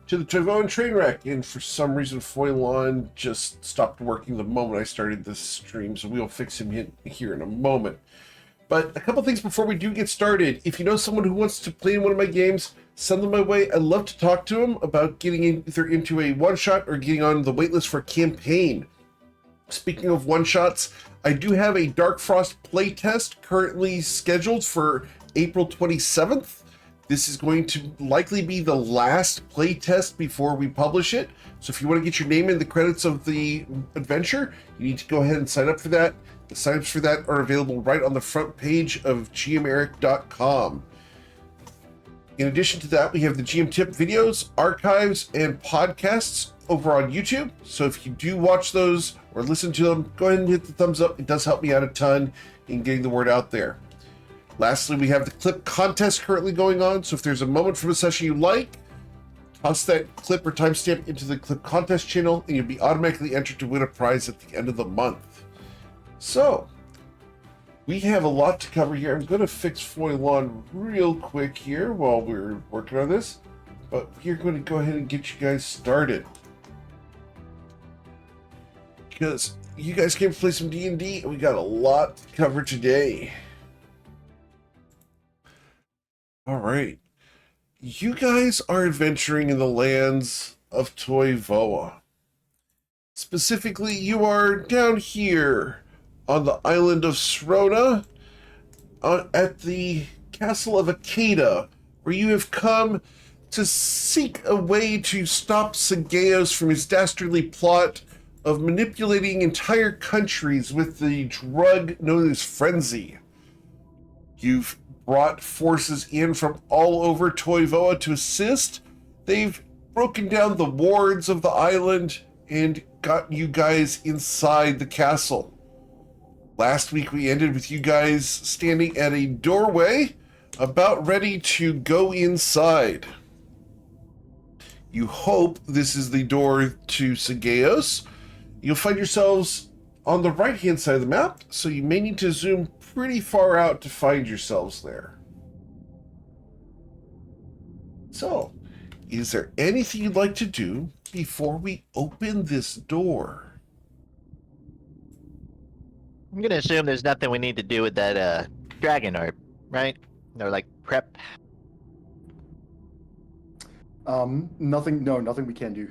to the Toivoan Trainwreck, and for some reason Toivoan just stopped working the moment I started this stream, so we'll fix him here in a moment. But a couple things before we do get started. If you know someone who wants to play in one of my games, send them my way. I'd love to talk to them about getting either into a one-shot or getting on the waitlist for a campaign. Speaking of one-shots, I do have a Dark Frost playtest currently scheduled for April 27th. This is going to likely be the last playtest before we publish it. So if you want to get your name in the credits of the adventure, you need to go ahead and sign up for that. The signups for that are available right on the front page of gmeric.com. In addition to that, we have the GM Tip videos, archives, and podcasts over on YouTube. So if you do watch those or listen to them, go ahead and hit the thumbs up. It does help me out a ton in getting the word out there. Lastly, we have the clip contest currently going on. So if there's a moment from a session you like, toss that clip or timestamp into the clip contest channel and you'll be automatically entered to win a prize at the end of the month. So we have a lot to cover here. I'm going to fix Toivoan real quick here while we're working on this, but we're going to go ahead and get you guys started, because you guys came to play some D&D and we got a lot to cover today. All right, you guys are adventuring in the lands of Toivoa. Specifically, you are down here on the island of Srona, at the castle of Akeda, where you have come to seek a way to stop Sageos from his dastardly plot of manipulating entire countries with the drug known as Frenzy. You've brought forces in from all over Toivoa to assist. They've broken down the wards of the island and got you guys inside the castle. Last week we ended with you guys standing at a doorway, about ready to go inside. You hope this is the door to Sageos. You'll find yourselves on the right-hand side of the map, so you may need to zoom pretty far out to find yourselves there. So, is there anything you'd like to do before we open this door? I'm gonna assume there's nothing we need to do with that dragon orb, right? Or like prep. Nothing. No, nothing we can do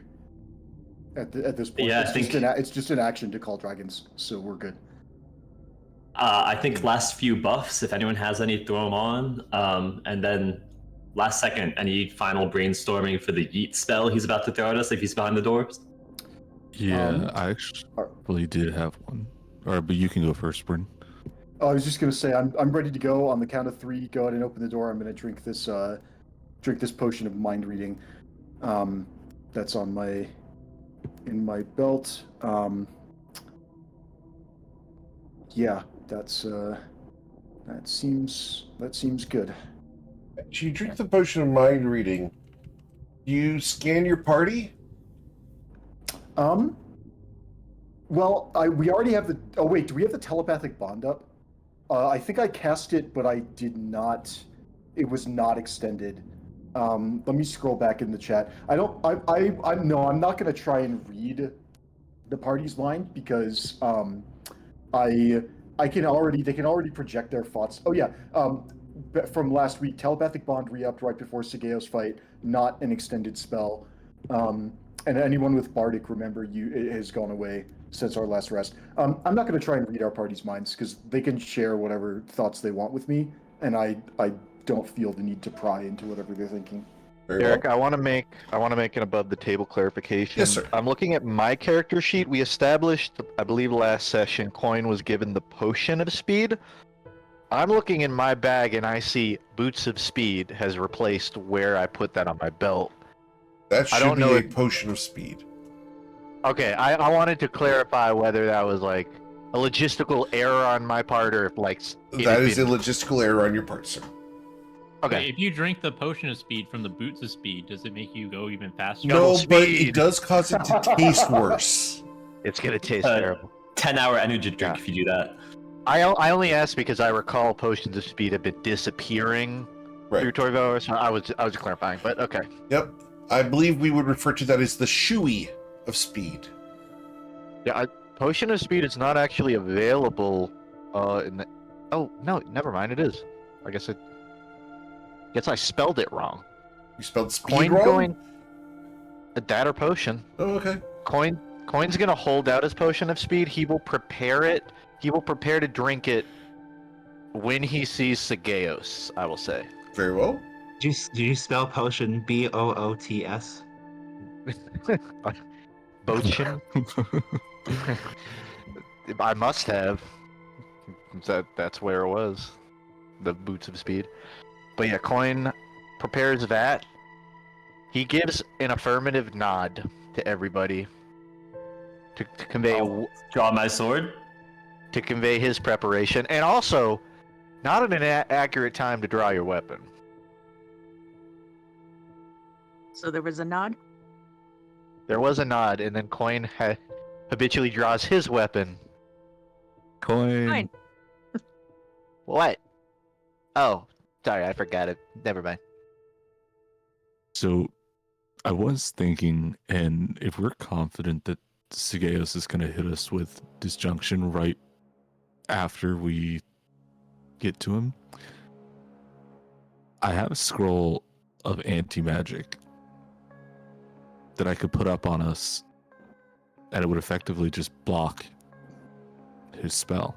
at this point. Yeah, it's just an action to call dragons, so we're good. I think last few buffs, if anyone has any, throw them on. And then last second, any final brainstorming for the yeet spell he's about to throw at us if he's behind the doors? Yeah, I actually did have one. But you can go first, Bryn. I was just gonna say I'm ready to go. On the count of 3, go ahead and open the door. I'm gonna drink this potion of mind reading. That's in my belt. Yeah, that seems good. As you drink the potion of mind reading, you scan your party? Well, we already have the... Oh, wait, do we have the telepathic bond up? I think I cast it, but I did not... It was not extended. Let me scroll back in the chat. No, I'm not going to try and read the party's mind, because they can already project their thoughts. Oh, yeah. From last week, telepathic bond re-upped right before Sageos fight, not an extended spell. And anyone with Bardic, remember, it has gone away since our last rest. I'm not going to try and read our party's minds, because they can share whatever thoughts they want with me, and I don't feel the need to pry into whatever they're thinking. Eric, I want to make an above the table clarification. Yes, sir. I'm looking at my character sheet. We established, I believe last session, Coin was given the potion of speed. I'm looking in my bag and I see Boots of Speed has replaced where I put that on my belt. That should be a potion of speed. Okay, I wanted to clarify whether that was like a logistical error on my part, or if like that is a logistical error on your part, sir. Okay. Wait, if you drink the potion of speed from the Boots of Speed, does it make you go even faster? No, but speed. it does cause it to taste worse. It's gonna taste terrible. 10-hour energy drink if you do that. I only asked because I recall potions of speed have been disappearing through Toivoa, so I was clarifying. But okay. Yep. I believe we would refer to that as the shoey of speed. Yeah, potion of speed is not actually available. In the... Oh no, never mind. It is. I guess I spelled it wrong. You spelled speed Coin's wrong? going. That or potion. Oh, okay. Coin's gonna hold out his potion of speed. He will prepare it. He will prepare to drink it when he sees Sageos, I will say. Very well. Did you spell potion Boots? Potion? I must have. That's where it was. The boots of speed. But yeah, Coin prepares that. He gives an affirmative nod to everybody to convey Draw my sword. to convey his preparation, and also not at an accurate time to draw your weapon. So there was a nod? There was a nod, and then Coin habitually draws his weapon. Coin. Fine. What? Oh, sorry, I forgot it. Never mind. So, I was thinking, and if we're confident that Sageos is going to hit us with disjunction right after we get to him, I have a scroll of anti-magic that I could put up on us, and it would effectively just block his spell.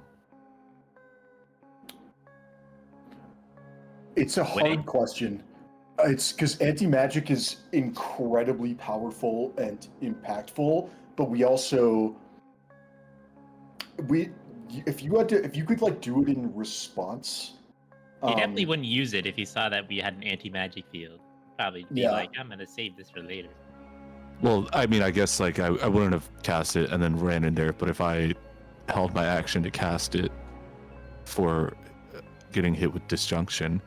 It's a hard question. It's because anti-magic is incredibly powerful and impactful, but we also if you could like do it in response. He definitely wouldn't use it if he saw that we had an anti-magic field. Probably be Yeah. like, I'm gonna save this for later. Well, I mean, I guess like I wouldn't have cast it and then ran in there, but if I held my action to cast it for getting hit with disjunction.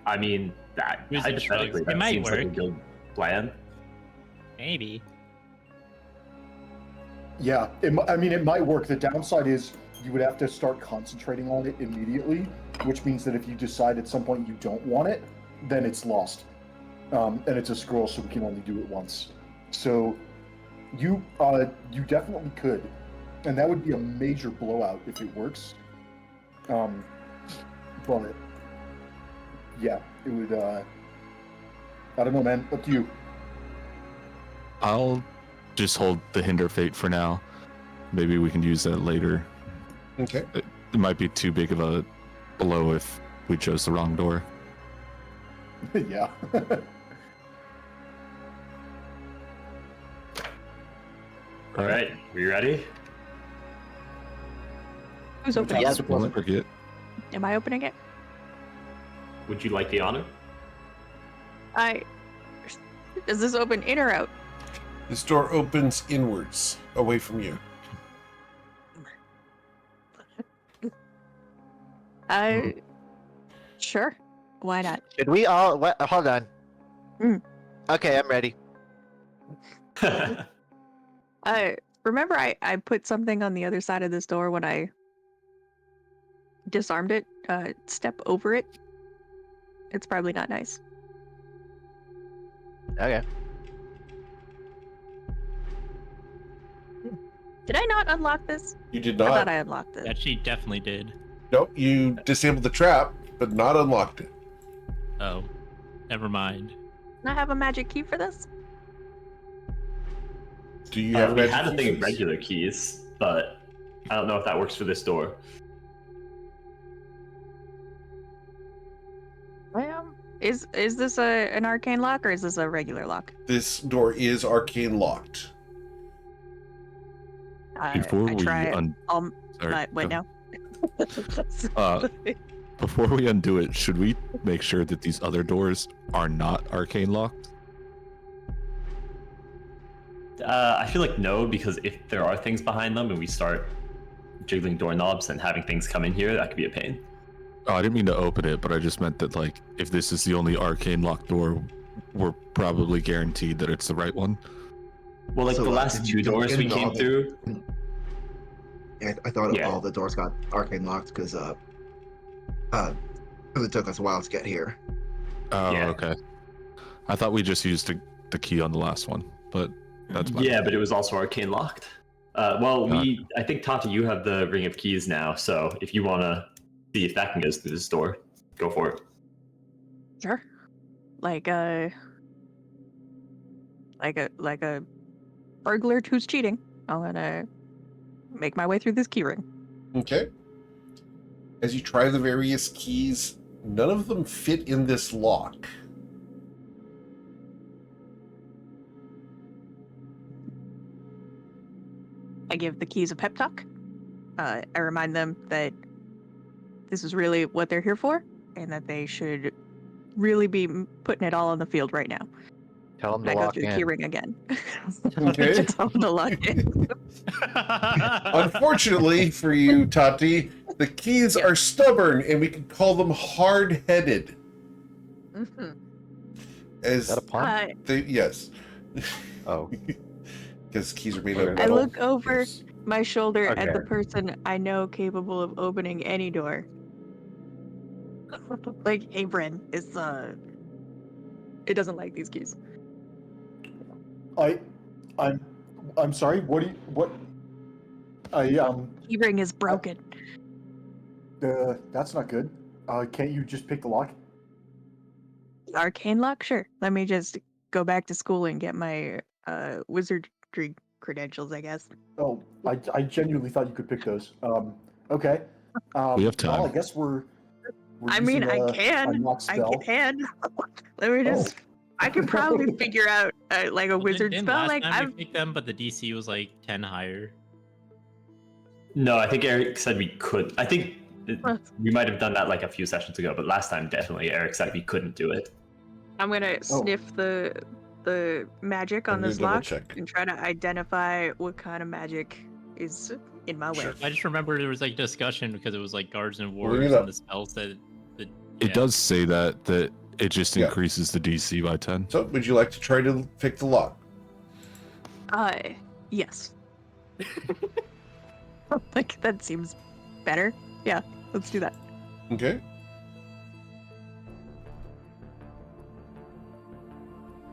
I mean, that Wizard hypothetically, shrugs. It that might seems like a work. good plan. Maybe. Yeah, it might work. The downside is you would have to start concentrating on it immediately, which means that if you decide at some point you don't want it, then it's lost. And it's a scroll, so we can only do it once. So you definitely could, and that would be a major blowout if it works. But yeah, it would. I don't know, man. Up to you. I'll just hold the hinder fate for now. Maybe we can use that later. Okay. It might be too big of a blow if we chose the wrong door. Yeah. All right, we ready? Who's Yes. opening? Yes. Don't forget. Am I opening it? Would you like the honor? Does this open in or out? This door opens inwards, away from you. Sure. Why not? Should we all? What? Hold on. Okay, I'm ready. Remember I put something on the other side of this door when I disarmed it? Step over it. It's probably not nice. Okay. Did I not unlock this? You did I not. thought I unlocked it. That she definitely did. Nope, you disabled the trap, but not unlocked it. Oh. Never mind. Can I have a magic key for this? Do you have we magic had a thing of keys? regular keys, but I don't know if that works for this door. Is this an arcane lock or is this a regular lock? This door is arcane locked. Before I we try it. sorry, Wait, go. no. Before we undo it, should we make sure that these other doors are not arcane locked? I feel like no, because if there are things behind them and we start jiggling doorknobs and having things come in here, that could be a pain. Oh, I didn't mean to open it, but I just meant that, like, if this is the only arcane locked door, we're probably guaranteed that it's the right one. Well, like So, the like, last two don't doors get we into came all the- through, I thought Yeah. all the doors got arcane locked because because it took us a while to get here. Oh, Yeah. okay. I thought we just used the key on the last one, but that's fine. Yeah, but it was also arcane locked. I think Tata, you have the Ring of Keys now, so if you want to see if that can get us through this door, go for it. Sure. Like a burglar who's cheating. I'm gonna make my way through this key ring. Okay. As you try the various keys, none of them fit in this lock. I give the keys a pep talk. I remind them that this is really what they're here for, and that they should really be putting it all on the field right now. Tell them And to I go lock through the key in. ring again. Okay. Tell them to lock in. Unfortunately for you, Tati, the keys are stubborn, and we can call them hard-headed. Mhm. As Is that a pun? yes, Oh, because keys are made of I metal. look over Yes. my shoulder at the Okay. person I know capable of opening any door. Like, hey, Bren, it's it doesn't like these keys. I'm sorry. What? Key ring is broken. That's not good. Can't you just pick the lock? Arcane lock, sure. Let me just go back to school and get my wizardry credentials, I guess. Oh, I genuinely thought you could pick those. Okay. We have time. Well, I guess we're I mean, using I a can. knock I spell. can. Let me just. I could probably figure out like a wizard Didn't spell. last Like time I've. we picked them, but the DC was like 10 higher. No, I think Eric said we could. I think Huh. we might have done that like a few sessions ago, but last time definitely Eric said we couldn't do it. I'm gonna Oh. sniff the magic on I'm gonna this double lock check. and try to identify what kind of magic is in my way. Sure. I just remember there was like discussion because it was like guards and Bring it wars up. and the spell said that It does say that it just Yeah. increases the DC by 10. So, would you like to try to pick the lock? Yes. Like that seems better. Yeah, let's do that. Okay.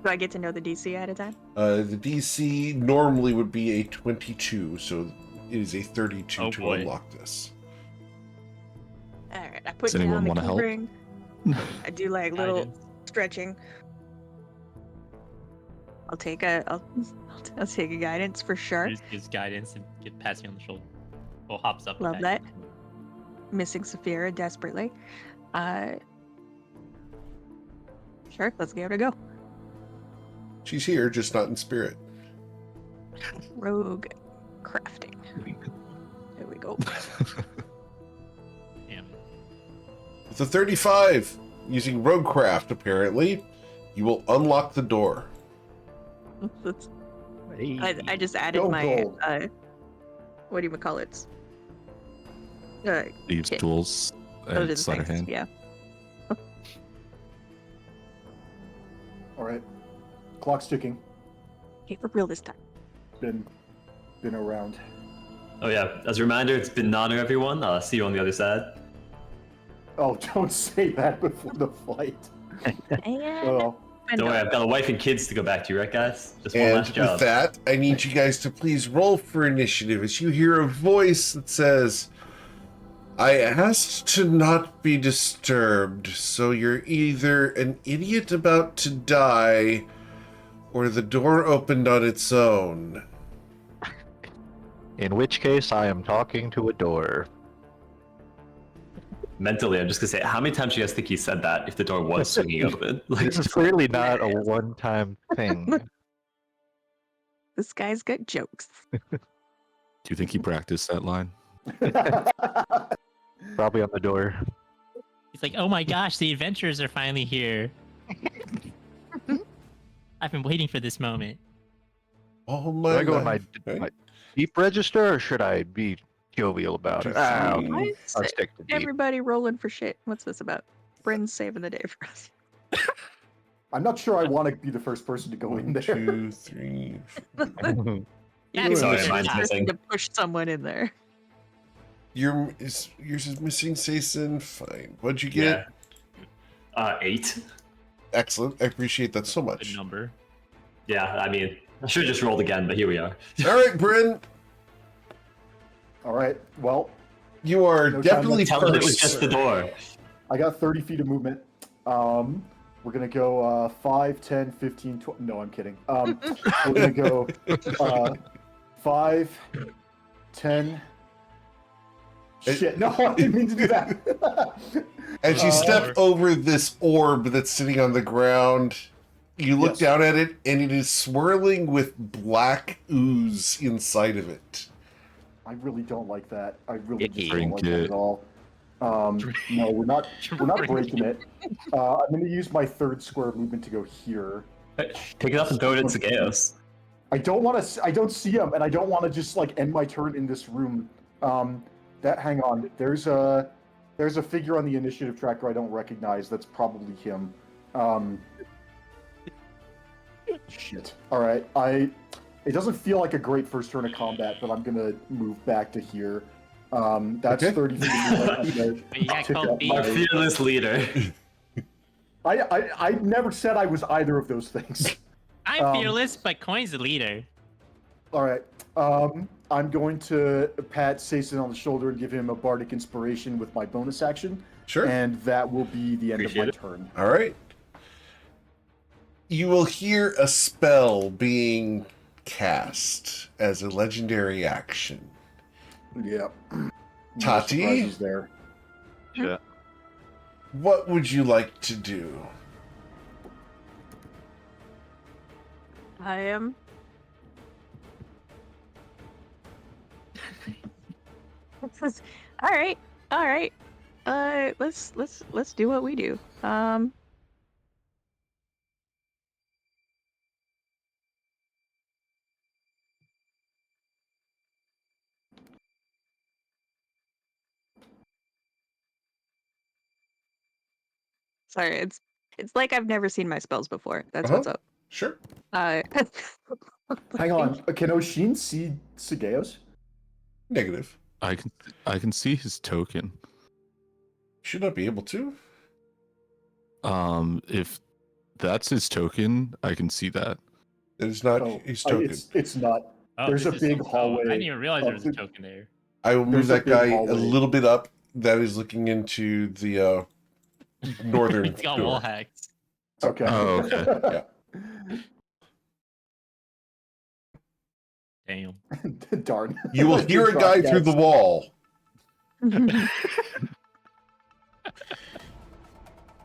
Do I get to know the DC at a time? The DC normally would be a 22, so it is a 32 Oh, to boy. unlock this. All right, I put Does anyone down the wanna key help? ring. I do like little Guidance. stretching. I'll take a guidance for sure. Just gives guidance and pats you on the shoulder. Or hops up. and Love pats that. you. Missing Saphira desperately. Sure, let's give it a go. She's here, just not in spirit. Rogue crafting. There we go. Damn. With a 35, using Roguecraft, apparently, you will unlock the door. That's- hey. I just added Go my gold. what do you call it? Thieves' Okay. tools Those are and the sleight of things. hand. Yeah. All right. Clock's ticking. Okay, for real this time. Been around. Oh yeah, as a reminder, it's been an honor, everyone. See you on the other side. Oh, don't say that before the fight. And Oh, Don't worry, I've got a wife and kids to go back to, right, guys? Just one And last job. with that, I need you guys to please roll for initiative as you hear a voice that says, I asked to not be disturbed, so you're either an idiot about to die, or the door opened on its own. In which case, I am talking to a door. Mentally, I'm just gonna say, how many times do you guys think he said that if the door was swinging open? Like, This is clearly not a one-time thing. this guy's got jokes. Do you think he practiced that line? Probably on the door. He's like, oh my gosh, the adventurers are finally here. I've been waiting for this moment. Oh Should my I go in my, life. my deep register, or should I be jovial about it? Ah, Mm. Why I'll is stick to deep. everybody rolling for shit? What's this about? Bren's saving the day for us. I'm not sure I want to be the first person to go in 1, there. 2, 3. Not even Sorry, the mine's first person missing. to push someone in there. Yours is missing, Sason. Fine. What'd you yeah. get? 8. Excellent. I appreciate that so Good much. number. Yeah, I mean, I should have just rolled again, but here we are. All right, Bryn, All right. Well, you are No time definitely left. Tell them it was first. just the door. I got 30 feet of movement. We're gonna go 5, 10, 15, 20. No, I'm kidding. We're gonna go 5, 10. Shit, no, I didn't mean to do that. As you step Or- over this orb that's sitting on the ground, you look Yes. down at it, and it is swirling with black ooze inside of it. I really don't like that. I really just Icky. don't like Drink that it. at all. No, we're not. We're not breaking it. I'm gonna use my third square movement to go here. Pick it up and throw it into chaos. I don't want to. I don't see him, and I don't want to just like end my turn in this room. Hang on. There's a figure on the initiative tracker I don't recognize. That's probably him. Shit. All right. It doesn't feel like a great first turn of combat, but I'm gonna move back to here. That's Okay. 30 feet. I'm gonna You got tick cold up feet. Our my- fearless leader. I never said I was either of those things. I'm Um, fearless, but Coin's the leader. All right. I'm going to pat Sason on the shoulder and give him a bardic inspiration with my bonus action, Sure. and that will be the end of my Appreciate it. turn. All right. You will hear a spell being cast as a legendary action. Yeah. No Tati? surprises there. Yeah. What would you like to do? I am. All right, all right. Let's do what we do. Sorry, it's like I've never seen my spells before. That's what's up. Sure. Hang on. Can Oshin see Sigeos? Negative. I can see his token. Should not be able to. If that's his token, I can see that. It is not Oh, his token. it's not. Oh, There's this a is big so- hallway I didn't even realize there was a of the- token there. I will move there's that a big guy a hallway. little bit up. That is looking into the northern It's got door. wall hacks. Okay. Oh, okay. Damn. Darn. You will hear a guy through the wall.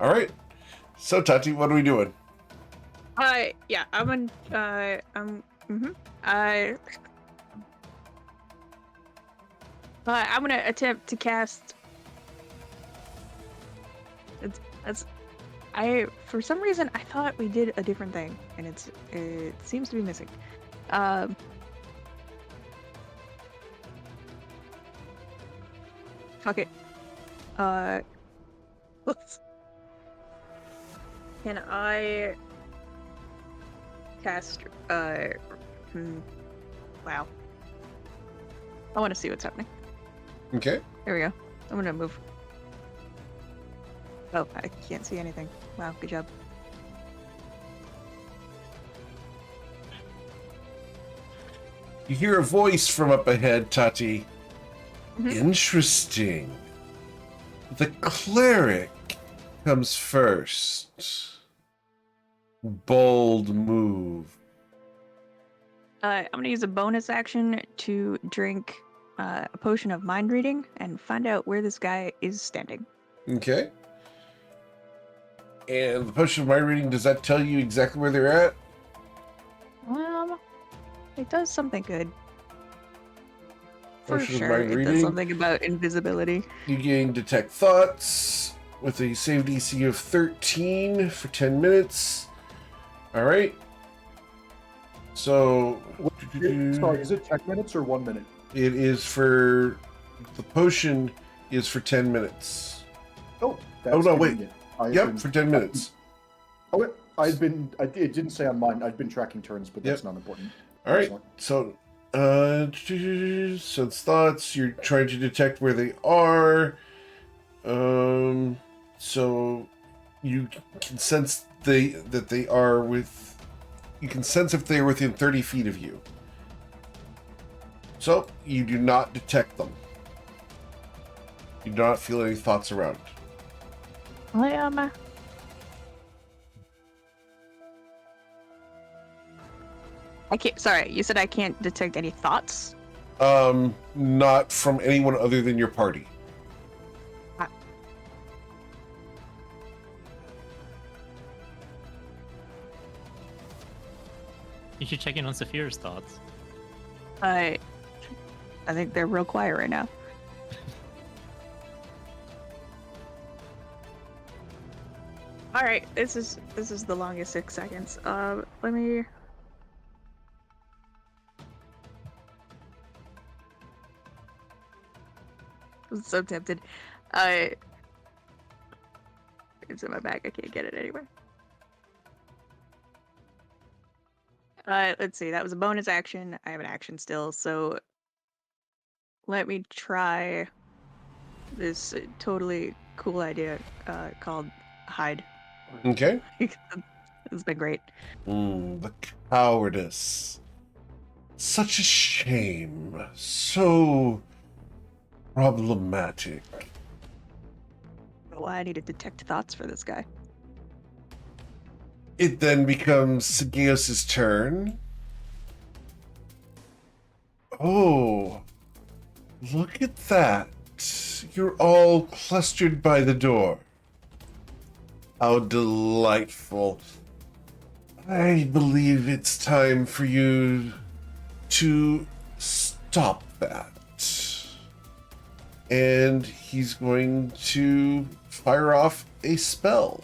All right. So Tati, what are we doing? Yeah, I'm gonna attempt to cast. For some reason I thought we did a different thing, and it seems to be missing. Fuck it. Can I cast? Wow. I want to see what's happening. Okay. There we go. I'm gonna move. Oh, I can't see anything. Wow, good job. You hear a voice from up ahead, Tati. Mhm. Interesting. The cleric comes first. Bold move. I'm gonna use a bonus action to drink a potion of mind reading and find out where this guy is standing. Okay. And the potion of mind reading, does that tell you exactly where they're at? It does something good. For Potion of sure, mind it does reading. something about invisibility. You gain detect thoughts with a save DC of 13 for 10 minutes. All right. So Sorry, is it 10 minutes or 1 minute? it is for the potion is for 10 minutes. Oh, that's Oh, no, wait. convenient. I've Yep, been- for 10 minutes. Oh, wait. It didn't say on mine. I've been tracking turns, but that's not important. All right. Excellent. So so it's thoughts. You're trying to detect where they are. So You can sense that they are with. You can sense if they are within 30 feet of you. So you do not detect them. You do not feel any thoughts around. I can't. Sorry, you said I can't detect any thoughts. Not from anyone other than your party. You should check in on Saphira's thoughts. I think they're real quiet right now. All right, this is the longest 6 seconds. Let me. I'm so tempted. It's in my bag. I can't get it anywhere. Let's see. That was a bonus action. I have an action still, so let me try this totally cool idea called hide. Okay. It's been great. The cowardice. Such a shame. So problematic. Why I need to detect thoughts for this guy. It then becomes Sageos' turn. Oh, look at that. You're all clustered by the door. How delightful. I believe it's time for you to stop that. And he's going to fire off a spell.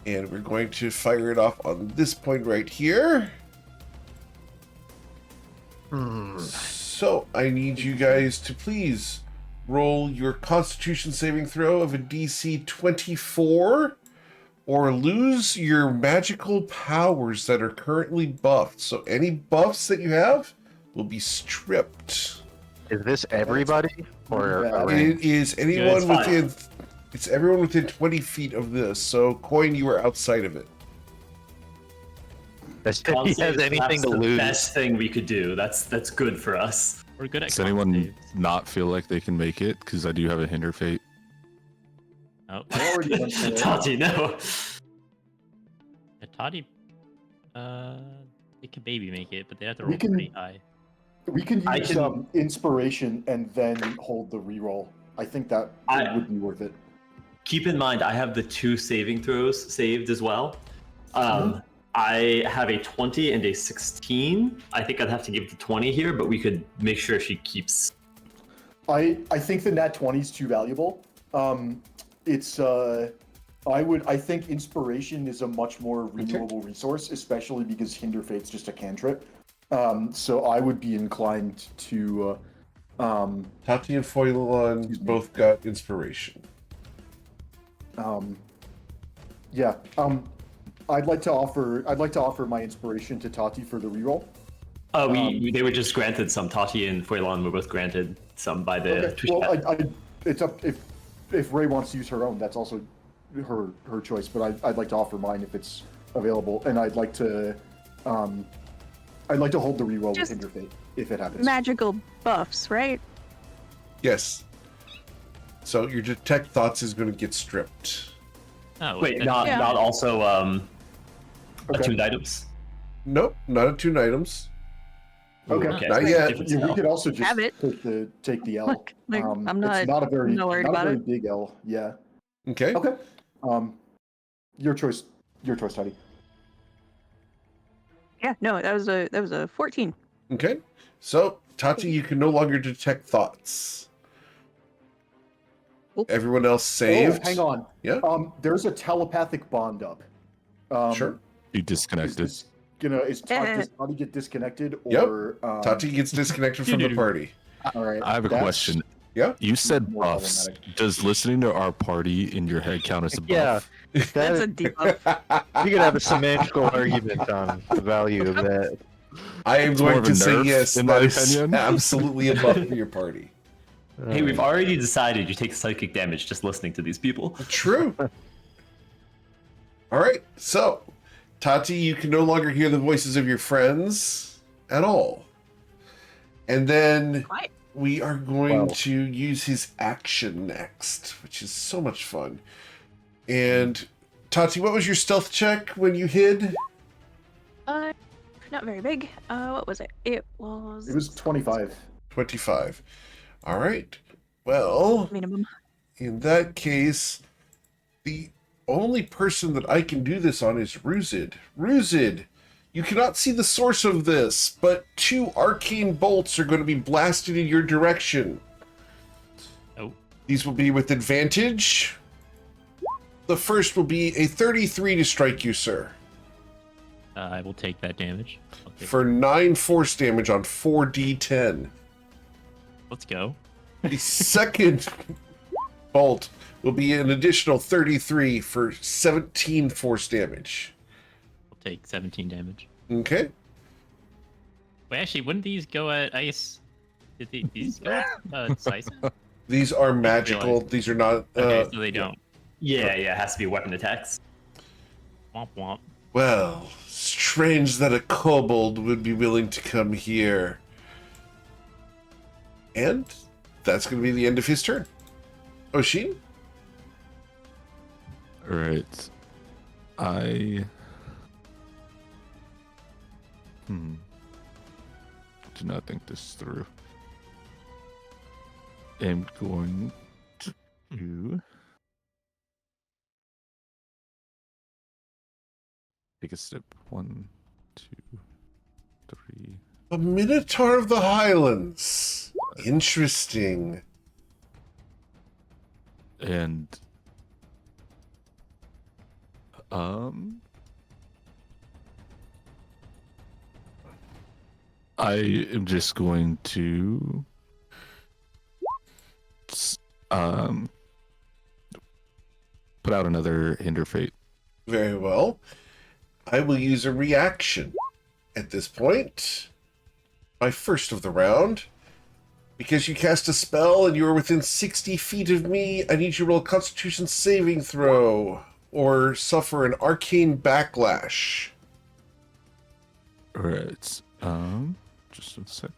And we're going to fire it off on this point right here. So I need you guys to please roll your Constitution saving throw of a DC 24 or lose your magical powers that are currently buffed. So any buffs that you have will be stripped. Is this everybody? Or It is anyone it's fine. within. It's everyone within 20 feet of this. So, Coin, you are outside of it. if he Honestly, has anything that's to the lose? best thing we could do. That's good for us. We're good at Does con anyone saves. not feel like they can make it? Because I do have a hinder fate. Oh, I already went through it. Tati, no. Toddy. They could maybe make it, but they have to We roll can- pretty high. We can I use can- inspiration and then hold the reroll. I think that I- would be worth it. Keep in mind, I have the 2 saving throws saved as well. I have a 20 and a 16. I think I'd have to give the 20 here, but we could make sure she keeps. I think the nat 20 is too valuable. I think inspiration is a much more renewable resource, especially because Hinder Fate's just a cantrip. So I would be inclined to Tati and Foilon Excuse me. both got inspiration. yeah. I'd like to offer my inspiration to Tati for the reroll. They were just granted some. Tati and Foilon were both granted some by the. Okay. Well, it's up if Ray wants to use her own, that's also her choice. But I'd like to offer mine if it's available, and I'd like to hold the reroll with Just Hinder Fate if it happens. Magical buffs, right? Yes. So your detect thoughts is going to get stripped. Oh, Wait, then- not also Okay. attuned items. Nope, not attuned items. Okay. Not yet. Different Yeah, we spell. could also just Have it. take the L. Look, like, I'm it's not a very worried not a about very it. big L. Yeah. Okay. Okay. Your choice, Teddy. Yeah, no, that was a 14. Okay. So, Tati, you can no longer detect thoughts. Oop. Everyone else saved. Oh, hang on. Yeah. There's a telepathic bond up. Sure. Be Is disconnected. this does Tati get disconnected Yep. or Tati gets disconnected from the party. All right. I have a that's- question. Yeah. You said more buffs. problematic. Does listening to our party in your head count as a buff? Yeah, That's a that, debuff. you could have a semantical argument on the value of that. I am It's more going of a to say nerf, yes. in That my is opinion. absolutely a buff for your party. Hey, we've already decided you take psychic damage just listening to these people. True. All right, so Tati, you can no longer hear the voices of your friends at all. And then Quiet. we are going Wow. to use his action next, which is so much fun. And Tati, what was your stealth check when you hid? Not very big. What was it? It was. It was 25. 25. All right. Well, minimum. in that case, the only person that I can do this on is Ruzid. Ruzid, you cannot see the source of this, but 2 arcane bolts are going to be blasted in your direction. Oh. These will be with advantage. The first will be a 33 to strike you, sir, I will take that damage. I'll take for 9 force damage on 4d10. Let's go. The second bolt will be an additional 33 for 17 force damage. I'll take 17 damage. Okay. Wait, actually, wouldn't these go at ice? Did these go at ice? These are magical. These are not. Okay, so they don't. Yeah, it has to be weapon attacks. Womp womp. Well, strange that a kobold would be willing to come here. And that's going to be the end of his turn. Oshin? Alright. I... Do not think this through. I'm going to... take a step. 1, 2, 3... A Minotaur of the Highlands. Interesting. And I am just going to put out another Hinder Fate. Very well. I will use a reaction at this point. My first of the round. Because you cast a spell and you are within 60 feet of me, I need you to roll a Constitution saving throw or suffer an arcane backlash. Alright. Just a sec.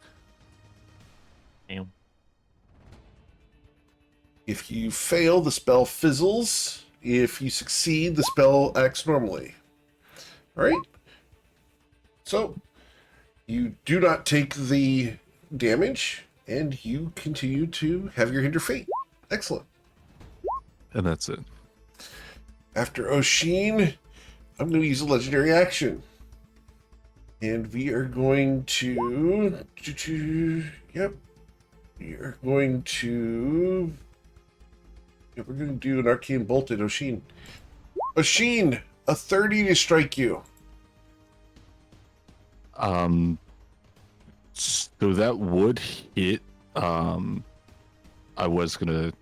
Damn. If you fail, the spell fizzles. If you succeed, the spell acts normally. Alright? So, you do not take the damage, and you continue to have your Hinder Fate. Excellent. And that's it. After Oshin, I'm going to use a legendary action. And we are going to... Yep. We are going to... Yep, we're going to do an Arcane Bolt at Oshin. Oshin, a 30 to strike you. So that would hit. I was gonna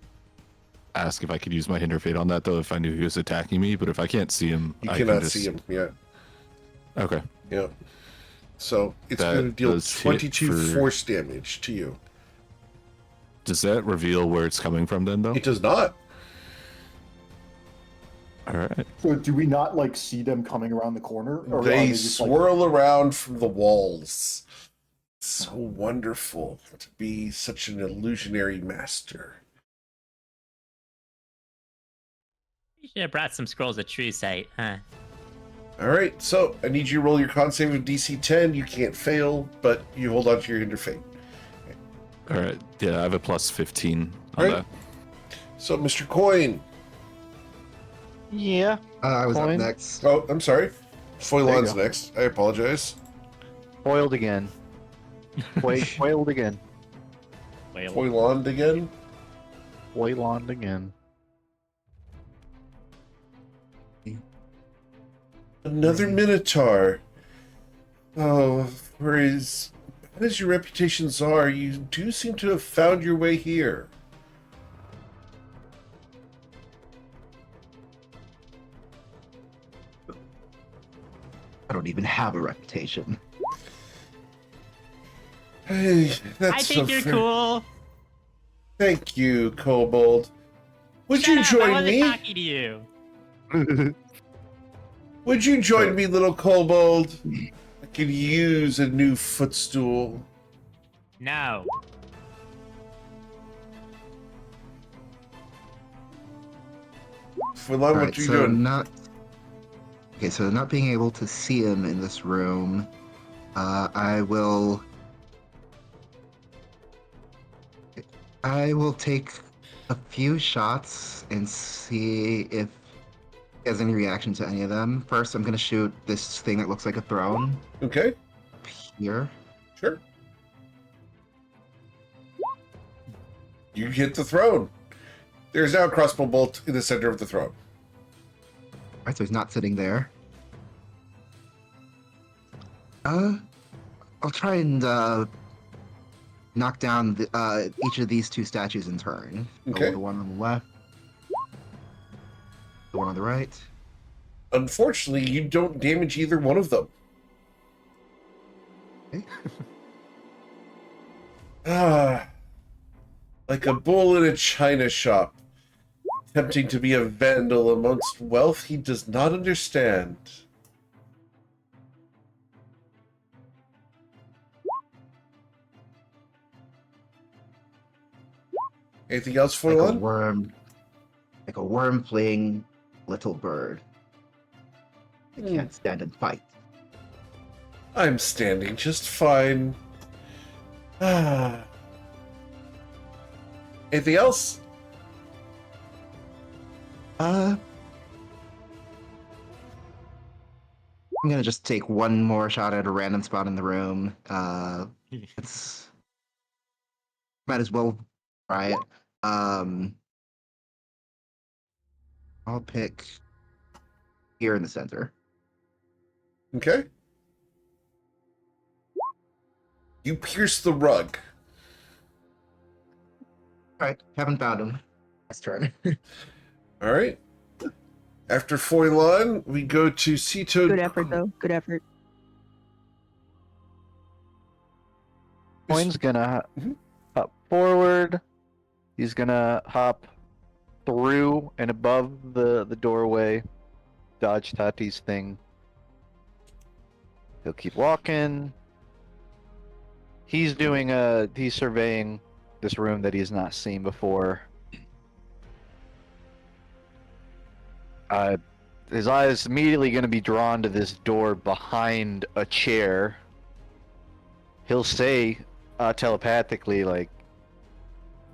ask if I could use my Hinder Fate on that though, if I knew he was attacking me. But if I can't see him, You I cannot can just... see him. Yeah. Okay. Yeah. So it's That going to deal does hit 22 for- force damage to you. Does that reveal where it's coming from then, though? It does not. All right. So do we not like see them coming around the corner? Or are They just, like- swirl around from the walls. So wonderful to be such an illusionary master. You should have brought some scrolls of true sight, huh? All right, so I need you to roll your con save of DC 10. You can't fail, but you hold on to your Hinder Fate. All right. Yeah, I have a plus 15 on Right. that. So, Mr. Coin. Yeah. I was Coin. up next. Oh, I'm sorry. There you Foilon's go. next. I apologize. Foiled again. Foiled again. Whale. Foilon again. Foiled again. Another Minotaur. Oh, for as bad as your reputations are, you do seem to have found your way here. I don't even have a reputation. Hey, that's I think so you're fair. cool. Thank you, Kobold. Would you I join wasn't me? talking to you. Would you join me, little Kobold? I could use a new footstool. No. Fulan, what Alright, you so doing? not being able to see him in this room, I will take a few shots and see if he has any reaction to any of them. First, I'm gonna shoot this thing that looks like a throne Okay, up here. sure. You hit the throne. There's now a crossbow bolt in the center of the throne. Alright, so he's not sitting there. I'll try and knock down each of these two statues in turn. Okay. The one on the left, the one on the right. Unfortunately, you don't damage either one of them. Okay. Like a bull in a china shop, attempting to be a vandal amongst wealth he does not understand. Anything else for Like a Lon? worm fleeing little bird. I can't stand and fight. I'm standing just fine. Anything else? I'm gonna just take one more shot at a random spot in the room. It's might as well try it. I'll pick here in the center. Okay. You pierce the rug. All right, haven't found him. Let's turn. All right. After Foilon, we go to Sito. Good effort, though. Good effort. Coin's gonna Mhm. hop forward. He's gonna hop through and above the doorway, dodge Tati's thing. He'll keep walking. He's surveying this room that he's not seen before. His eyes immediately going to be drawn to this door behind a chair. He'll say telepathically, like,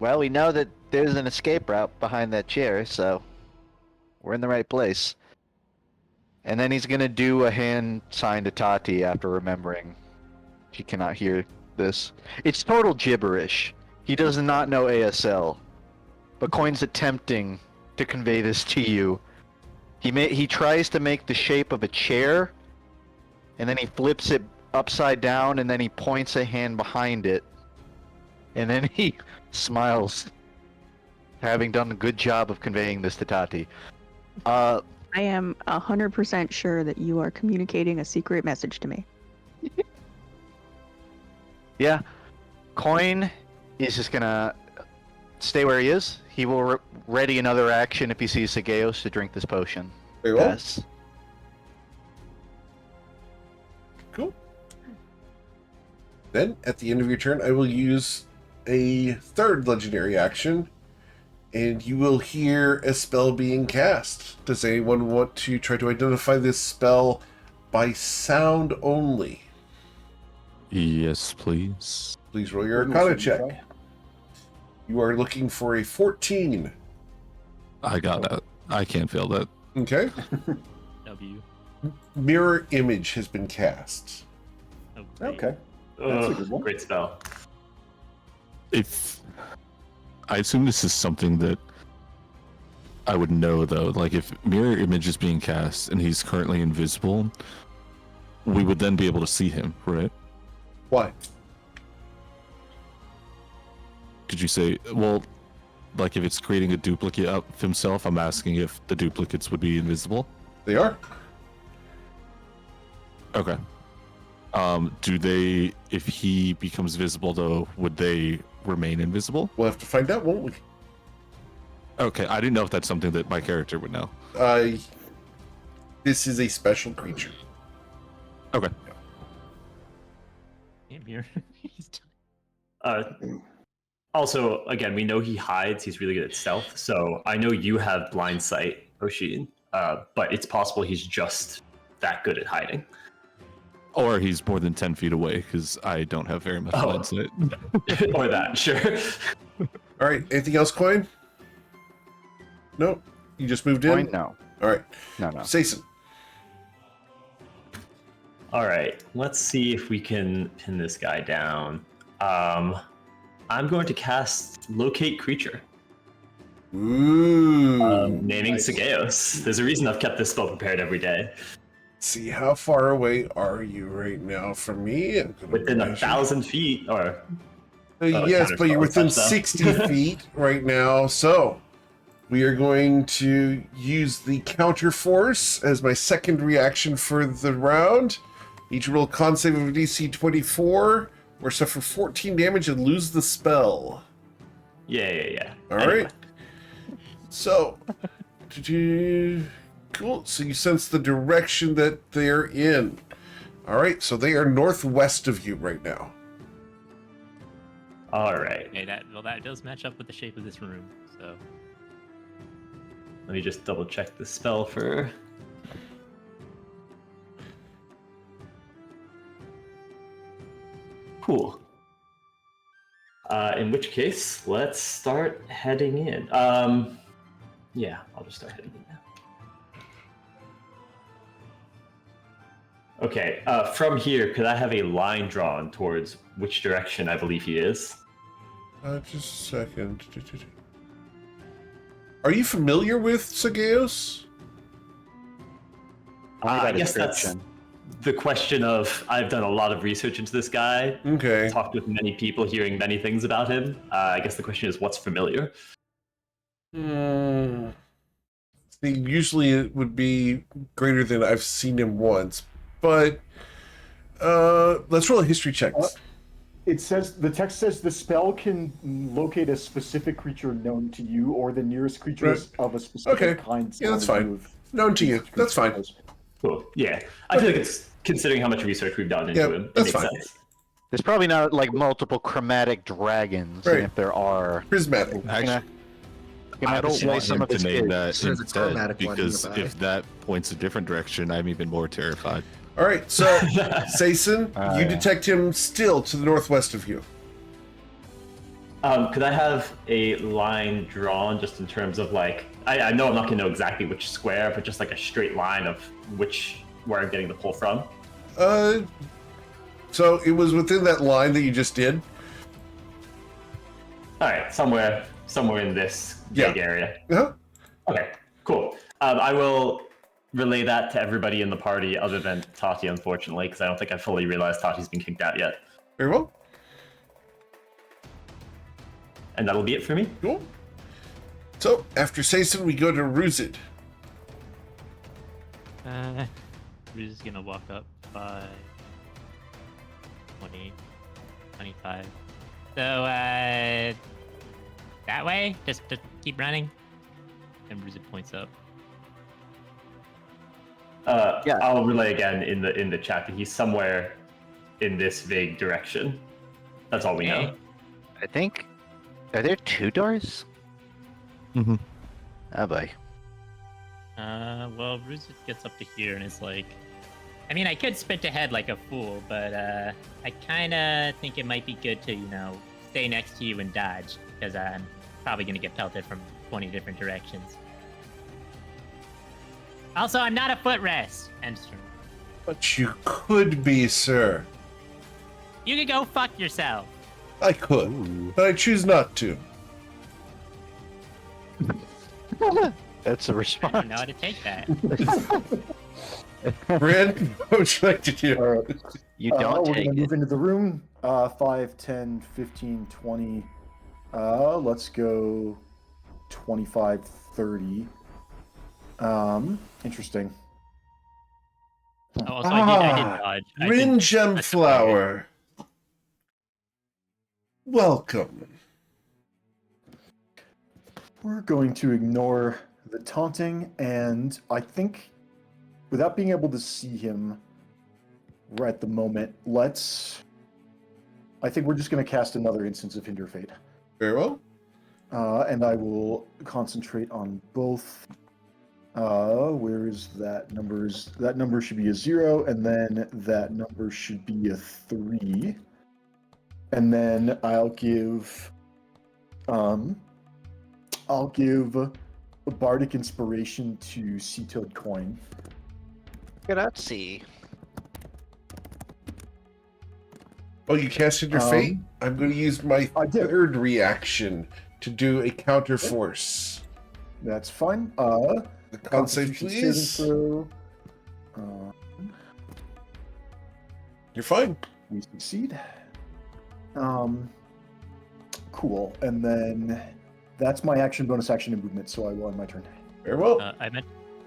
well, we know that there's an escape route behind that chair, so we're in the right place. And then he's going to do a hand sign to Tati after remembering she cannot hear this. It's total gibberish. He does not know ASL, but Coin's attempting to convey this to you. He tries to make the shape of a chair, and then he flips it upside down, and then he points a hand behind it, and then he smiles, having done a good job of conveying this to Tati. I am 100% sure that you are communicating a secret message to me. Yeah, Coin is just gonna stay where he is. He will ready another action if he sees Sigeos to drink this potion. Very well. Yes. Cool. Then, at the end of your turn, I will use a third legendary action, and you will hear a spell being cast. Does anyone want to try to identify this spell by sound only? Yes, please. Please roll your Arcana check. You are looking for a 14. I got that. I can't fail that. Okay. W. Mirror image has been cast. Oh, great. Okay. That's a good one. Great spell. If I assume this is something that I would know, though. Like, if mirror image is being cast and he's currently invisible, we would then be able to see him, right? Why? Did you say, well, like if it's creating a duplicate of himself, I'm asking if the duplicates would be invisible? They are. Okay. Do they, if he becomes visible though, would they remain invisible? We'll have to find out, won't we? Okay, I didn't know if that's something that my character would know. This is a special creature. Okay. Damn, here. Also, again, we know he hides. He's really good at stealth. So I know you have blind sight, Oshin, but it's possible he's just that good at hiding. Or he's more than 10 feet away, because I don't have very much blind sight. Or that, sure. All right. Anything else, Coin? Nope. You just moved in? Point? No. All right. No. Sayson. All right, let's see if we can pin this guy down. I'm going to cast Locate Creature, Ooh. naming Nice. Sageos. There's a reason I've kept this spell prepared every day. See, how far away are you right now from me? Within 1,000 feet, or yes, but you're within touchdown. 60 feet right now. So we are going to use the counter force as my second reaction for the round. Each roll con save of DC 24 or suffer 14 damage and lose the spell. Yeah. All right. So, cool. So you sense the direction that they're in. All right. So they are northwest of you right now. All right. Okay, that does match up with the shape of this room. So Let me just double check the spell for. Cool. In which case, let's start heading in. Yeah, I'll just start heading in now. Okay, from here, could I have a line drawn towards which direction I believe he is? Just a second. Are you familiar with Sageos? I guess that's the question of, I've done a lot of research into this guy, Okay. talked with many people, hearing many things about him. I guess the question is, what's familiar? See, usually it would be greater than I've seen him once, but let's roll a history check. It says, the text says the spell can locate a specific creature known to you or the nearest creatures of a specific Okay. kind. Yeah, that's fine. Known to you. That's fine. Cool. Yeah, I feel like it's, considering how much research we've done into Yeah, him, it that's makes fine. sense. There's probably not like multiple chromatic dragons, Right. and if there are, Prismatic. Actually, I I don't say want some him of to his name kids. that There's a instead, chromatic one because nearby. if that points a different direction, I'm even more terrified. All right, so Sayson, you yeah. detect him still to the northwest of you. Could I have a line drawn just in terms of like, I know I'm not gonna know exactly which square, but just like a straight line of where I'm getting the pull from? So it was within that line that you just did. All right, somewhere in this big area. Uh-huh. Okay, cool. I will relay that to everybody in the party other than Tati, unfortunately, because I don't think I fully realized Tati's been kicked out yet. Very well. And that'll be it for me. Cool. So after Sayson, we go to Ruzid. we're just gonna walk up by 20, 25. So that way, just keep running. And Bruiser points up. Yeah. I'll relay again in the chat that he's somewhere in this vague direction. That's all we know. Okay. I think. Are there two doors? Mm-hmm. Oh boy. Well, Bruiser gets up to here and is like, I mean, I could sprint ahead like a fool, but I kind of think it might be good to, stay next to you and dodge, because I'm probably going to get pelted from 20 different directions. Also, I'm not a footrest. End stream. But you could be, sir. You can go fuck yourself. I could, but I choose not to. That's a I response. don't know how to take that. Brand, what would you like to do? All right. You don't we're take gonna it. move into the room. 5, 10, 15, 20. Let's go 25, 30. Interesting. Oh, also, I did dodge. I did- Ringem that's flower. Welcome. We're going to ignore the taunting, and I think, without being able to see him right at the moment, I think we're just going to cast another instance of Hinder Fate. Very well. And I will concentrate on both. Where is that number? That number should be a 0, and then that number should be a 3. And then I'll give a bardic inspiration to Sea Toad Coin. Grazie. Oh, you casted your fate? I'm going to use my I did. third reaction to do a counter force. That's fine. The con save, Constitution please. saving throw. You're fine. We succeed. Cool. And then that's my action, bonus action, and movement. So I will end my turn. Very well.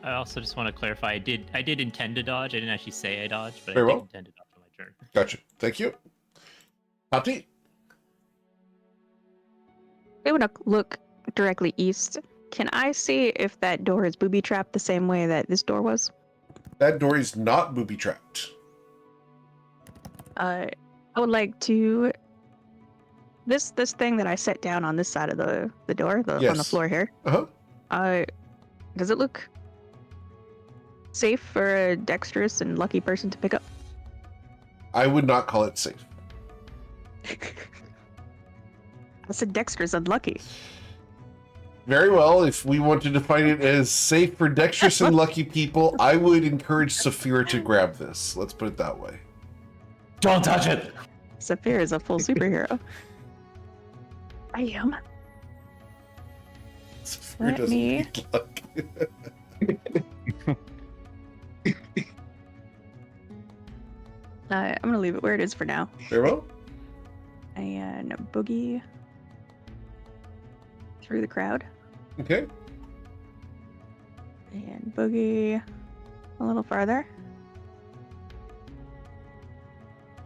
I also just want to clarify. I did intend to dodge. I didn't actually say I dodged, but Very I did well. intend to dodge on my turn. Gotcha. Thank you. Tati? I want to look directly east. Can I see if that door is booby trapped the same way that this door was? That door is not booby trapped. I would like to. This thing that I set down on this side of the door, on the Yes. floor here. Uh-huh. Does it look safe for a dexterous and lucky person to pick up? I would not call it safe. I said dexterous and lucky. Very well. If we want to define it as safe for dexterous and lucky people, I would encourage Saphira to grab this. Let's put it that way. Don't touch it. Saphir is a full superhero. I am. Saphira Let doesn't me- need luck. I'm gonna leave it where it is for now. Very well. And boogie through the crowd. Okay. And boogie a little farther.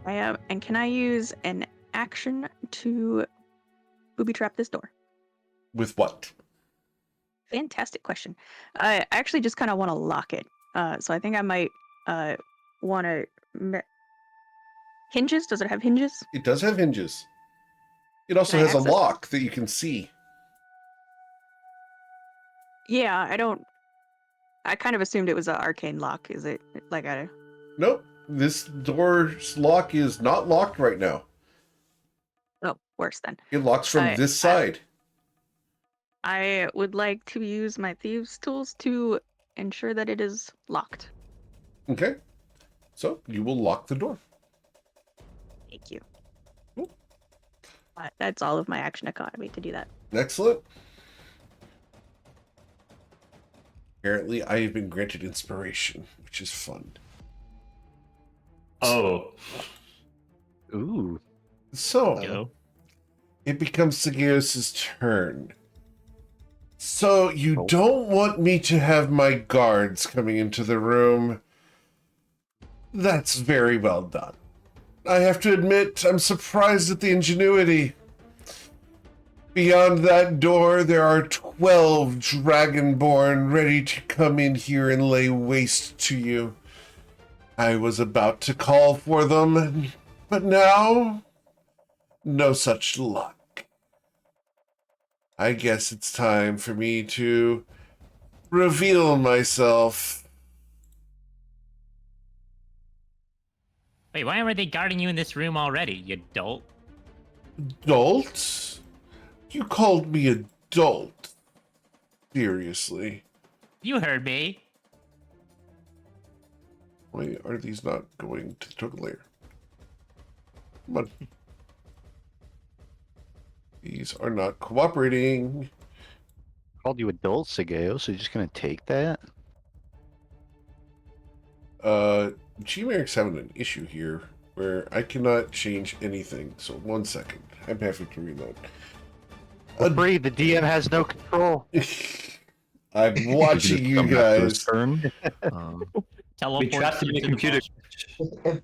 I am. And can I use an action to booby trap this door? With what? Fantastic question. I actually just kind of want to lock it. So I think I might want to. Hinges? Does it have hinges? It does have hinges. It also Can I has a access it? lock that you can see. Yeah, I don't. I kind of assumed it was an arcane lock. Is it like a. Nope. This door's lock is not locked right now. Oh, worse then. It locks from this side. I would like to use my thieves' tools to ensure that it is locked. Okay. So you will lock the door. Thank you. Cool. That's all of my action economy to do that. Excellent. Apparently, I have been granted inspiration, which is fun. Oh. Ooh. So, Go. it becomes Sagios' turn. So, you don't want me to have my guards coming into the room. That's very well done. I have to admit, I'm surprised at the ingenuity. Beyond that door, there are 12 Dragonborn ready to come in here and lay waste to you. I was about to call for them, but now, no such luck. I guess it's time for me to reveal myself. Wait, why were they guarding you in this room already, you dolt? Adult? You called me adult. Seriously. You heard me. Why are these not going to the token layer? Come on. These are not cooperating. Called you adult, Sageo, so you're just gonna take that? G-Meric's having an issue here where I cannot change anything. So 1 second. I'm having to reload. Breathe, the DM has no control. I'm watching you Come back to his guys. turn. We Teleport trapped him in a to the computer. boss.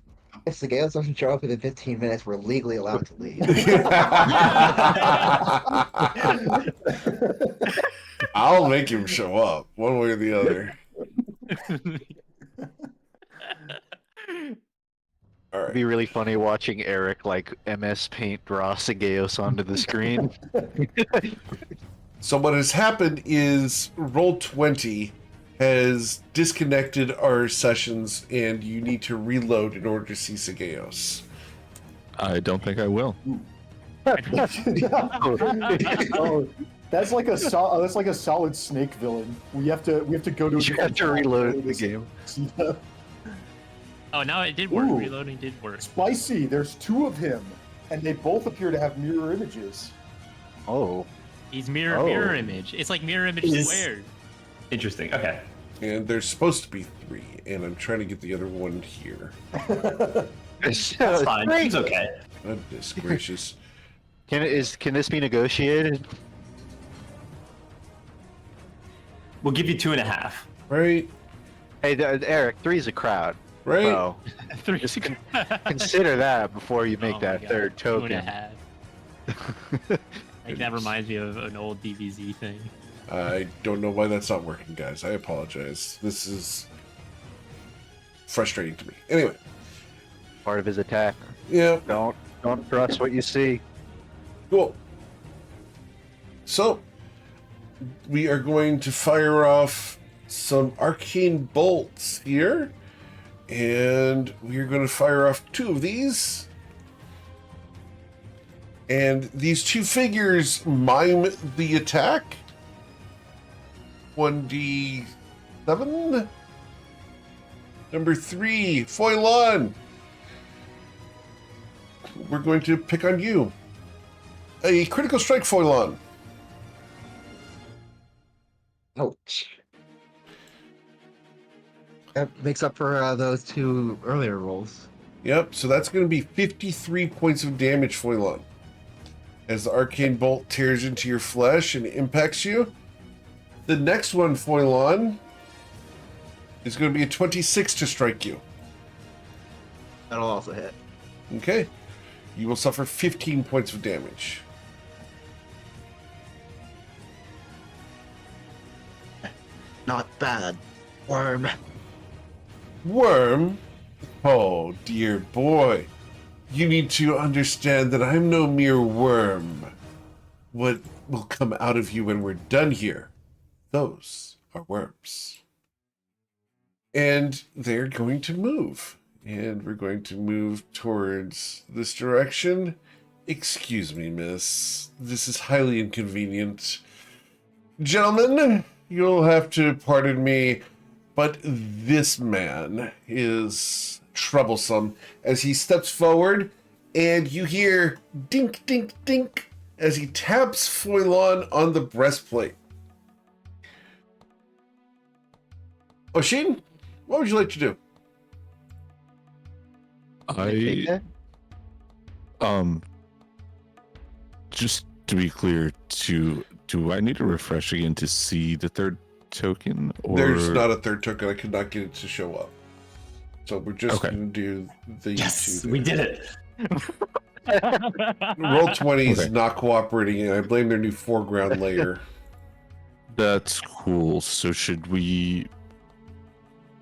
If Sagaos doesn't show up within 15 minutes, we're legally allowed to leave. I'll make him show up one way or the other. All It'd right. be really funny watching Eric like MS Paint draw Sagaeos onto the screen. So what has happened is Roll20 has disconnected our sessions, and you need to reload in order to see Sagaeos. I don't think I will. Oh, that's like a solid Snake villain. We have to go to. You have to reload the game. Oh, now it did work. Ooh. Reloading did work. Spicy. There's two of him, and they both appear to have mirror images. Oh. He's mirror Oh. image. It's like mirror image Is- squared. Interesting. Okay. And there's supposed to be 3, and I'm trying to get the other one here. That's fine. He's okay. Goodness gracious. Can this be negotiated? We'll give you 2.5. Right? Hey, Eric, 3's a crowd. Right? Bro, Three. just consider that before you make Oh my that God, third token. 2.5. Like, that reminds me of an old DBZ thing. I don't know why that's not working, guys. I apologize. This is frustrating to me. Anyway, Part of his attack. yeah, Don't trust what you see. cool. So, we are going to fire off some arcane bolts here. And we're going to fire off 2 of these. And these 2 figures mime the attack. 1d7. Number 3, Foilon. We're going to pick on you. A critical strike, Foilon. Ouch. That makes up for those 2 earlier rolls. Yep, so that's going to be 53 points of damage, Foilon. As the arcane bolt tears into your flesh and impacts you. The next one, Foilon, is going to be a 26 to strike you. That'll also hit. Okay. You will suffer 15 points of damage. Not bad. Worm. Worm? Oh, dear boy. You need to understand that I'm no mere worm. What will come out of you when we're done here? Those are worms. And they're going to move. And we're going to move towards this direction. Excuse me, miss. This is highly inconvenient. Gentlemen, you'll have to pardon me, but this man is troublesome as he steps forward, and you hear dink, dink, dink as he taps Foilon on the breastplate. Oshin, what would you like to do? Just to be clear, do I need to refresh again to see the third token? Or There's not a third token. I could not get it to show up. So we're just Okay. going to do the Yes, 2 we there. did it. Roll20 is Okay. not cooperating, and I blame their new foreground layer. That's cool. So should we,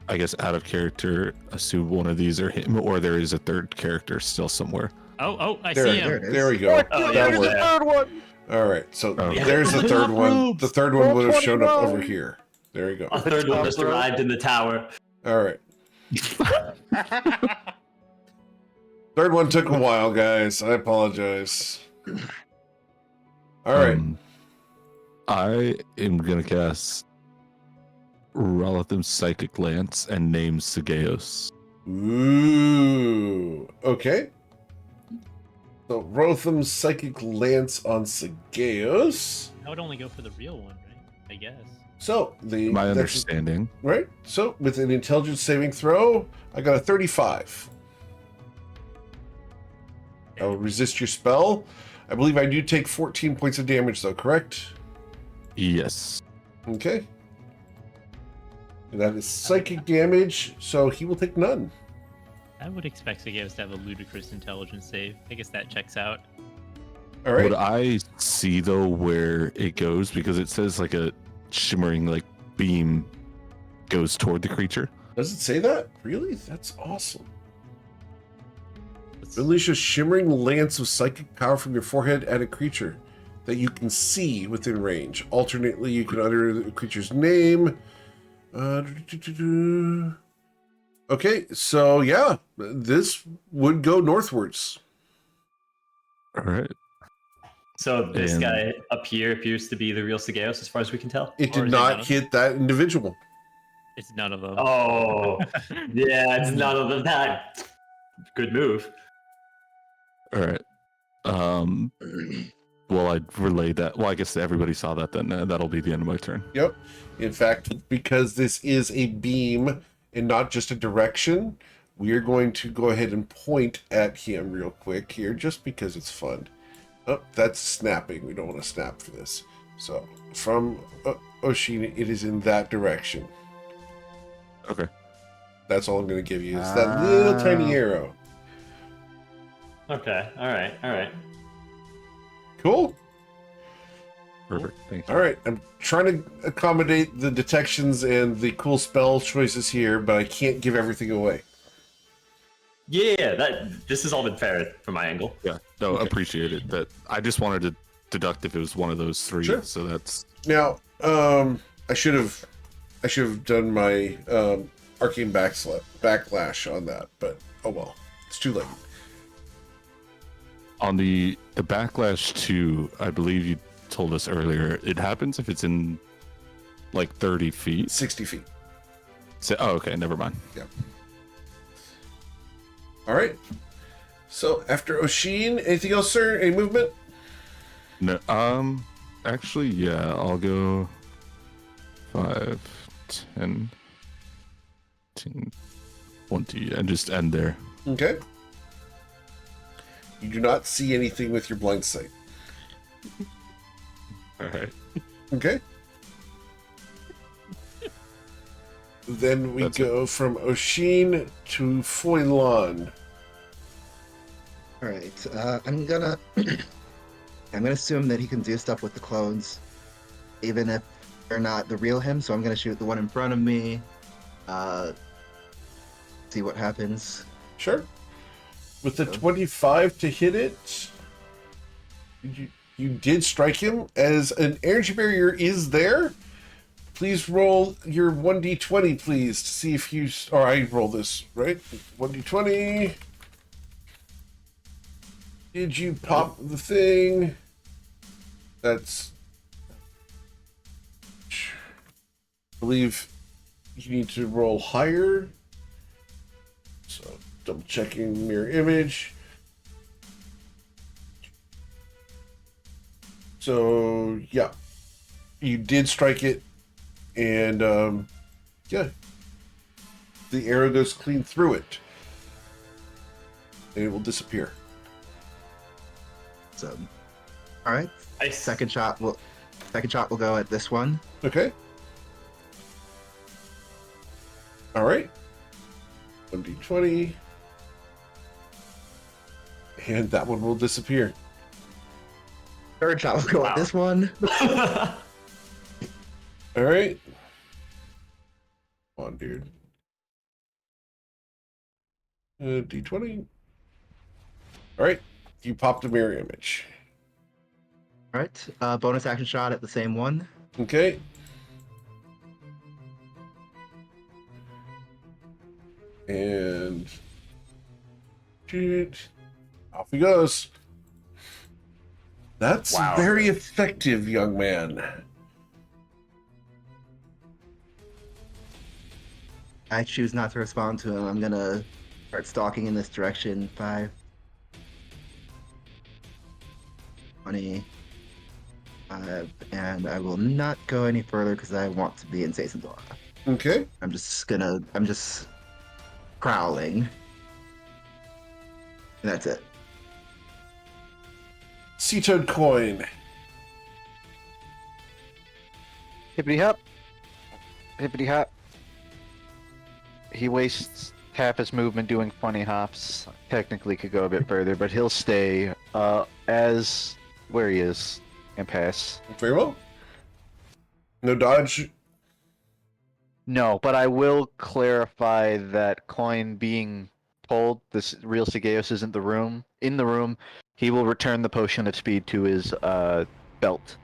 I guess, out of character, assume one of these are him, or there is a third character still somewhere? Oh, I There, see There him. it is. there we go. Oh, That yeah, worked. yeah. one. All right, so Okay. there's the third one. The third one would have shown up Roll over 20. here. There you go. A third one just Top row. arrived in the tower. All right. Third one took a while, guys. I apologize. All right. I am gonna cast Relatham Psychic Lance and name Sagaeos. Ooh. Okay. So Rotham's Psychic Lance on Sagaeos. I would only go for the real one, right? I guess. So the My that's- understanding. right. So with an intelligence saving throw, I got a 35. I will resist your spell. I believe I do take 14 points of damage, though. Correct? Yes. Okay. And that is psychic damage, so he will take none. I would expect Sageos to have a ludicrous intelligence save. I guess that checks out. All right. Would I see though where it goes, because it says like a shimmering like beam goes toward the creature? Does it say that? Really? That's awesome. Let's- Unleash a shimmering lance of psychic power from your forehead at a creature that you can see within range. Alternately, you can utter the creature's name. Okay, so yeah, this would go northwards. All right. So this And- guy up here appears to be the real Sageos, as far as we can tell. It Or did is it not not? hit that individual. It's none of them. Oh, yeah, it's none of that. Good move. All right. Well, I'd relay that. Well, I guess everybody saw that then. That'll be the end of my turn. Yep. In fact, because this is a beam and not just a direction, we are going to go ahead and point at him real quick here, just because it's fun. Oh, that's snapping. We don't want to snap for this. So from Oshin, it is in that direction. Okay. That's all I'm going to give you. It's that little tiny arrow. Okay, alright. Cool. Perfect. Thank you. All right. I'm trying to accommodate the detections and the cool spell choices here, but I can't give everything away. Yeah, this has all been fair from my angle. Yeah. No, Okay. appreciate it. That I just wanted to deduct if it was one of those three. Sure. So that's Now, I should have done my arcane backlash on that, but oh well, it's too late. on the backlash 2. I believe you told us earlier. It happens if it's in like 30 feet. 60 feet. So, oh, okay. Never mind. All right. So after Oshin, anything else, sir? Any movement? No. Actually, yeah. I'll go 5, 10, 15, 20, and just end there. Okay. You do not see anything with your blind sight. All right. Okay. Then we That's go from Oshin to Foilon. All right. I'm gonna assume that he can do stuff with the clones, even if they're not the real him. So I'm gonna shoot the one in front of me. See what happens. Sure. With the 25 to hit it, you did strike him. As an energy barrier is there, please roll your 1d20, please, to see if you... Or I roll this, right? 1d20. Did you pop the thing? That's... I believe you need to roll higher. So, double checking mirror image. So, yeah. You did strike it. And, yeah. The arrow goes clean through it. And it will disappear. So, all right. Nice. Second shot will go at this one. Okay. All right. 1d20. And that one will disappear. Third shot will go Wow. at this one. All right. Come on, dude. D20. All right. You popped a mirror image. All right. Bonus action shot at the same one. Okay. And shoot. Off he goes. That's Wow. very effective, young man. I choose not to respond to him. I'm gonna start stalking in this direction. 5, 20, and I will not go any further because I want to be in Sazendora. Okay. I'm just prowling. And that's it. Sea-toad coin. Hippity hop. Hippity hop. He wastes half his movement doing funny hops. Technically could go a bit further, but he'll stay as where he is and pass. Very well. No dodge. No, but I will clarify that Coin being told this real Sigeos isn't in the room, he will return the potion of speed to his belt.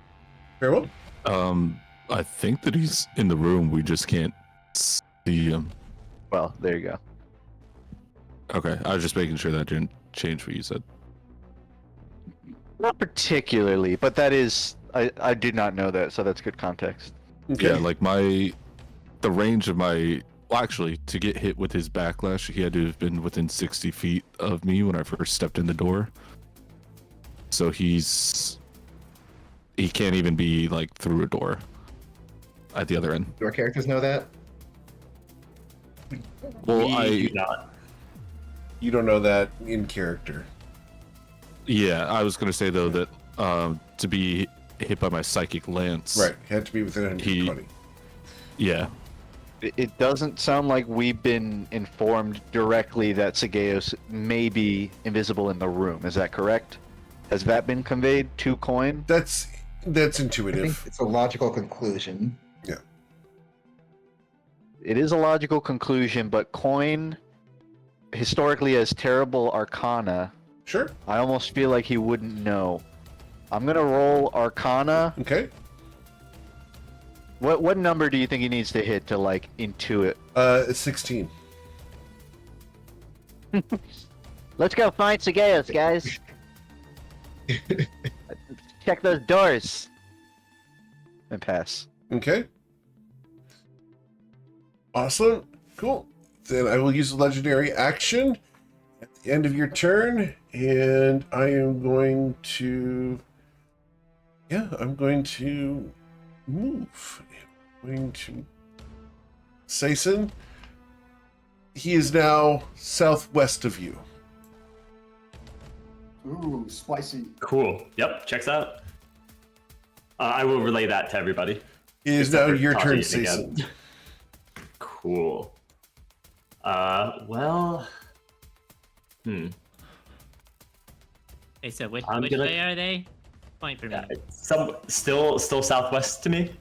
Very well. I think that he's in the room. We just can't see him. Well, there you go. Okay, I was just making sure that didn't change what you said. Not particularly, but that is I did not know that, so that's good context. Okay. Yeah, like the range of my, well, actually, to get hit with his backlash, he had to have been within 60 feet of me when I first stepped in the door. So he can't even be like through a door at the other end. Do our characters know that? Well, We do not. You don't know that in character. Yeah, I was gonna say though that to be hit by my psychic lance, Right. Had to be within 120. Yeah, It doesn't sound like we've been informed directly that Sigeos may be invisible in the room. Is that correct? Has that been conveyed to Coin? That's I think intuitive. it's a logical conclusion. It is a logical conclusion, but Coin historically has terrible arcana. Sure. I almost feel like he wouldn't know. I'm gonna roll arcana. Okay. What number do you think he needs to hit to like intuit? 16. Let's go find Sigeos, guys. Check those doors. And pass. Okay. Awesome. Cool. Then I will use a legendary action at the end of your turn, and I am going to. Yeah, I'm going to move. I'm going to. Saison. He is now southwest of you. Ooh, spicy. Cool. Yep, checks out. I will relay that to everybody. It is Except now for your turn, Tati again. Saison. Cool. Well. Hey, so which I'm gonna- way are they? Point for me. Some still southwest to me.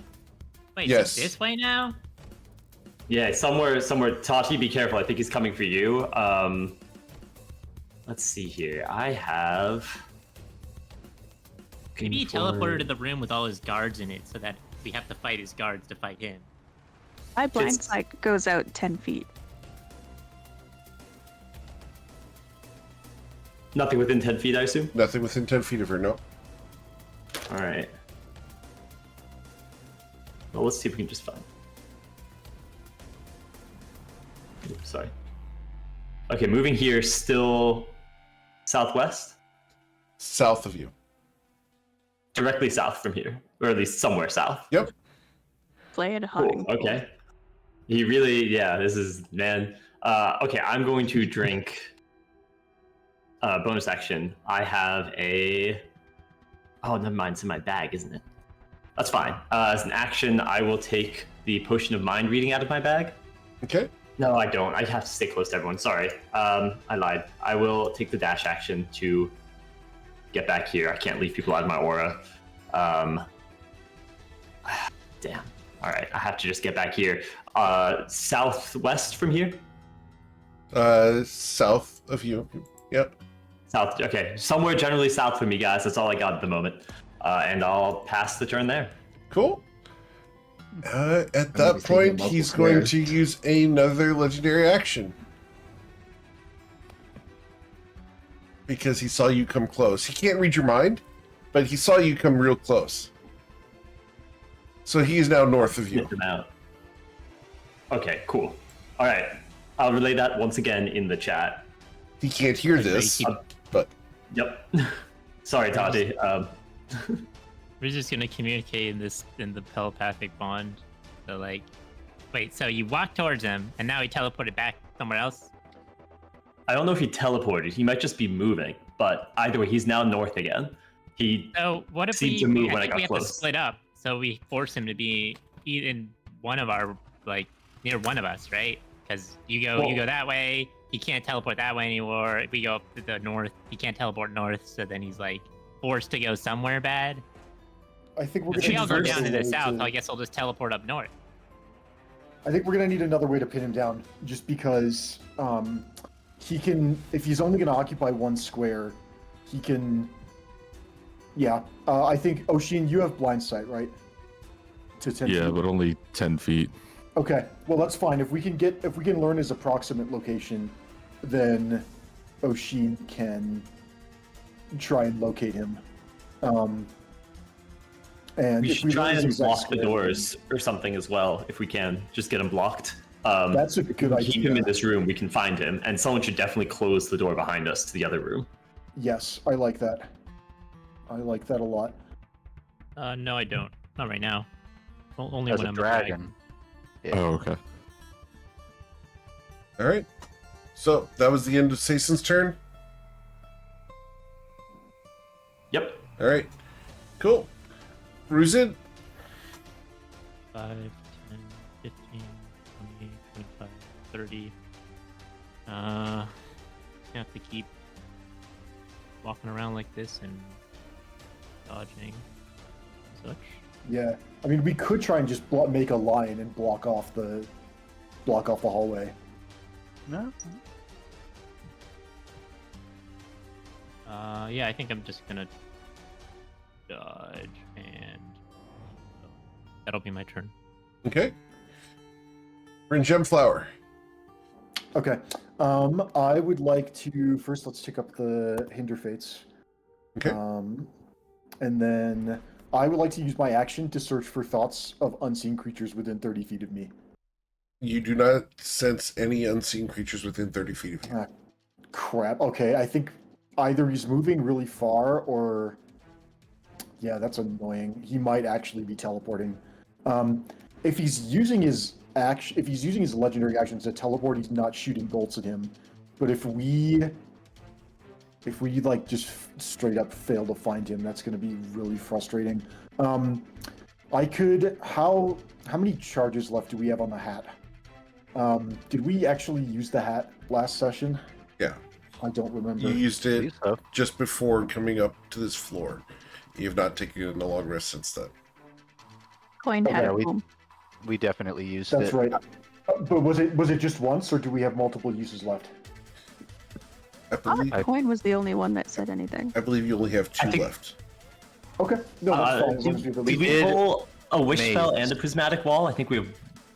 Wait, yes. so this way now? Yeah, somewhere. Tati, be careful. I think he's coming for you. Let's see here. I have. Maybe he teleported to the room with all his guards in it, so that we have to fight his guards to fight him. My blind Just- sight goes out 10 feet. Nothing within 10 feet, I assume. Nothing within 10 feet of her, no. All right. Well, let's see if we can just find. Oops, sorry. Okay, moving here, still southwest, South of you. directly south from here, or at least somewhere south. Yep. Play it Cool. hard. Okay. He really, yeah. This is man. Okay, I'm going to drink. Bonus action. I have a. Oh, never mind. It's in my bag, isn't it? That's fine. As an action, I will take the potion of mind reading out of my bag. Okay. No, I don't. I have to stay close to everyone. Sorry. I lied. I will take the dash action to get back here. I can't leave people out of my aura. Damn. All right. I have to just get back here. Southwest from here? South of you. Yep. South. Okay. Somewhere generally south from me, guys. That's all I got at the moment. And I'll pass the turn there. Cool. At gonna that be thinking point, about he's the going snares. to use another legendary action. Because he saw you come close. He can't read your mind, but he saw you come real close. So he is now north of you. Get them out. Okay, cool. All right. I'll relay that once again in the chat. He can't hear Like, this, keep- but Yep. Sorry, Tati. We're just gonna communicate in the telepathic bond. So like, wait, so you walked towards him, and now he teleported back somewhere else? I don't know if he teleported. He might just be moving. But either way, he's now north again. He So what if Seemed we? to move I when I think got we have to close. split up. So we force him to be in one of our, like, near one of us, right? Because you go that way, he can't teleport that way anymore. If we go up to the north, he can't teleport north, so then he's like forced to go somewhere bad. I think we're If gonna we all go need down to another the way south, I guess I'll just teleport up north. I think we're gonna need another way to pin him down, just because he can. If he's only gonna occupy one square, he can. Yeah, I think Oshin, you have blind sight, right? To 10 Yeah, feet? but only 10 feet. Okay, well that's fine. If we can learn his approximate location, then Oshin can try and locate him. And We if should try learn his and exact block the square- doors or something as well, if we can. Just get him blocked. That's a good idea. Keep him in this room, we can find him, and someone should definitely close the door behind us to the other room. Yes, I like that. I like that a lot. No, I don't. Not right now. Only As when a I'm dragon. Yeah. Oh, okay. All right. So that was the end of Saison's turn. Yep. All right. Cool. Ruzin. 5, 10, 15, 20, 25, 30. Have to keep walking around like this and dodging and such. Yeah, I mean, we could try and just make a line and block off the hallway. No. Yeah, I think I'm just gonna dodge and that'll be my turn. Okay. We're in Gemflower. Okay. I would like to first let's take up the Hinder Fates. Okay. And then I would like to use my action to search for thoughts of unseen creatures within 30 feet of me. You do not sense any unseen creatures within 30 feet of you. Ah, crap. Okay, I think either he's moving really far or yeah, that's annoying. He might actually be teleporting. If he's using his legendary actions to teleport, he's not shooting bolts at him. But if we like just straight up fail to find him, that's going to be really frustrating. I could. How many charges left do we have on the hat? Did we actually use the hat last session? Yeah. I don't remember. You used I it believe so. just before coming up to this floor. You have not taken a long rest since then. Coin had Yeah, it we- home. We definitely used That's it. right. But was it just once, or do we have multiple uses left? I believe, Coin was the only one that said anything. I believe you only have two I think- left. Okay, no, that's fine. As long as we have at Did least- we did pull a wish maze. spell and a prismatic wall? I think we have.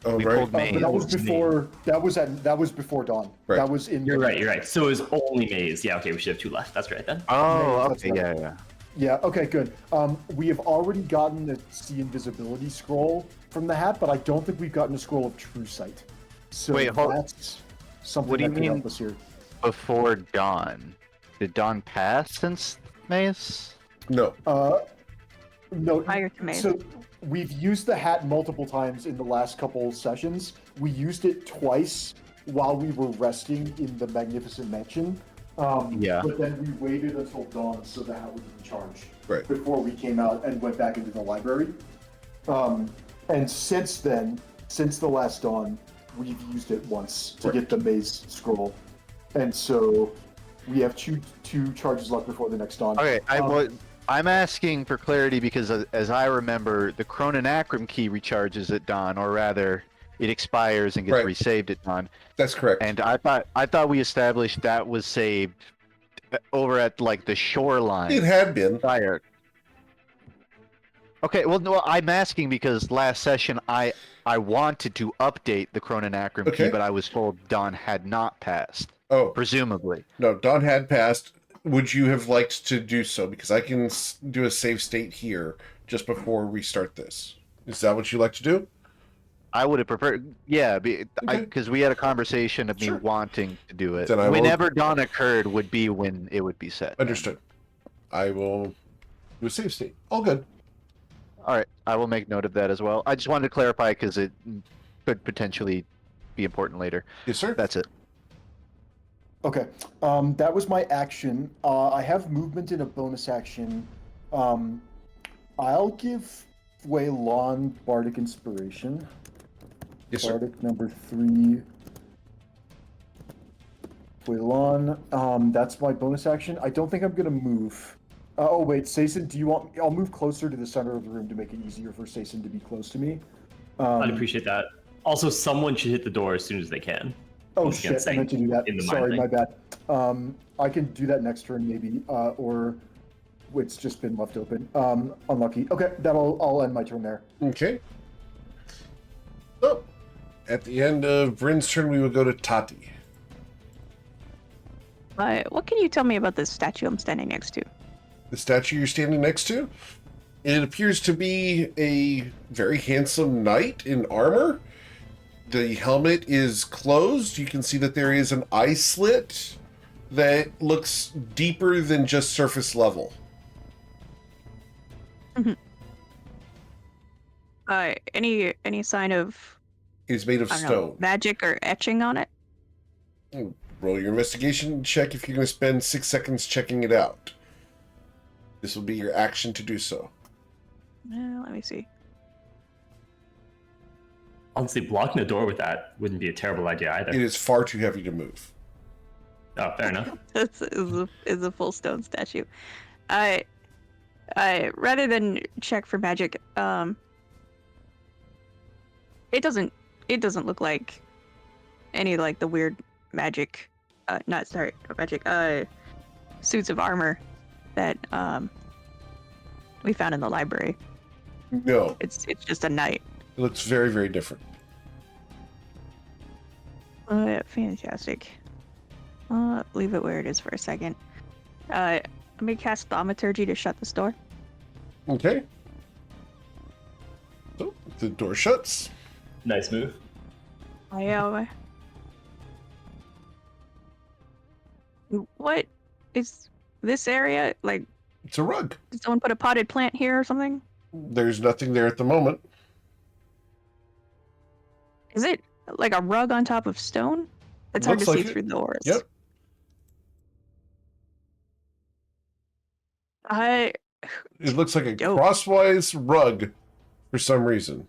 Oh, We right. pulled but that was Maze. before. That was before dawn. Right. That was in. You're right. So it was only maze. Yeah, okay, we should have two left. That's right then. Oh, That's okay, right. yeah. Yeah. Okay. Good. We have already gotten the see invisibility scroll from the hat, but I don't think we've gotten a scroll of true sight. So Wait, hold- that's something what do you that can mean? help us here. Before dawn. Did dawn pass since Mace? No. No. Prior to Maze. So we've used the hat multiple times in the last couple sessions. We used it twice while we were resting in the Magnificent Mansion. Yeah. But then we waited until dawn so the hat was in charge. Right. Before we came out and went back into the library. And since then, since the last dawn, we've used it once to Right. get the maze scroll. And so we have two charges left before the next dawn. Okay, Um, I'm asking for clarity because as I remember, the Chrononacrim key recharges at dawn, or rather, it expires and gets Right. resaved at dawn. That's correct. And I thought we established that was saved over at like the shoreline. It had been. Prior. Okay, well, no, I'm asking because last session I wanted to update the Chrononacrim Okay. key, but I was told dawn had not passed, Oh, presumably. no. Dawn had passed. Would you have liked to do so? Because I can do a save state here just before we start this. Is that what you like to do? I would have preferred, yeah, Okay. because we had a conversation of Sure. me wanting to do it. Then I will- Whenever dawn occurred would be when it would be set. Understood. I will do a save state. All good. All right, I will make note of that as well. I just wanted to clarify because it could potentially be important later. Yes, sir. That's it. Okay, that was my action. I have movement in a bonus action. I'll give Wei Lon Bardic Inspiration. Yes, sir. Bardic number 3. Toivoan, that's my bonus action. I don't think I'm gonna move. Oh wait, Sason, do you want? I'll move closer to the center of the room to make it easier for Sason to be close to me. I'd appreciate that. Also, someone should hit the door as soon as they can. Oh Once again, shit! I meant to do that. in the mind Sorry, thing. my bad. I can do that next turn maybe, or it's just been left open. Unlucky. Okay, I'll end my turn there. Okay. So, at the end of Bryn's turn, we will go to Tati. What can you tell me about this statue I'm standing next to? The statue you're standing next to, it appears to be a very handsome knight in armor. The helmet is closed. You can see that there is an eye slit that looks deeper than just surface level. Any sign of It's made of I don't know, stone. magic or etching on it? Roll your investigation check if you're going to spend 6 seconds checking it out. This will be your action to do so. Let me see. Honestly, blocking the door with that wouldn't be a terrible idea either. It is far too heavy to move. Oh, fair enough. This is a full stone statue. I rather than check for magic, it doesn't look like any like the weird magic, not magic, suits of armor that we found in the library. No, It's just a knight. it looks very, very different. Fantastic. Leave it where it is for a second. Let me cast Thaumaturgy to shut this door. Okay. So, the door shuts. Nice move. What is this area? Like, It's a rug. did someone put a potted plant here or something? There's nothing there at the moment. Is it like a rug on top of stone? It's hard to Looks see like it. through the doors. Yep. It looks like a Dope. crosswise rug for some reason.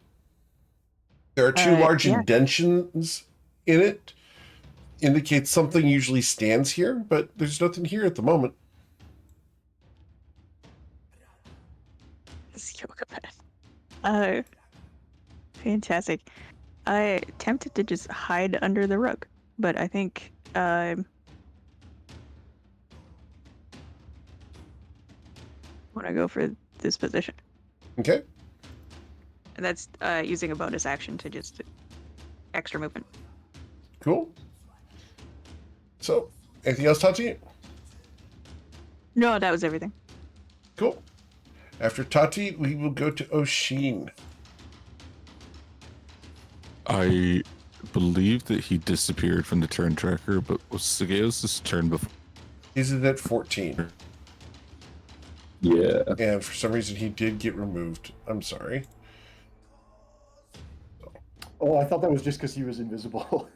There are two large yeah. indentions in it. Indicates something usually stands here, but there's nothing here at the moment. This yoga mat. Fantastic. I tempted to just hide under the rug, but I think I want to go for this position. Okay. And that's using a bonus action to just extra movement. Cool. So, anything else, Tati? No, that was everything. Cool. After Tati, we will go to Oshin. I believe that he disappeared from the turn tracker, but was Sageos' turn before? Is it at 14? Yeah. And for some reason, he did get removed. I'm sorry. Oh, I thought that was just because he was invisible.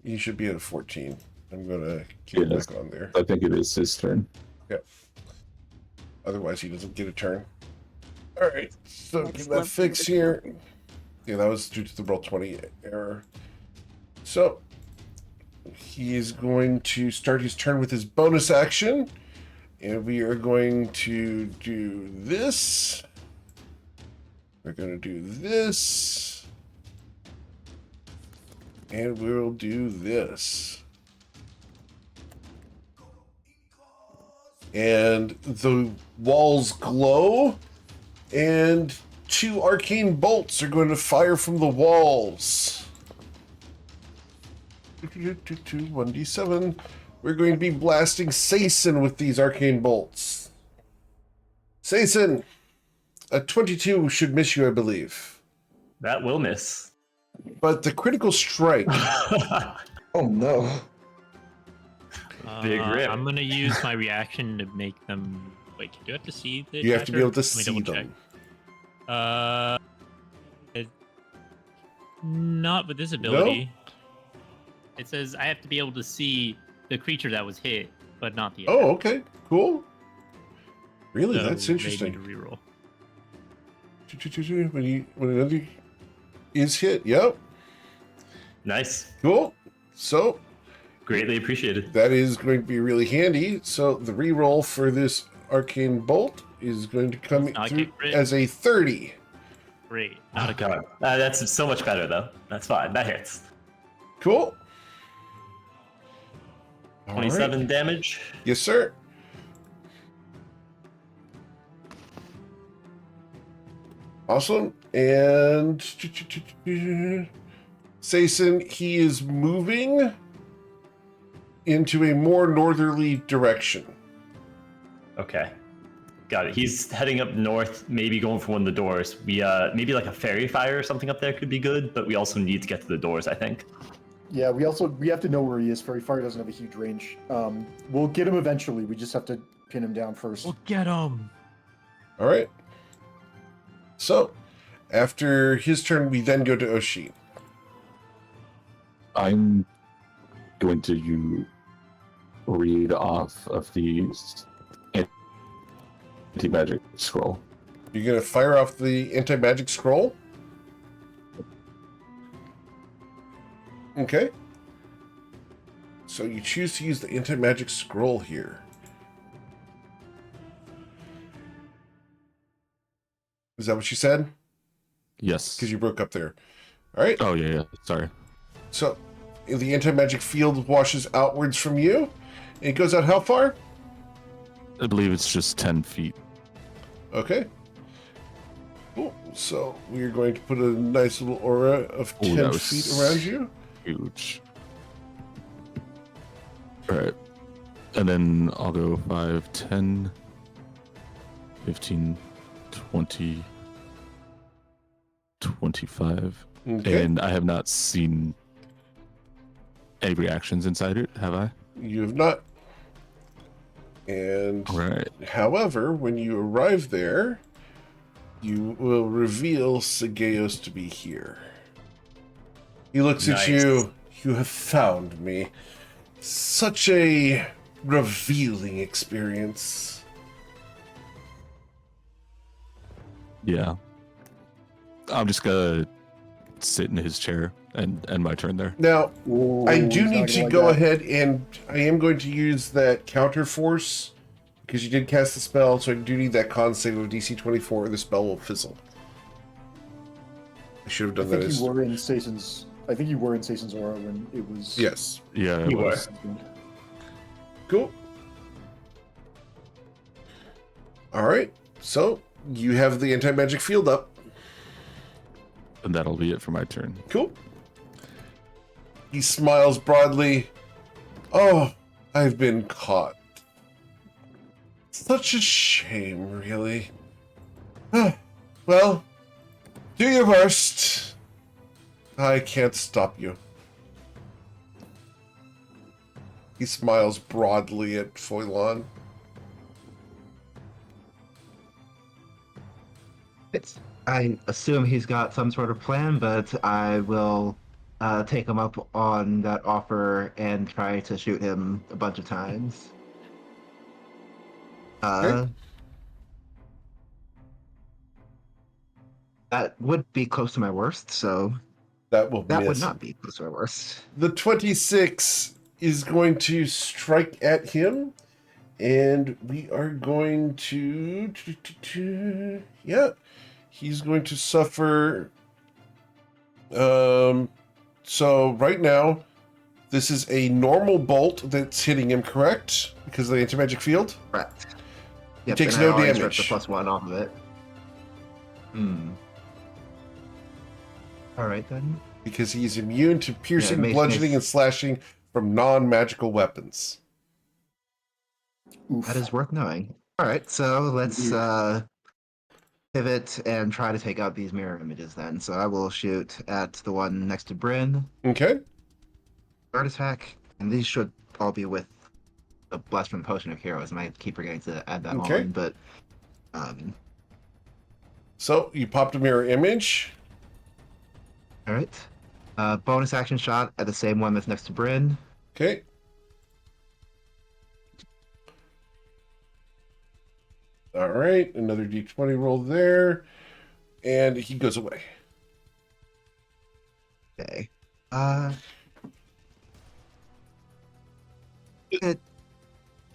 He should be at a 14. I'm going to keep it Yes. back on there. I think it is his turn. Otherwise, he doesn't get a turn. All right, so Next get that level fix is here. Yeah, that was due to the roll 20 error. So he is going to start his turn with his bonus action, and we are going to do this. We're going to do this, and we'll do this. And the walls glow, and 2 arcane bolts are going to fire from the walls. 1d7. We're going to be blasting Sason with these arcane bolts. Sason, a 22 should miss you, I believe. That will miss. But the critical strike, Oh no. Big rip. I'm gonna use my reaction to make them. Wait, do you have to see the? you have to be able to Let me see double them. check. Not with this ability. It says I have to be able to see the creature that was hit, but not the. Oh, okay, cool. Really, So that's maybe interesting. to reroll. When another is hit, yep. Nice. Cool. So Greatly appreciated. That is going to be really handy. So the reroll for this arcane bolt is going to come Not through get crit. as a 30. Great. Oh god, that's so much better though. That's fine. That hits. Cool. All 27 right. damage. Yes, sir. Awesome. And Sason, he is moving into a more northerly direction. Okay. Got it. He's heading up north, maybe going for one of the doors. We maybe like a fairy fire or something up there could be good, but we also need to get to the doors, I think. Yeah, we have to know where he is. Fairy Fire doesn't have a huge range. We'll get him eventually. We just have to pin him down first. We'll get him. All right. So, after his turn, we then go to Oshi. I'm going to read off of the anti-magic scroll. You're going to fire off the anti-magic scroll? Okay. So you choose to use the anti-magic scroll here. Is that what you said? Yes. Because you broke up there. All right. Oh, yeah. Sorry. So the anti-magic field washes outwards from you. And it goes out how far? I believe it's just 10 feet. Okay. Cool. So we're going to put a nice little aura of Ooh, 10 that was feet around you. Huge. Alright. And then I'll go 5, 10, 15, 20, 25. Okay. And I have not seen any reactions inside it, have I? You have not. And Right. however, when you arrive there, you will reveal Segeos to be here. He looks at Nice. you. You have found me. Such a revealing experience. Yeah. I'm just gonna sit in his chair and end my turn there. Now, Ooh, I do he's need not to gonna go like that. ahead and I am going to use that counter force because you did cast the spell, so I do need that con save of DC 24 or the spell will fizzle. I should have I done that think as... you were in Sason's. I think you were in Sason's aura when it was. Yes. Yeah, it You were. was. Cool. Alright, so you have the anti-magic field up. And that'll be it for my turn. Cool. He smiles broadly. Oh, I've been caught. Such a shame, really. Well, do your worst. I can't stop you. He smiles broadly at Foilon. I assume he's got some sort of plan, but I will take him up on that offer and try to shoot him a bunch of times. Okay. That would be close to my worst, so That will that miss. would not be close to my worst. The 26 is going to strike at him, and we are going to... Yeah, he's going to suffer... So right now, this is a normal bolt that's hitting him, correct? Because of the anti-magic field? Correct. He takes and I no always rip damage. the +1 off of it. All right then. Because he's immune to piercing, mace- bludgeoning, mace. and slashing from non-magical weapons. Oof. That is worth knowing. All right, so let's pivot and try to take out these mirror images then. So I will shoot at the one next to Bryn. Okay? Third attack, and these should all be with the Blast from the Potion of Heroes. I might keep forgetting to add that Okay. on, but So, you popped a mirror image. all right. Bonus action shot at the same one that's next to Bryn. Okay. All right, another d20 roll there, and he goes away. Okay.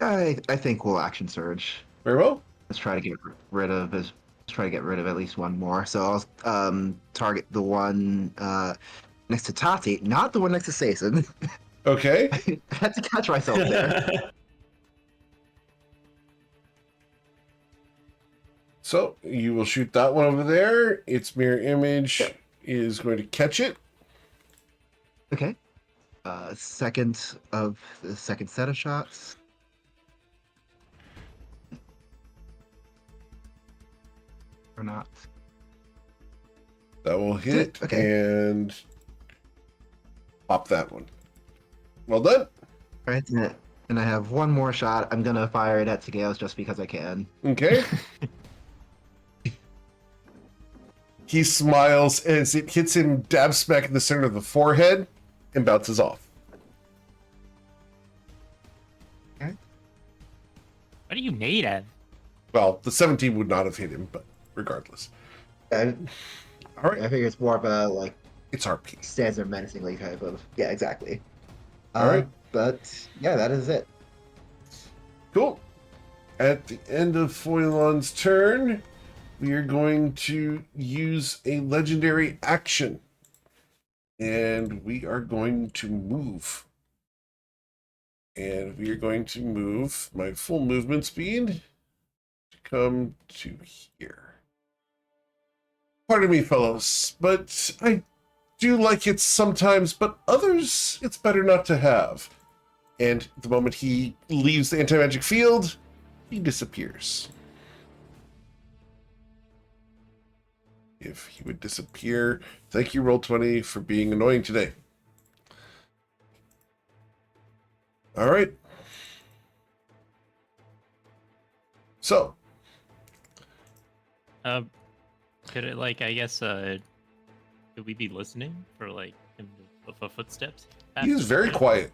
I think we'll action surge. Very well. Let's try to get rid of his. Let's try to get rid of at least one more. So I'll target the one next to Tati, not the one next to Sason. Okay. I had to catch myself there. So you will shoot that one over there. Its mirror image is going to catch it. Okay. Second of the second set of shots. Or not. That will hit Okay. and pop that one. Well done. Right. And I have one more shot. I'm gonna fire it at Tagaos just because I can. Okay. He smiles as it hits him dab smack in the center of the forehead and bounces off. What are you made of? Well, the 17 would not have hit him, but regardless. I, All right. I figure it's more of a like It's RP. stands there menacingly type of. Yeah, exactly. All right. But yeah, that is it. Cool. At the end of Foilon's turn, we are going to use a legendary action. And we are going to move. And we are going to move my full movement speed to come to here. Pardon me, fellows, but I do like it sometimes, but others it's better not to have. And the moment he leaves the anti-magic field, he disappears. If he would disappear, thank you, Roll20, for being annoying today. All right. So. Could it, like, I guess, could we be listening for, like, him for footsteps? He is very quiet.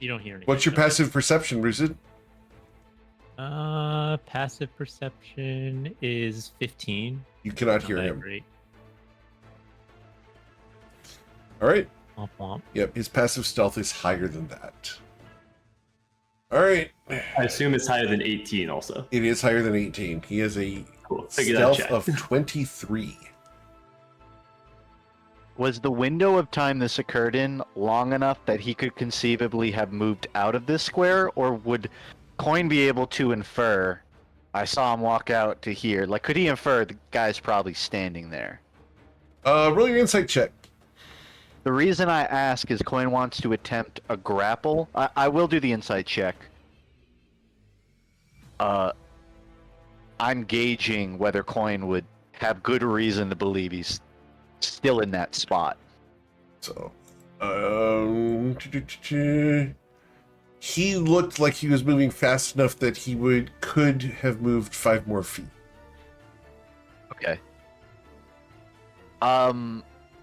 You don't hear anything. What's your passive perception, Rusid? Passive perception is 15. You cannot hear Not that him. great. All right. Womp womp. Yep, his passive stealth is higher than that. All right. I assume it's higher than 18 also. It is higher than 18. He has a Cool. Figure that stealth check. of 23. Was the window of time this occurred in long enough that he could conceivably have moved out of this square, or would Coin be able to infer, I saw him walk out to here? Like, could he infer the guy's probably standing there? Roll your insight check. The reason I ask is Coin wants to attempt a grapple. I will do the insight check. I'm gauging whether Coin would have good reason to believe he's still in that spot. So, he looked like he was moving fast enough that he could have moved 5 more feet. Okay.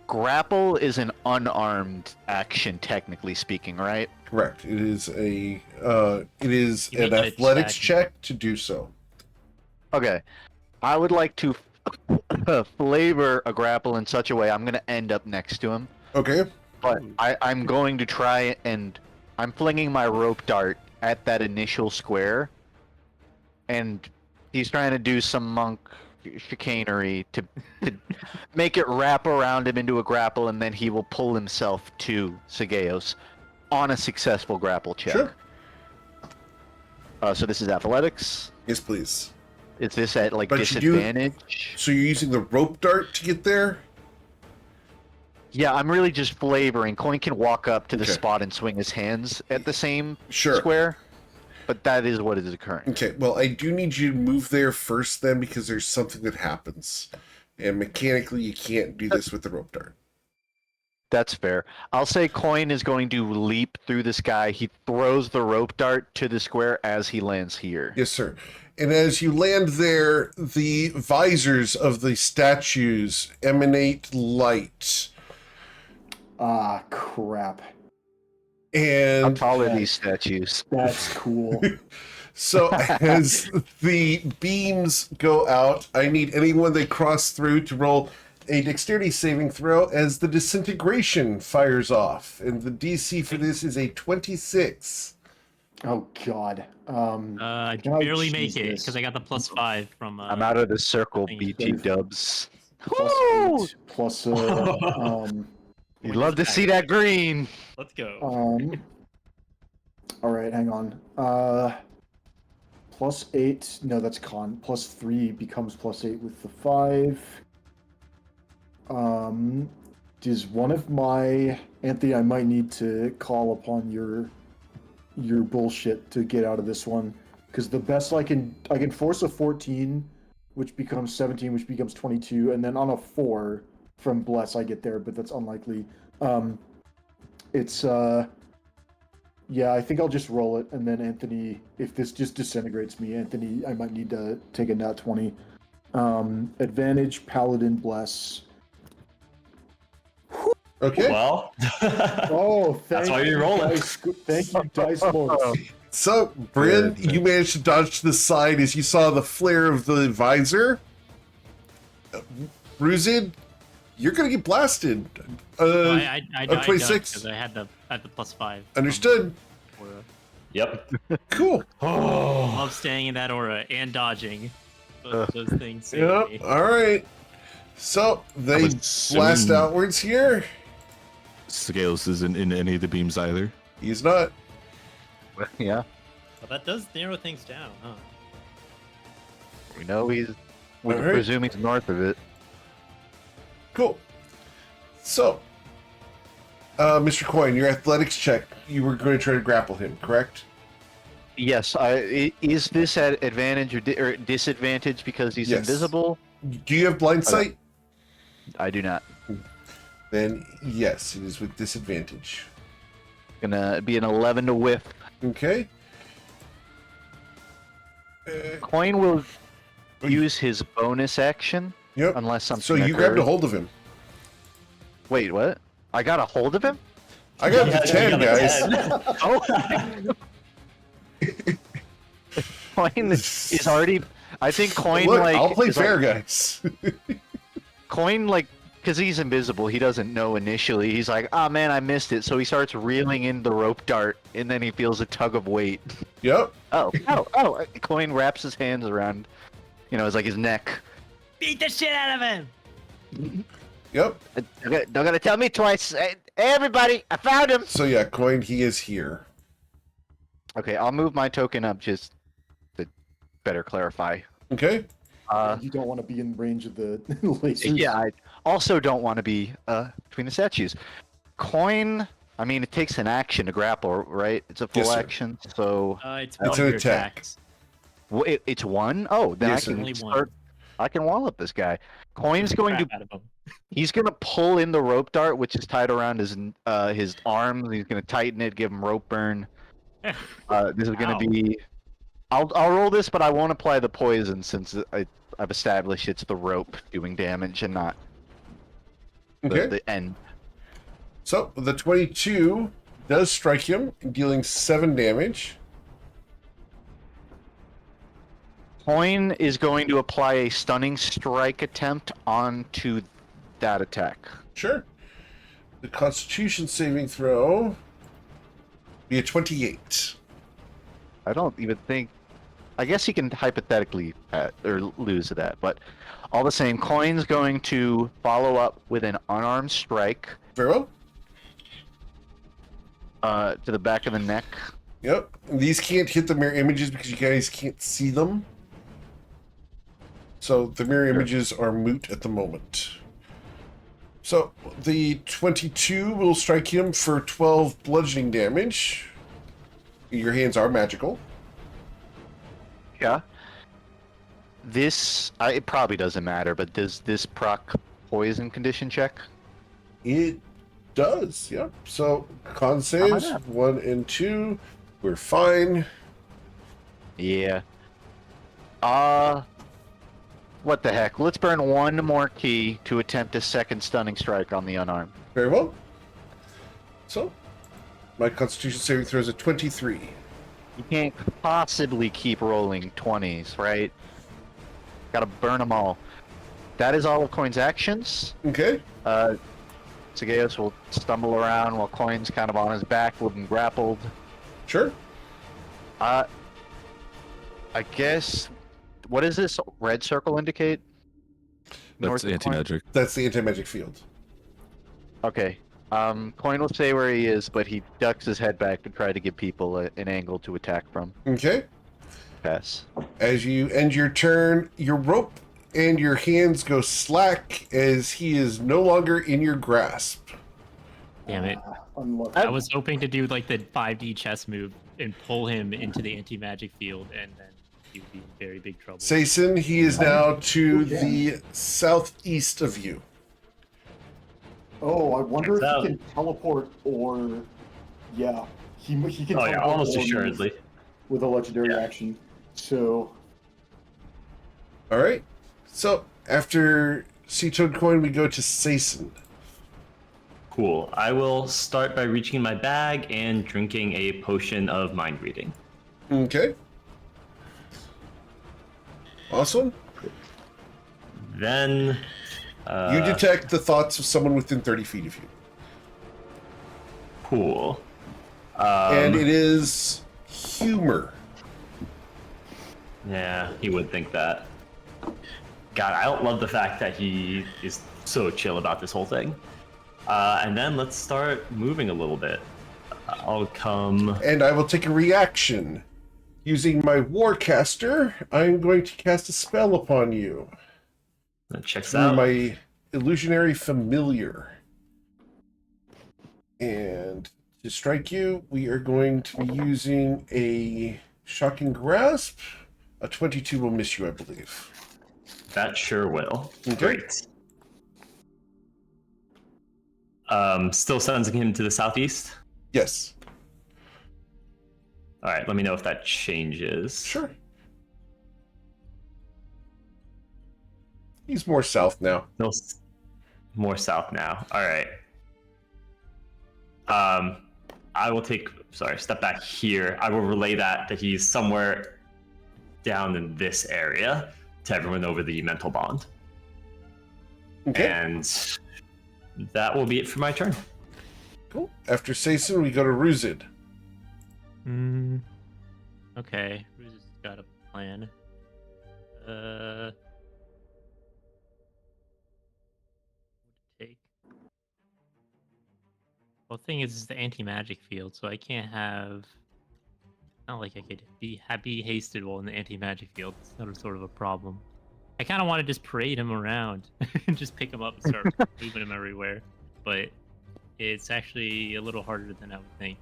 Grapple is an unarmed action, technically speaking, right? Correct. It is an make an athletics attack. check to do so. Okay. I would like to flavor a grapple in such a way I'm going to end up next to him. Okay. But I'm going to try and I'm flinging my rope dart at that initial square. And he's trying to do some monk chicanery to make it wrap around him into a grapple, and then he will pull himself to Tagaos on a successful grapple check. Sure. So this is athletics. Yes, please. Is this at like But you do- disadvantage? So you're using the rope dart to get there? Yeah, I'm really just flavoring. Coin can walk up to the Okay. spot and swing his hands at the same Sure. square, but that is what is occurring. Okay, well, I do need you to move there first then, because there's something that happens. And mechanically, you can't do this with the rope dart. That's fair. I'll say Coin is going to leap through the sky. He throws the rope dart to the square as he lands here. Yes, sir. And as you land there, the visors of the statues emanate light. Ah, crap. How And tall are these statues? That's cool. so as the beams go out, I need anyone they cross through to roll a dexterity saving throw as the disintegration fires off. And the DC for this is a 26. Oh God. I Can I barely make choose it this? because I got the +5 from. I'm out of the circle, thing. BT dubs. Plus Woo! 8 plus You'd love to see that green. Let's go. all right, hang on. Plus 8. No, that's con. Plus 3 becomes plus 8 with the 5. Does one of my Anthony? I might need to call upon your bullshit to get out of this one, because the best I can force a 14, which becomes 17, which becomes 22, and then on a 4 from Bless I get there, but that's unlikely. It's yeah, I think I'll just roll it, and then Anthony, if this just disintegrates me, Anthony, I might need to take a nat 20. Advantage, Paladin, Bless. Okay. Well, Oh, That's why you roll it. Thank you, Dice Lords. So, Bryn, Good. you managed to dodge to the side as you saw the flare of the visor. Ruzid, you're going to get blasted. I died 26. because I had the +5. Understood. Aura. yep. Cool. Love staying in that aura and dodging. Those things. save Yep. me. All right. So, they I'm blast assuming outwards here. Scales isn't in any of the beams either. He's not. Yeah, Well, that does narrow things down, huh? we know we Alright. presume he's north of it. Cool. So, Mr. Coin, your athletics check, you were going to try to grapple him, correct? Yes, is this at advantage or disadvantage because he's Yes. invisible? Do you have blind sight? I do not. Then yes, it is with disadvantage. Gonna be an 11 to whiff. Okay. Coin will use his bonus action Yep. unless something. So you grabbed a occurs. hold of him. Wait, what? I got a hold of him? I got Yeah, the 10, you got guys. the 10. Oh. Coin is already. I think Coin Look, like. I'll play is fair, like, guys. Coin like. Because he's invisible, he doesn't know initially. He's like, "Ah, man, I missed it." So he starts reeling in the rope dart, and then he feels a tug of weight. Yep. Oh! Coin wraps his hands around, it's like his neck. Beat the shit out of him! Yep. Don't gotta tell me twice. Hey, everybody, I found him. So yeah, Coin, he is here. Okay, I'll move my token up just to better clarify. Okay. You don't want to be in range of the lasers. Yeah, I also don't want to be between the statues. Coin, I mean, it takes an action to grapple, right? It's a full Yes, sir. action, so It's It's one an of your attack. attacks. it's one. Oh, then Yes, I sir. can Only one. start. I can wall up this guy. Coin's going to. Crap out of him. He's gonna pull in the rope dart, which is tied around his arm. He's gonna tighten it, give him rope burn. This is gonna Ow. be. I'll roll this, but I won't apply the poison since I've established it's the rope doing damage and not Okay. the end. So the 22 does strike him, dealing 7 damage. Coin is going to apply a stunning strike attempt onto that attack. Sure. The Constitution saving throw be a 28. I don't even think. I guess he can hypothetically or lose to that, but all the same, Coin's going to follow up with an unarmed strike Very well. to the back of the neck. Yep. And these can't hit the mirror images because you guys can't see them. So the mirror images are moot at the moment. So the 22 will strike him for 12 bludgeoning damage. Your hands are magical. Yeah. This it probably doesn't matter, but does this proc poison condition check? It does, yep. So con saves 1 and 2. We're fine. Yeah. What the heck? Let's burn one more key to attempt a second stunning strike on the unarmed. Very well. So my Constitution saving throw is a 23. You can't possibly keep rolling 20s, right? Gotta burn them all. that is all of Coin's actions. Okay. Sageos will stumble around while Coin's kind of on his back, looking grappled. Sure. I guess, what does this red circle indicate? That's North of Coin? anti-magic. That's the anti-magic field. Okay. Coin will stay where he is, but he ducks his head back to try to give people an angle to attack from. Okay. Pass. As you end your turn, your rope and your hands go slack as he is no longer in your grasp. Damn it. Unlucky. I was hoping to do like the 5D chess move and pull him into the anti-magic field, and then he would be in very big trouble. Sason, he is now to the southeast of you. Oh, I wonder if Checks out. he can teleport or... Yeah, he can Oh teleport yeah, almost or move assuredly. with a legendary Yeah. action. So, All right. So after Sea-Toad Coin, we go to Sason. Cool. I will start by reaching in my bag and drinking a potion of mind reading. Okay. Awesome. Then You detect the thoughts of someone within 30 feet of you. cool. And it is humor. Yeah, he would think that. God, I don't love the fact that he is so chill about this whole thing. And then let's start moving a little bit. I'll come. And I will take a reaction. Using my Warcaster, I'm going to cast a spell upon you. That checks Through out. my Illusionary Familiar. And to strike you, we are going to be using a Shocking Grasp. A 22 will miss you, I believe. That sure will. Okay. Great. Still sending him to the southeast? Yes. All right, let me know if that changes. Sure. He's more south now. No, more south now. All right. I will step back here. I will relay that he's somewhere down in this area to everyone over the mental bond. Okay. And that will be it for my turn. Cool. After Sason, we go to Ruzid. Okay, Ruz has got a plan. What to take? Well, the thing is, it's the anti-magic field, so I can't have. Not like I could be hasted while in the anti-magic field. It's not a sort of a problem. I kind of want to just parade him around and just pick him up and start moving him everywhere, but it's actually a little harder than I would think.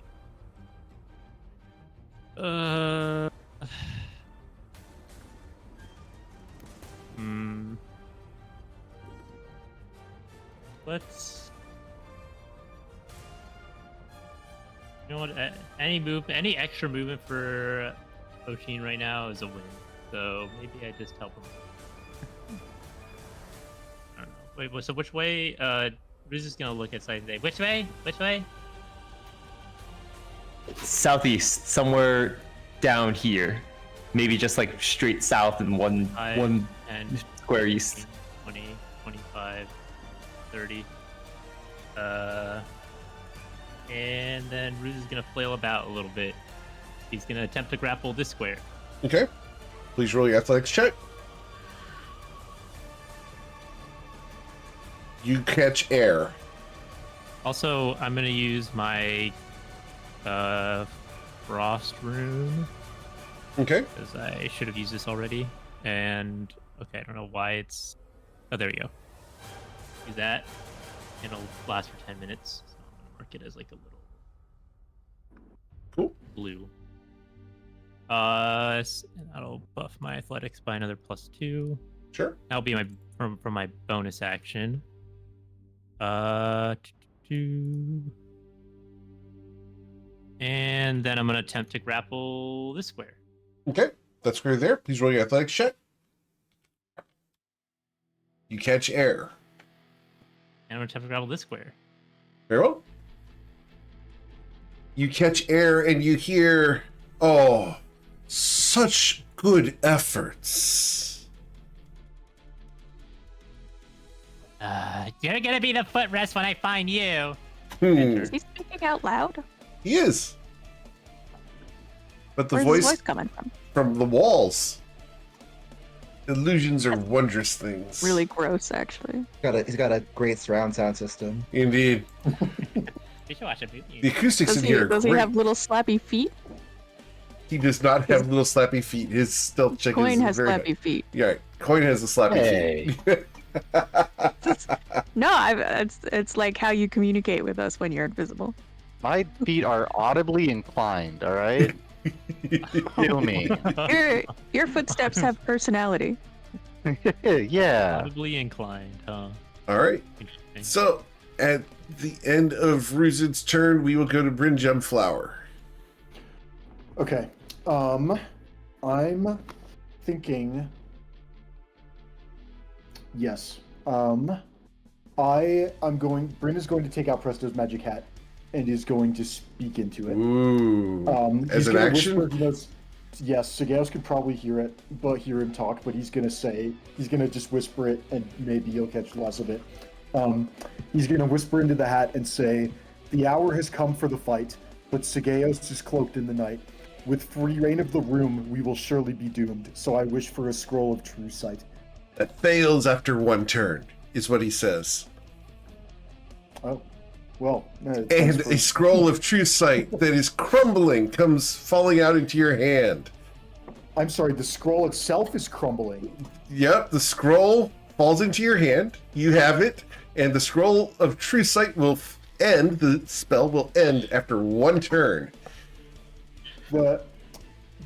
Let's. You know what? Any extra movement for Oshin right now is a win. So maybe I just help him. I don't know. Wait, so which way? Riz is gonna look at something. Which way? Which way? Southeast, somewhere down here. Maybe just like straight south and one 10, square east. 20, 25, 30. And then Ruz is gonna flail about a little bit. He's gonna attempt to grapple this square. Okay. Please roll your athletics check. You catch air. Also, I'm gonna use my frost rune Okay. because I should have used this already. And okay, I don't know why it's. Oh, there we go. Use that, and it'll last for 10 minutes. So I'm gonna mark it as like a little Cool. blue. And that'll buff my athletics by another +2. Sure. That'll be my from my bonus action. And then I'm gonna attempt to grapple this square. Okay. That square there. Please roll your athletics check. You catch air. And I'm gonna attempt to grapple this square. Very well. You catch air and you hear, oh, such good efforts. You're gonna be the footrest when I find you. Is he speaking out loud? He is. But the Where's his voice coming from the walls. Illusions are wondrous things. Really gross, actually. He's got a great surround sound system. Indeed. You should watch a movie. The acoustics Does in here are he great. have little slappy feet? He does not have little slappy feet. His stealth check Coin is has very slappy feet. Yeah, right. Coin has the slappy feet. No, it's like how you communicate with us when you're invisible. My feet are audibly inclined, alright? Feel me. Your footsteps have personality. Yeah. Probably inclined, huh? All right. Interesting. So, at the end of Ruzid's turn, we will go to Bryn Gemflower. Okay. I'm thinking. Yes. Bryn is going to take out Presto's magic hat and is going to speak into it. Ooh. As He's an gonna action? whisper, yes, Sagaos could probably hear him talk, but he's gonna just whisper it, and maybe you'll catch less of it. He's gonna whisper into the hat and say, "The hour has come for the fight, but Sagaos is cloaked in the night. With free reign of the room, we will surely be doomed. So I wish for a scroll of true sight." That fails after one turn, is what he says. Oh, well. And a scroll of true sight that is crumbling comes falling out into your hand. I'm sorry, the scroll itself is crumbling. Yep, the scroll falls into your hand. You have it, and the scroll of true sight will end. The spell will end after one turn.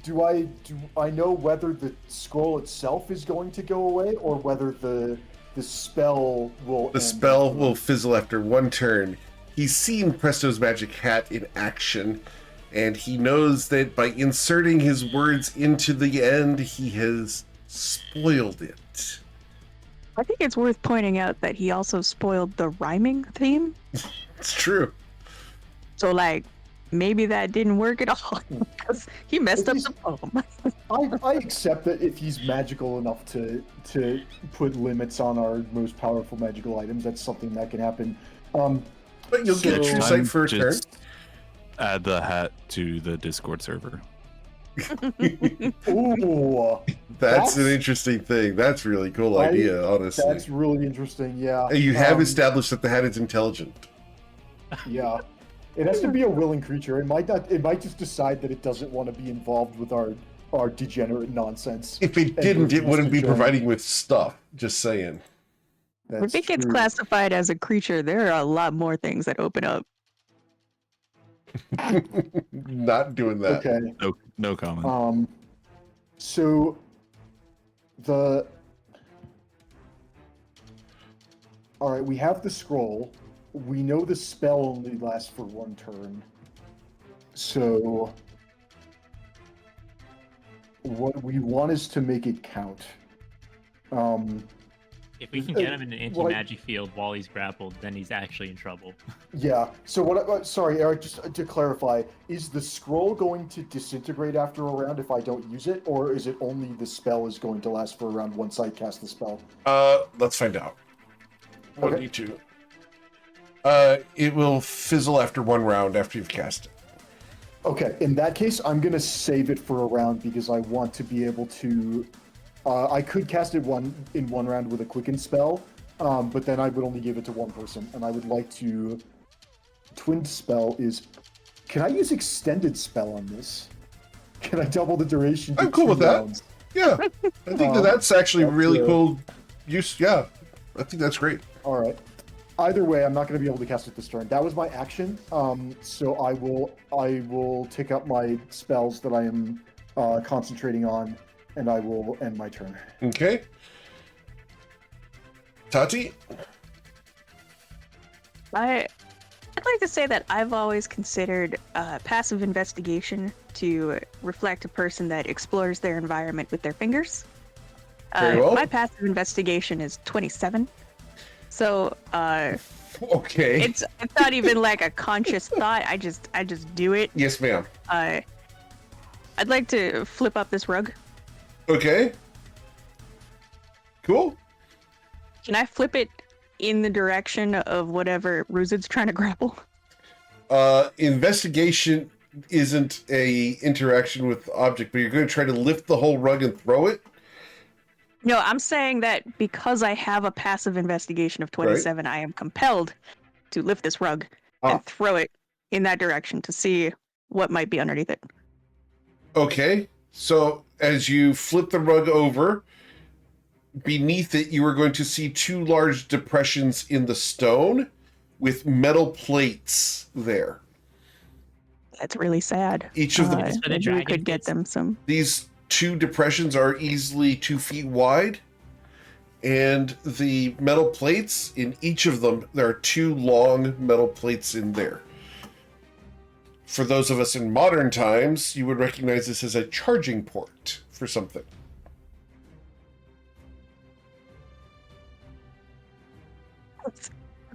Do I know whether the scroll itself is going to go away, or whether the spell will? The spell will fizzle after one turn. He's seen Presto's magic hat in action, and he knows that by inserting his words into the end, he has spoiled it. I think it's worth pointing out that he also spoiled the rhyming theme. It's true. So, like, maybe that didn't work at all because he messed up the poem. I accept that if he's magical enough to put limits on our most powerful magical items, that's something that can happen. But you'll get a true sight for a turn. Just add the hat to the Discord server. Ooh, That's an interesting thing. That's a really cool idea, honestly. that's really interesting. Yeah, And you have established that the hat is intelligent. yeah. It has to be a willing creature. It might not. It might just decide that it doesn't want to be involved with our degenerate nonsense. If it didn't, it wouldn't be providing with stuff. Just saying. If it gets classified as a creature, there are a lot more things that open up. Not doing that. Okay. No comment. So all right, we have the scroll. We know the spell only lasts for one turn. So what we want is to make it count. If we can get him in an anti-magic field while he's grappled, then he's actually in trouble. Yeah. So sorry, Eric, just to clarify, is the scroll going to disintegrate after a round if I don't use it, or is it only the spell is going to last for a round once I cast the spell? Let's find out. Okay. 1d2. It will fizzle after one round after you've cast it. Okay, in that case, I'm going to save it for a round because I want to be able to... I could cast it in one round with a quicken spell, but then I would only give it to one person, and I would like to... Twin spell is... Can I use extended spell on this? Can I double the duration to I'm cool 2 with that. rounds? Yeah, I think that's actually that's really good. cool use. Yeah, I think that's great. All right. Either way, I'm not going to be able to cast it this turn. That was my action. So I will take up my spells that I am concentrating on, and I will end my turn. Okay. Tati? I'd like to say that I've always considered passive investigation to reflect a person that explores their environment with their fingers. Very well. My passive investigation is 27. So Okay. it's not even like a conscious thought. I just do it. Yes, ma'am. I'd like to flip up this rug. Okay. Cool. Can I flip it in the direction of whatever Ruzid's trying to grapple? Investigation isn't a interaction with the object, but you're going to try to lift the whole rug and throw it? No, I'm saying that because I have a passive investigation of 27, I am compelled to lift this rug and throw it in that direction to see what might be underneath it. Okay, so as you flip the rug over, beneath it you are going to see 2 large depressions in the stone with metal plates there. That's really sad. Each of them, maybe we could get them some. These 2 depressions are easily 2 feet wide, and the metal plates in each of them, there are 2 long metal plates in there. For those of us in modern times, you would recognize this as a charging port for something.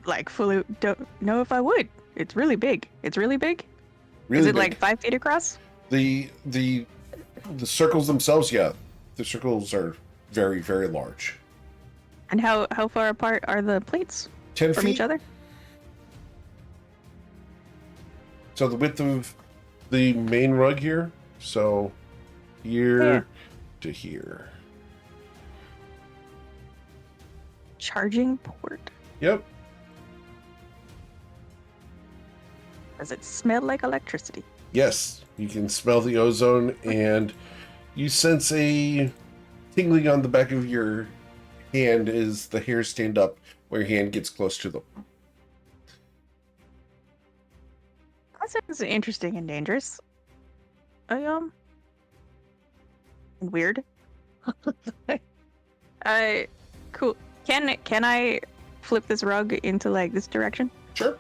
Like, fully don't know if I would. It's really big. It's really big. Really Is it big. like 5 feet across? The circles themselves, yeah. The circles are very, very large. And how far apart are the plates 10 from feet? each other? So the width of the main rug here, so here to here. Charging port. Yep. Does it smell like electricity? Yes, you can smell the ozone, and you sense a tingling on the back of your hand as the hairs stand up where your hand gets close to them. That sounds interesting and dangerous. And weird. Cool. Can I flip this rug into like this direction? Sure.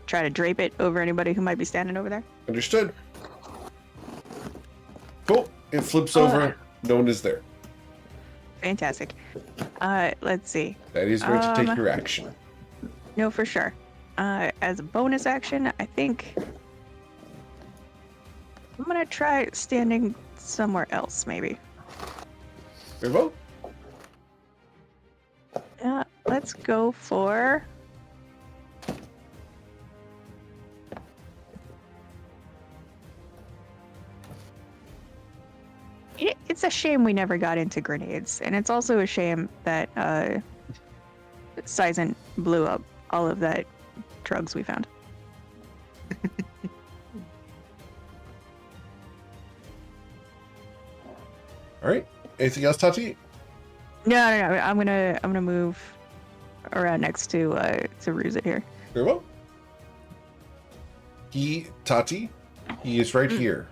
Try to drape it over anybody who might be standing over there. Understood. Cool. It flips over. No one is there. Fantastic. Let's see. That is going to take your action. No, for sure. As a bonus action, I think I'm gonna try standing somewhere else, maybe. Very well. Let's go for. It's a shame we never got into grenades, and it's also a shame that Sizen blew up all of that drugs we found. All right. Anything else, Tati? No. I'm gonna move around next to Ruzit here. Very well. Tati, he is right here.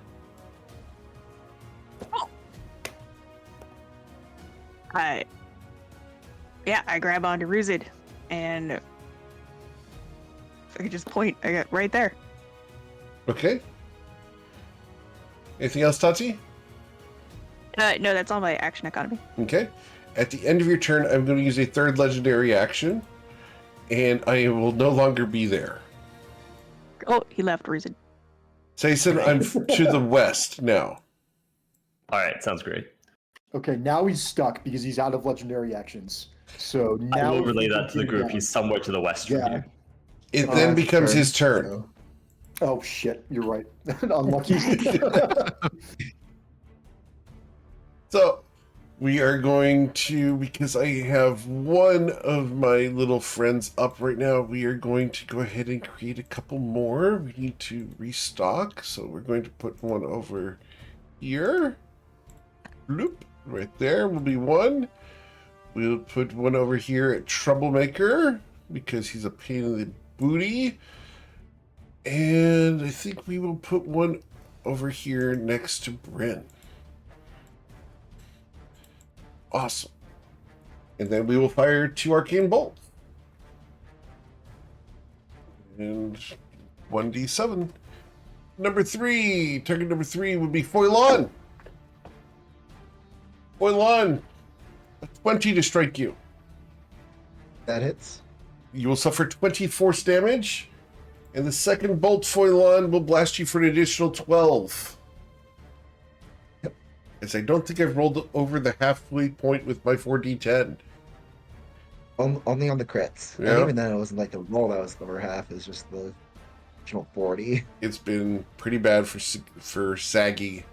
I grab onto Ruzid, and if I could just point, I got right there. Okay. Anything else, Tati? No, that's all my action economy. Okay. At the end of your turn, I'm going to use a 3rd legendary action, and I will no longer be there. Oh, he left Ruzid. Sayson, I'm to the west now. All right, sounds great. Okay, now he's stuck because he's out of legendary actions. So now I will relay that to the group. He's somewhere to the west from you. It then becomes his turn. Oh shit, you're right. Unlucky. So, we are going to, because I have one of my little friends up right now, we are going to go ahead and create a couple more. We need to restock, so we're going to put one over here. Bloop, right there will be one. We'll put one over here at Troublemaker, because he's a pain in the booty. And I think we will put one over here next to Bryn. Awesome. And then we will fire 2 arcane bolts. And 1d7. Target number 3 would be Foilon. Foilon, a 20 to strike you. That hits. You will suffer 20 force damage, and the second bolt, Foilon, will blast you for an additional 12. As I don't think I've rolled over the halfway point with my 4d10. Only on the crits. Yeah. And even then, it wasn't like the roll that was over half. It was just the original 40. It's been pretty bad for Saggy.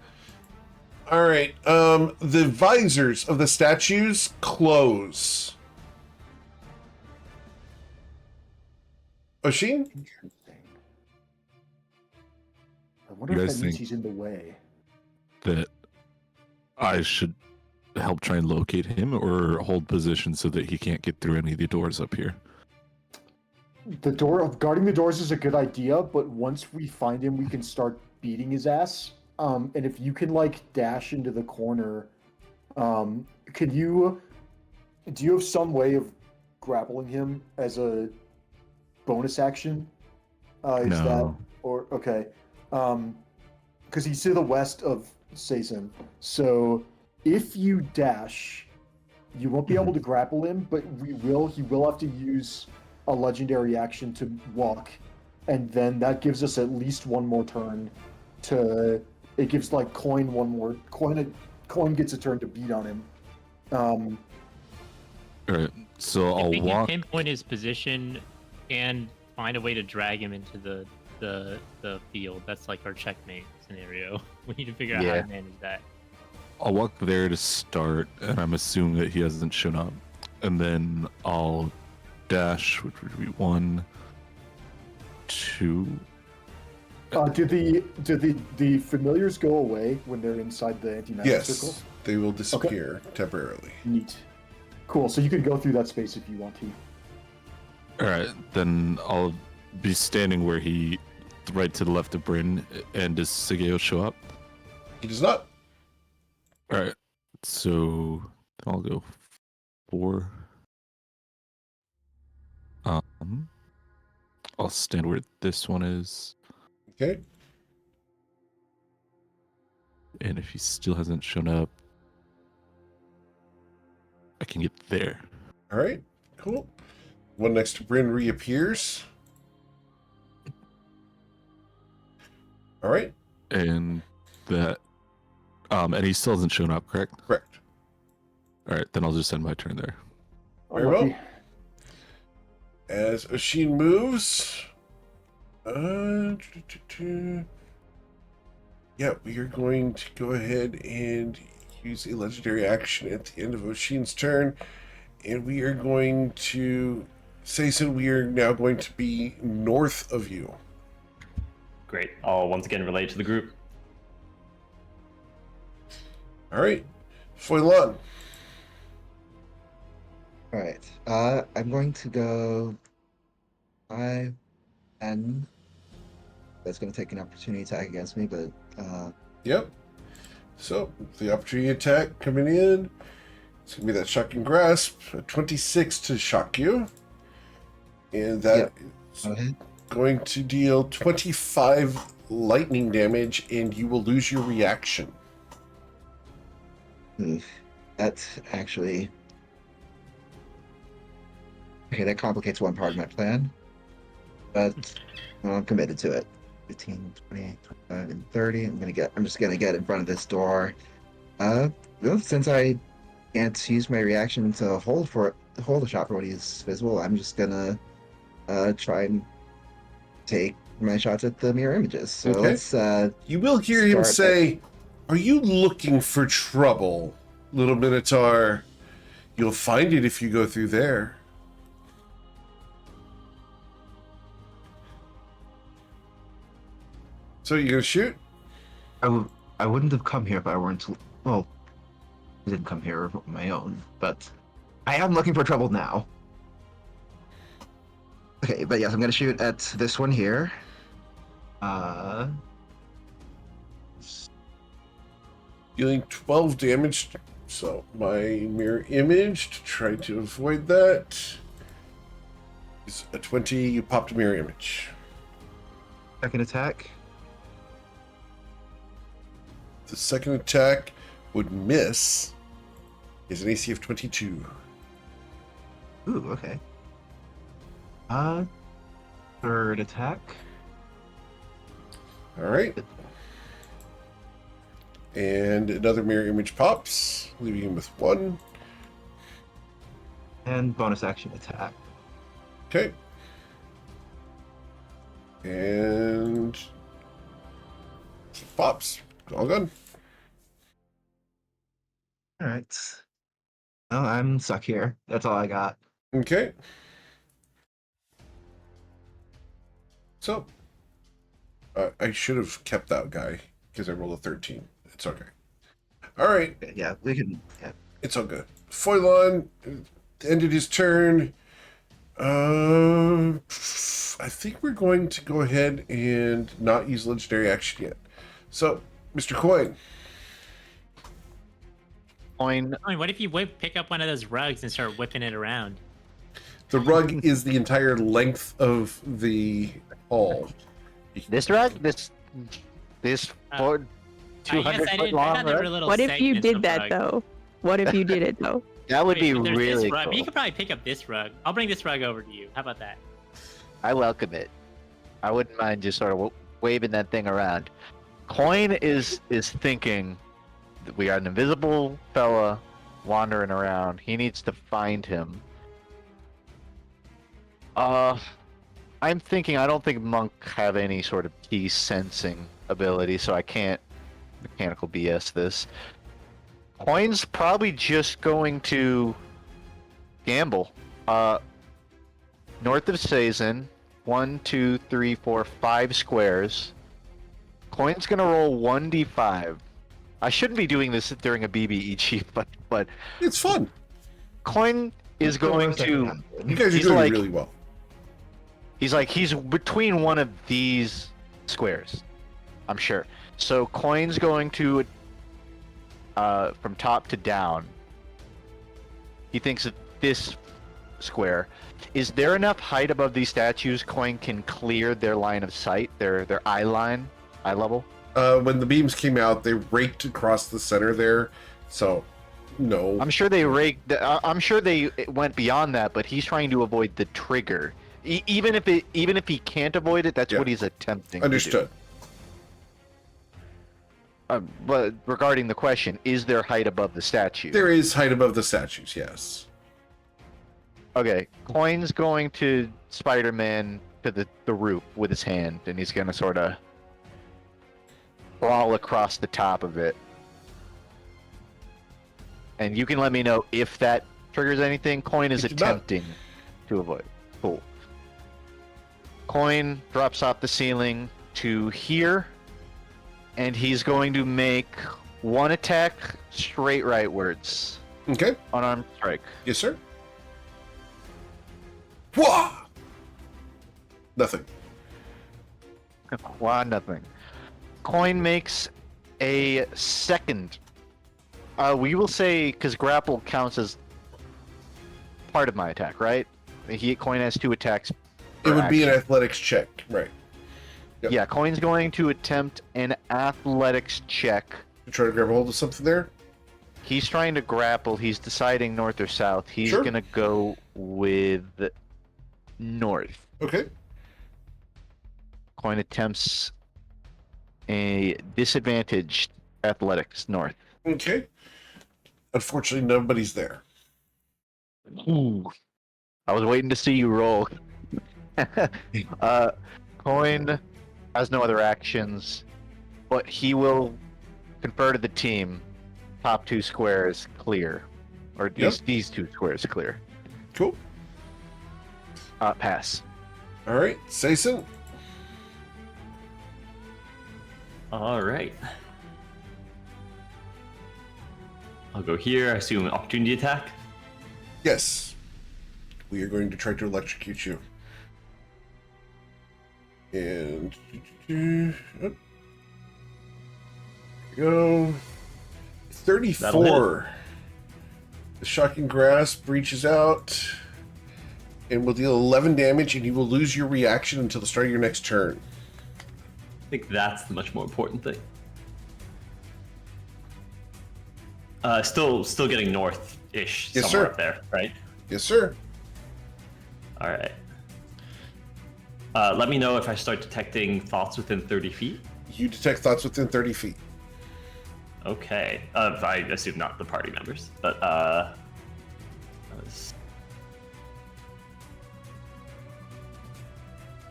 All right. The visors of the statues close. Oshin? Interesting. I wonder You if guys that means think- he's in the way. That I should help try and locate him or hold position so that he can't get through any of the doors up here. The door of guarding the doors is a good idea, but once we find him, we can start beating his ass. And if you can like dash into the corner, do you have some way of grappling him as a bonus action? Is that No. or okay? Because he's to the west of Saison. So if you dash, you won't be able to grapple him, but he will have to use a legendary action to walk, and then that gives us at least one more turn it gives like coin gets a turn to beat on him. All right, so If I'll we can walk. pinpoint his position and find a way to drag him into the field, that's like our checkmate scenario. We need to figure out how Yeah. to manage that. I'll walk there to start, and I'm assuming that he hasn't shown up, and then I'll dash, which would be 1, 2. Do the familiars go away when they're inside the anti-magic Yes. circle? They will disappear temporarily. Neat. Cool. So you could go through that space if you want to. All right, then I'll be standing where he, right to the left of Bryn, and does Sigeo show up? He does not. All right, so then I'll go 4. I'll stand where this one is, Okay. and if he still hasn't shown up, I can get there. All right. Cool. One next to Bryn reappears. All right. And that, and he still hasn't shown up, correct? Correct. All right, then I'll just end my turn there. Very well. Unlucky. As Oshin moves, yeah, we are going to go ahead and use a legendary action at the end of Oshin's turn, and we are going to say so. We are now going to be north of you. Great. I'll once again relate to the group. All right, Foilan. All right. I'm going to go 5 and that's going to take an opportunity attack against me, but Yep. So the opportunity attack coming in. It's gonna be that shocking grasp. A 26 to shock you, and that is go ahead. going to deal 25 lightning damage, and you will lose your reaction. That's actually okay. That complicates one part of my plan, but I'm committed to it. 15, 28, 25, and 30. I'm just gonna get in front of this door. Well, since I can't use my reaction to hold a shot for when he's visible, I'm just gonna try and take my shots at the mirror images. So Okay. let's You will hear him Start say, "Are you looking for trouble, little Minotaur? You'll find it if you go through there." So you gonna shoot? I wouldn't have come here if I weren't. Well, I didn't come here on my own, but I am looking for trouble now. okay, but yes, I'm gonna shoot at this one here. Dealing 12 damage. So my mirror image, to try to avoid that, is a 20. You popped a mirror image. Second attack. The second attack would miss. Is an AC of 22. Ooh, okay. Third attack. All right. And another mirror image pops, leaving him with 1. And bonus action attack. Okay. And pops. All good. All right. Oh, I'm stuck here. That's all I got. Okay. So, I should have kept that guy because I rolled a 13. It's okay. All right. Okay, yeah, we can. Yeah. It's all good. Foilon ended his turn. I think we're going to go ahead and not use legendary action yet. So, Mr. Coin. Coin. I mean, what if you pick up one of those rugs and start whipping it around? The rug is the entire length of the hall. This rug? This I guess 200 I foot didn't. I long thought there were rug? little What if you segments did of that rug. though? What if you did it though? That would be Wait, but there's really this rug. cool. You could probably pick up this rug. I'll bring this rug over to you. How about that? I welcome it. I wouldn't mind just sort of waving that thing around. Coin is thinking that we got an invisible fella wandering around. He needs to find him. I'm thinking I don't think Monk have any sort of key sensing ability, so I can't mechanical BS this. Coin's probably just going to gamble. North of Sazen, 1, 2, 3, 4, 5 squares. Coin's gonna roll 1d5. I shouldn't be doing this during a BBE chief, but It's fun. Coin is going to. You guys are He's doing like- really well. He's between one of these squares, I'm sure. So Coin's going to, from top to down. He thinks that this square. Is there enough height above these statues Coin can clear their line of sight, their eye line, eye level? When the beams came out, they raked across the center there. So, no. I'm sure they raked. I'm sure they went beyond that, but he's trying to avoid the trigger. Even if he can't avoid it, that's Yeah. what he's attempting. Understood. To do. But regarding the question, is there height above the statue? There is height above the statues, yes. Okay, Coin's going to Spider-Man to the roof with his hand, and he's gonna sort of crawl across the top of it. And you can let me know if that triggers anything. Coin is It did not. attempting to avoid. Cool. Coin drops off the ceiling to here, and he's going to make one attack straight rightwards. Okay. Unarmed strike. Yes, sir. Wah! Nothing. Why nothing. Coin makes a second. We will say because grapple counts as part of my attack, right? Coin has 2 attacks. It per would be an action. athletics check, right? Yep. Yeah, Coin's going to attempt an athletics check. You try to grab a hold of something there? He's trying to grapple. He's deciding north or south. He's Sure. gonna go with north. Okay. Coin attempts a disadvantaged athletics north. Okay. Unfortunately, nobody's there. Ooh. I was waiting to see you roll. Coin has no other actions, but he will confer to the team. Top 2 squares clear, or these 2 squares clear. Cool. Pass. All right. Sason. All right. I'll go here. I assume an opportunity attack. Yes. We are going to try to electrocute you. And oh. There we go. 34. The shocking grasp reaches out and will deal 11 damage, and you will lose your reaction until the start of your next turn. I think that's the much more important thing. Still getting north-ish Yes, somewhere sir. up there, right? Yes, sir. All right. Let me know if I start detecting thoughts within 30 feet. You detect thoughts within 30 feet. Okay. I assume not the party members, but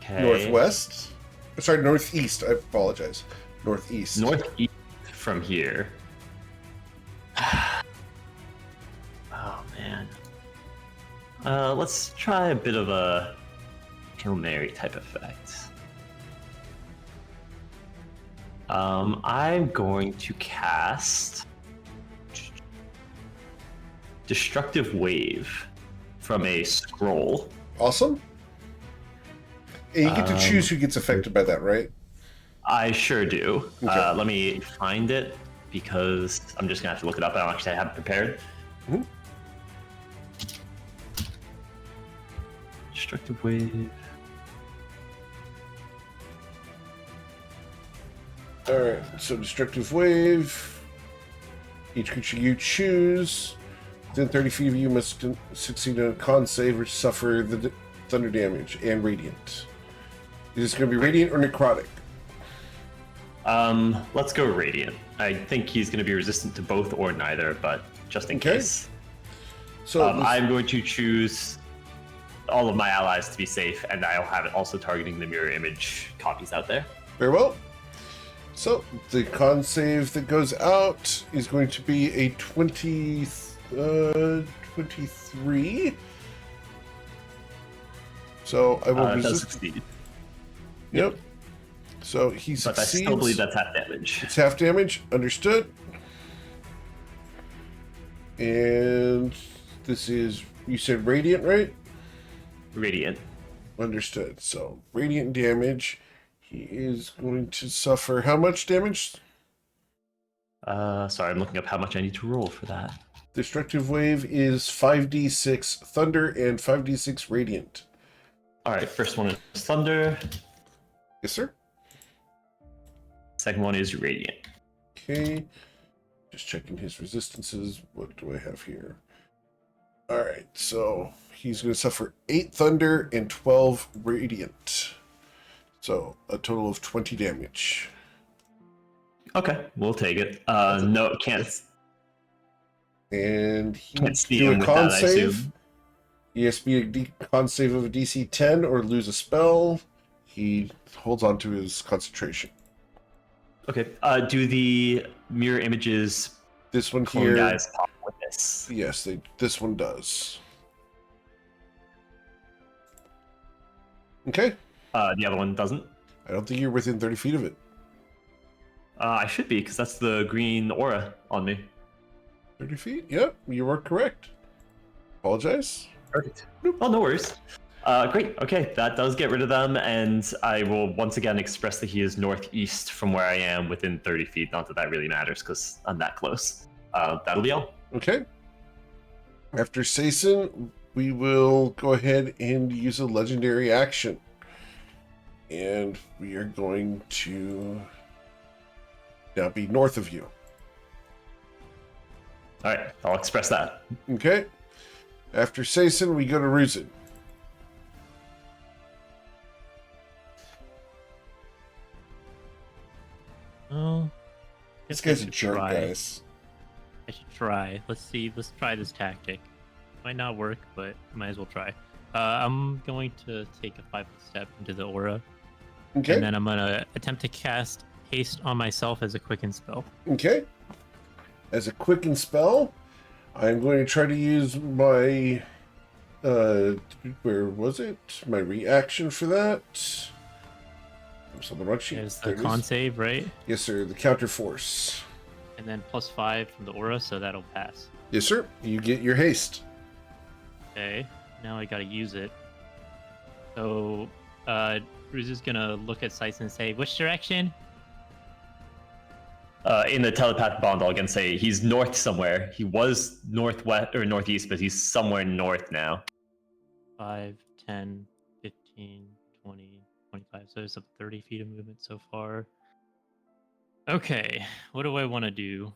Okay. Northwest. Sorry, northeast. I apologize. Northeast. Northeast from here. Oh man. Let's try a bit of a Hail Mary type effect. I'm going to cast Destructive Wave from a scroll. Awesome. And you get to choose who gets affected by that, right? I sure do. Okay. Let me find it because I'm just gonna have to look it up. I don't actually have it prepared. Mm-hmm. Destructive Wave. Alright, so Destructive Wave. Each creature you choose within 30 feet of you must succeed on a con save or suffer the thunder damage and radiant. Is this going to be radiant or necrotic? Let's go Radiant. I think he's going to be resistant to both or neither, but just in case. So I'm going to choose all of my allies to be safe, and I'll have it also targeting the mirror image copies out there. very well. So the con save that goes out is going to be a 23. So I will It does resist. succeed, Yep. So he but succeeds. I still believe that's half damage. It's half damage. Understood. And this is, you said radiant, right? Radiant. Understood. So radiant damage. He is going to suffer how much damage? Sorry, I'm looking up how much I need to roll for that. Destructive Wave is 5d6 thunder and 5d6 radiant. All right, first one is Thunder. Yes, sir. Second one is Radiant. Okay. Just checking his resistances. What do I have here? All right. So he's going to suffer 8 thunder and 12 radiant. So a total of 20 damage. Okay, we'll take it. No, can't And he Can't needs to see do him a with con that, I save. assume. He has to be a con save of a DC 10 or lose a spell. He holds on to his concentration. Okay. Do the mirror images This one clone here, guys pop with this? yes, this one does. Okay. The other one doesn't. I don't think you're within 30 feet of it. I should be, because that's the green aura on me. 30 feet? Yep, you are correct. Apologize. Perfect. Oh, no worries. Great. Okay, that does get rid of them, and I will once again express that he is northeast from where I am within 30 feet. Not that that really matters, because I'm that close. That'll be all. Okay. After Sason, we will go ahead and use a legendary action. And we are going to now be north of you. All right, I'll express that. Okay. After Sason, we go to Ruzin. Oh, This guess I guy's a should jerk, try. guys. I should try. Let's see. Let's try this tactic. Might not work, but might as well try. I'm going to take a 5-foot step into the aura, Okay. and then I'm gonna attempt to cast haste on myself as a quicken spell. Okay. As a quicken spell, I'm going to try to use my where was it? My reaction for that. It's on the wrong sheet. There's There the it con is. save, right? Yes, sir. The counter force. And then +5 from the aura, so that'll pass. Yes, sir. You get your haste. Okay. Now I gotta use it. So, Ruz is gonna look at Sights and say, "Which direction?" In the telepathic bond, I'll again say he's north somewhere. He was northwest or northeast, but he's somewhere north now. 5, 10, 15, 20, 25. So there's up 30 feet of movement so far. Okay, what do I want to do?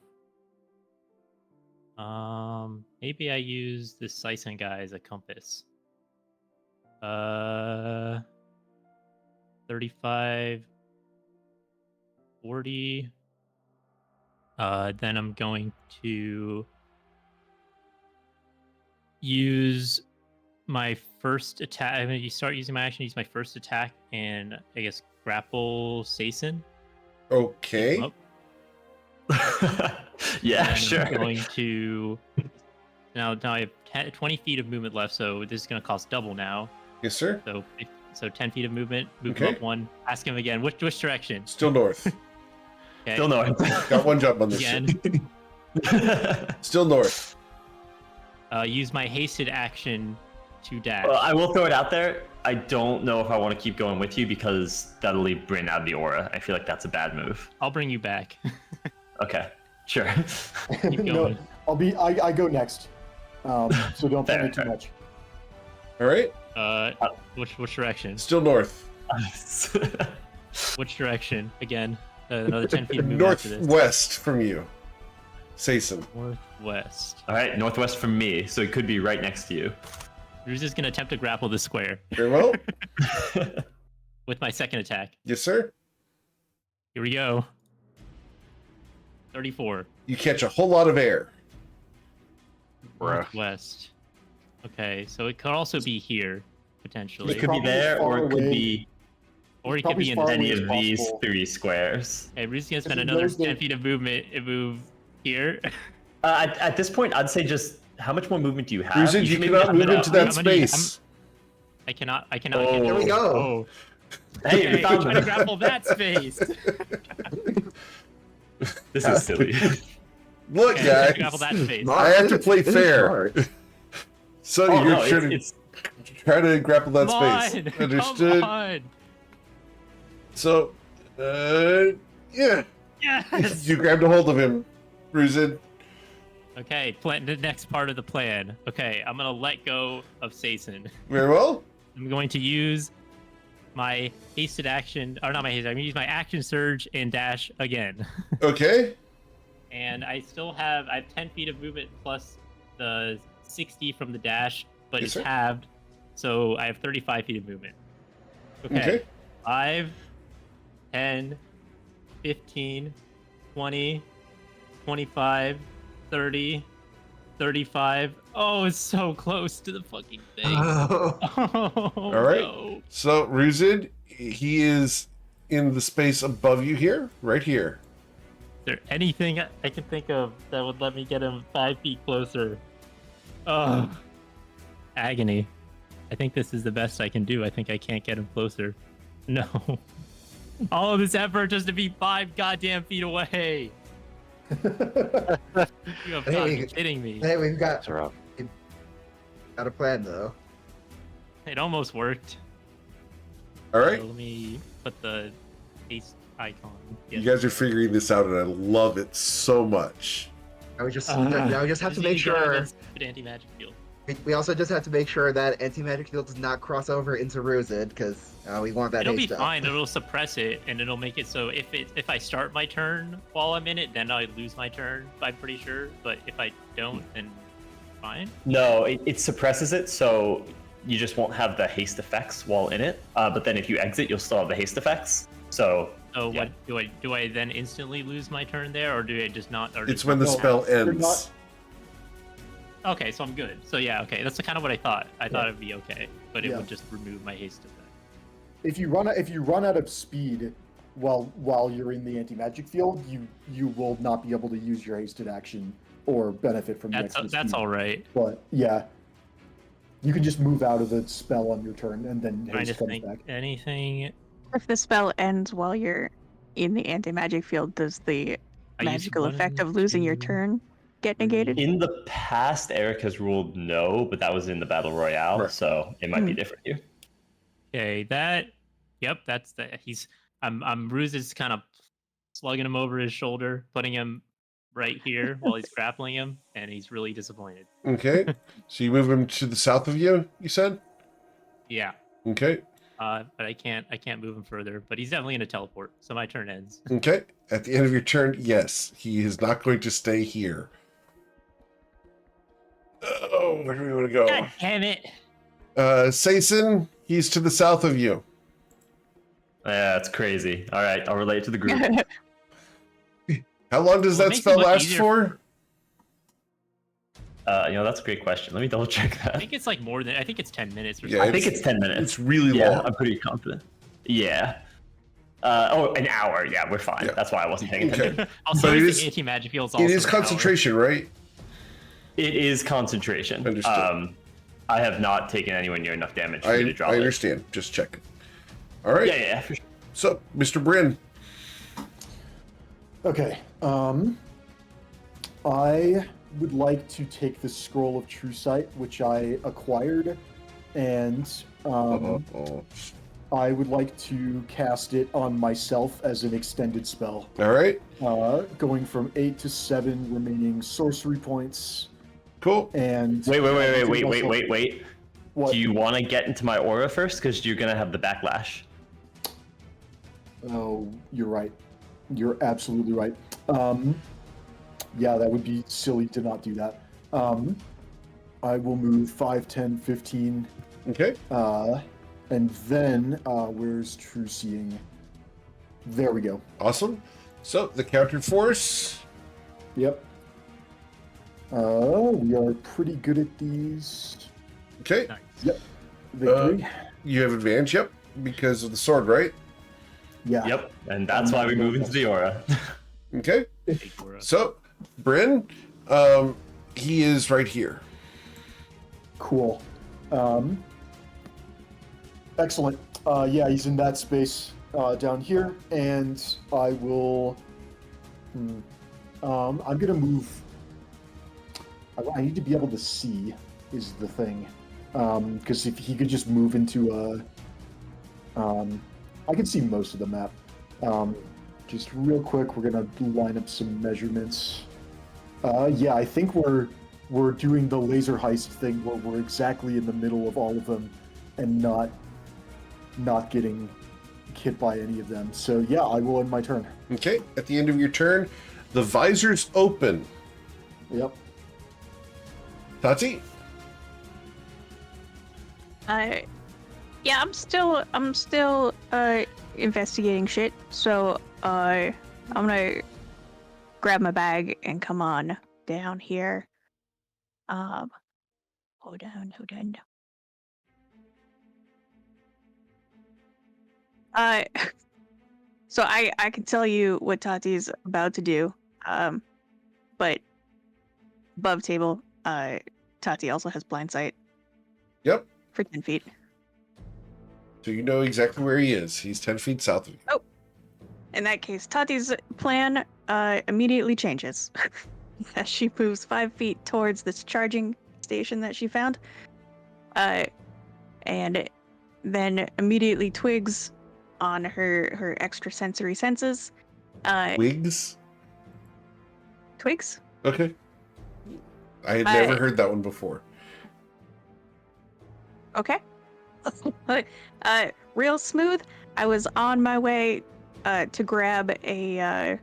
Maybe I use this Sison guy as a compass. 35, 40. Then I'm going to use my first attack. I'm going to start using my action, use my first attack, and I guess grapple Sason. Okay. Yeah, And sure. I'm going to. Now I have 20 feet of movement left, so this is going to cost double now. Yes, sir. So 10 feet of movement. Move Okay. him up one. Ask him again. Which direction? Still north. Okay. Still no. Got one jump on this Again. shit. Still north. Use my hasted action to dash. Well, I will throw it out there. I don't know if I want to keep going with you because that'll leave Bryn out of the aura. I feel like that's a bad move. I'll bring you back. Okay, sure. Keep No, going. I go next. So don't tell me too Fair. much. All right. Which direction? Still north. Which direction? Again, another 10 feet of movement after this. Northwest from you. Sason. Northwest. All right, northwest from me, so it could be right next to you. We're just gonna attempt to grapple the square Very well. with my second attack. Yes, sir. Here we go. 34. You catch a whole lot of air. Northwest. Okay, so it could also be here potentially, It could be Probably there, or it could away. be or it could probably be in far the away any as of these possible. 3 squares. Okay, we're just gonna spend Because it another knows 10 that- feet of movement and move here. At this point, I'd say just how much more movement do you have? Cruisin, you should maybe cannot have move it into up. that I'm gonna- space. I cannot. Oh. There we go. Oh, Hey, okay, we found try to them. grapple that space. This is silly. Look, Okay, try to guys. grapple that space. I have to play This is fair. smart. So Oh, you're no, trying to it's try to grapple that Come space. on, Understood. Come on. So, yeah. Yes. You grabbed a hold of him, Cruisin. Okay, plan the next part of the plan. Okay, I'm gonna let go of Sason. Very well. I'm going to use my hasted action, or not my hasted. I'm gonna use my action surge and dash again. Okay. And I have 10 feet of movement plus the 60 from the dash, but Yes, it's sir. halved, so I have 35 feet of movement. Okay. Okay. 5, 10, 15, 20, 25, 30, 35. Oh, it's so close to the fucking thing. Oh. Oh, All right. no. So, Ruzid, he is in the space above you here, right here. Is there anything I can think of that would let me get him 5 feet closer? Oh, agony. I think this is the best I can do. I think I can't get him closer. No. All of this effort just to be 5 goddamn feet away. You have got to be Hey. kidding me. Hey, we've got That's rough. a plan though. It almost worked. All right. So let me put the haste icon. You guys are figuring this out, and I love it so much. Now we just have to make sure. Anti-magic field. We also just have to make sure that anti-magic field does not cross over into Ruzid, because we want that It'll be haste up. fine. It'll suppress it, and it'll make it so if I start my turn while I'm in it, then I lose my turn. I'm pretty sure. But if I don't, then fine. No, it suppresses it, so you just won't have the haste effects while in it. But then if you exit, you'll still have the haste effects. So So Yeah. what do I then instantly lose my turn there, or do I just not? Or It's just when the No, spell you're ends. not- Okay, so I'm good. So yeah, okay, that's kind of what I thought. I thought it'd be okay, but it Yeah. would just remove my haste effect. If you run out of speed while you're in the anti-magic field, you will not be able to use your hasted action or benefit from the extra That's speed. all right. But yeah, you can just move out of the spell on your turn and then Trying to haste comes think back. anything. If the spell ends while you're in the anti-magic field, does the I use magical one, effect of losing your two, turn get negated? in the past, Eric has ruled no, but that was in the battle royale, Right. so it might be different here. Okay, yep, that's the I'm Ruse is kind of slugging him over his shoulder, putting him right here while he's grappling him, and he's really disappointed. Okay. So you move him to the south of you, you said? Yeah. Okay. But I can't move him further. But he's definitely gonna teleport, so my turn ends. Okay. At the end of your turn, yes, he is not going to stay here. Oh, where do we want to go? God damn it! Sason, he's to the south of you. Yeah, that's crazy. All right, I'll relate to the group. How long does Well, it that makes it spell look last easier. for? That's a great question. Let me double check I that. think it's like more than. I think it's 10 minutes. Or Yeah, something. I think it's 10 minutes. It's really Yeah, long. I'm pretty confident. Yeah. An hour. Yeah, we're fine. Yeah. That's why I wasn't paying attention. Also, But it using is- anti-magic feels also It is an hour. concentration, right? It is concentration. Understood. I have not taken anywhere near enough damage for me to I drop it. understand. Just checking. All right. Yeah, for sure. So, Mr. Bryn. Okay. I would like to take the Scroll of True Sight, which I acquired, and Oh. I would like to cast it on myself as an extended spell. All right. Going from 8 to 7 remaining sorcery points, Cool. and Wait. What? Do you want to get into my aura first? Because you're going to have the backlash. Oh, you're right. You're absolutely right. Yeah, that would be silly to not do that. I will move 5, 10, 15. Okay. And then, where's True Seeing? There we go. Awesome. So, the counter force. Yep. We are pretty good at these. Okay. Nice. Yep. Victory. You have advantage, yep, because of the sword, right? Yeah. Yep, and that's why we move into the aura. Okay. Big aura. So, Bryn, he is right here. Cool. Excellent. Yeah, he's in that space down here, and I will. I'm gonna move. I need to be able to see, is the thing, because if he could just move into a. I can see most of the map. Just real quick, we're gonna line up some measurements. Yeah, I think we're doing the laser heist thing where we're exactly in the middle of all of them, and not getting hit by any of them. So yeah, I will end my turn. Okay. At the end of your turn, the visors open. Yep. Tati? Yeah, I'm still investigating shit. So I'm gonna grab my bag and come on down here. Hold on. So I can tell you what Tati's about to do. But above table, Tati also has blind sight Yep. for 10 feet. So you know exactly where he is. He's 10 feet south of you. In that case, Tati's plan immediately changes as she moves 5 feet towards this charging station that she found, and then immediately twigs on her extrasensory senses. Wigs? Twigs? Okay. I had never heard that one before. Okay. Real smooth. I was on my way to grab a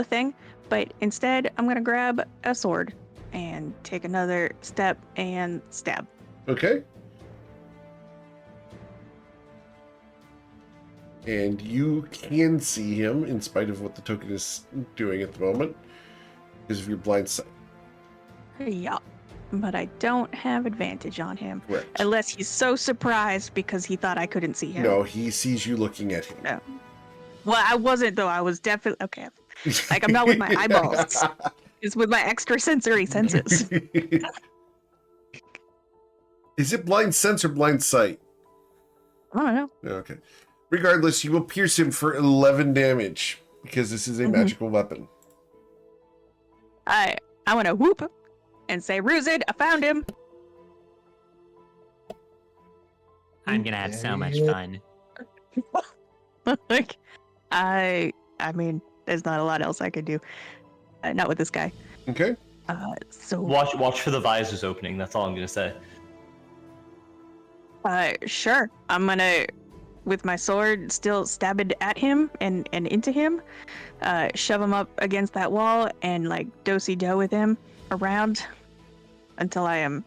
thing, but instead I'm gonna grab a sword and take another step and stab. Okay. And you can see him in spite of what the token is doing at the moment because of your blind sight. Yeah, but I don't have advantage on him Correct. unless he's so surprised because he thought I couldn't see him. No, he sees you looking at him. No. Well, I wasn't though. I was definitely okay. Like I'm not with my eyeballs. It's with my extrasensory senses. Is it blind sense or blind sight? I don't know. Okay. Regardless, you will pierce him for 11 damage because this is a magical weapon. I want to whoop and say, "Ruzid, I found him." I'm gonna have so much fun. Like, I mean, there's not a lot else I could do. Not with this guy. Okay. So Watch for the visors opening. That's all I'm gonna say. sure. I'm gonna, with my sword still stabbed at him and into him, shove him up against that wall and like do-si-do with him around until I am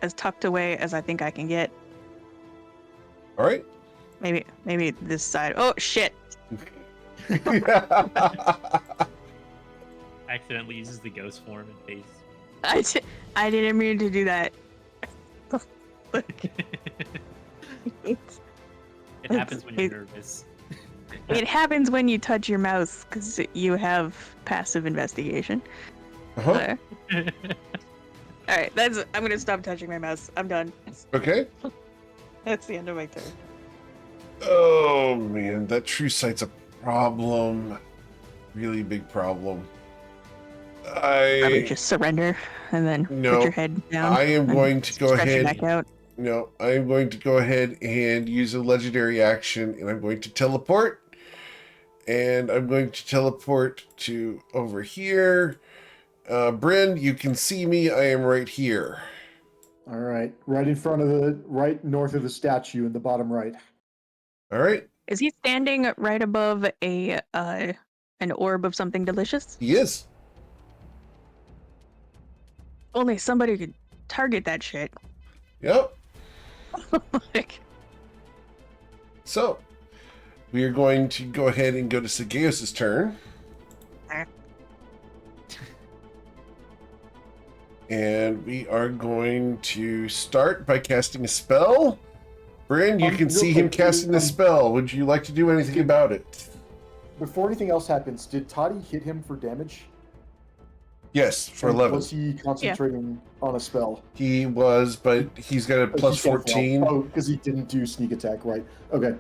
as tucked away as I think I can get. All right. Maybe this side. Oh shit! Accidentally uses the ghost form and face. I didn't mean to do that. It happens when you're nervous. It happens when you touch your mouse because you have passive investigation. Uh-huh. All right, I'm gonna stop touching my mouse. I'm done. Okay. That's the end of my turn. Oh man, that true sight's a problem. Really big problem. Probably just surrender and then No, put your head down. I am and going to go stretch your ahead. neck out. No, I am going to go ahead and use a legendary action, and I'm going to teleport. And I'm going to teleport to over here. Bryn, you can see me. I am right here. All right, right in front of right north of the statue in the bottom right. All right. Is he standing right above an orb of something delicious? He is. Only somebody could target that shit. Yep. Like, So, we are going to go ahead and go to Sageos' turn. And we are going to start by casting a spell. Bryn, you can real see him quick, casting the spell. Would you like to do anything about it? Before anything else happens, did Toddy hit him for damage? Yes, for And 11. Was he concentrating on a spell? He was, but he's got a plus He's got a fail. 14. Oh, because he didn't do sneak attack, right? Okay.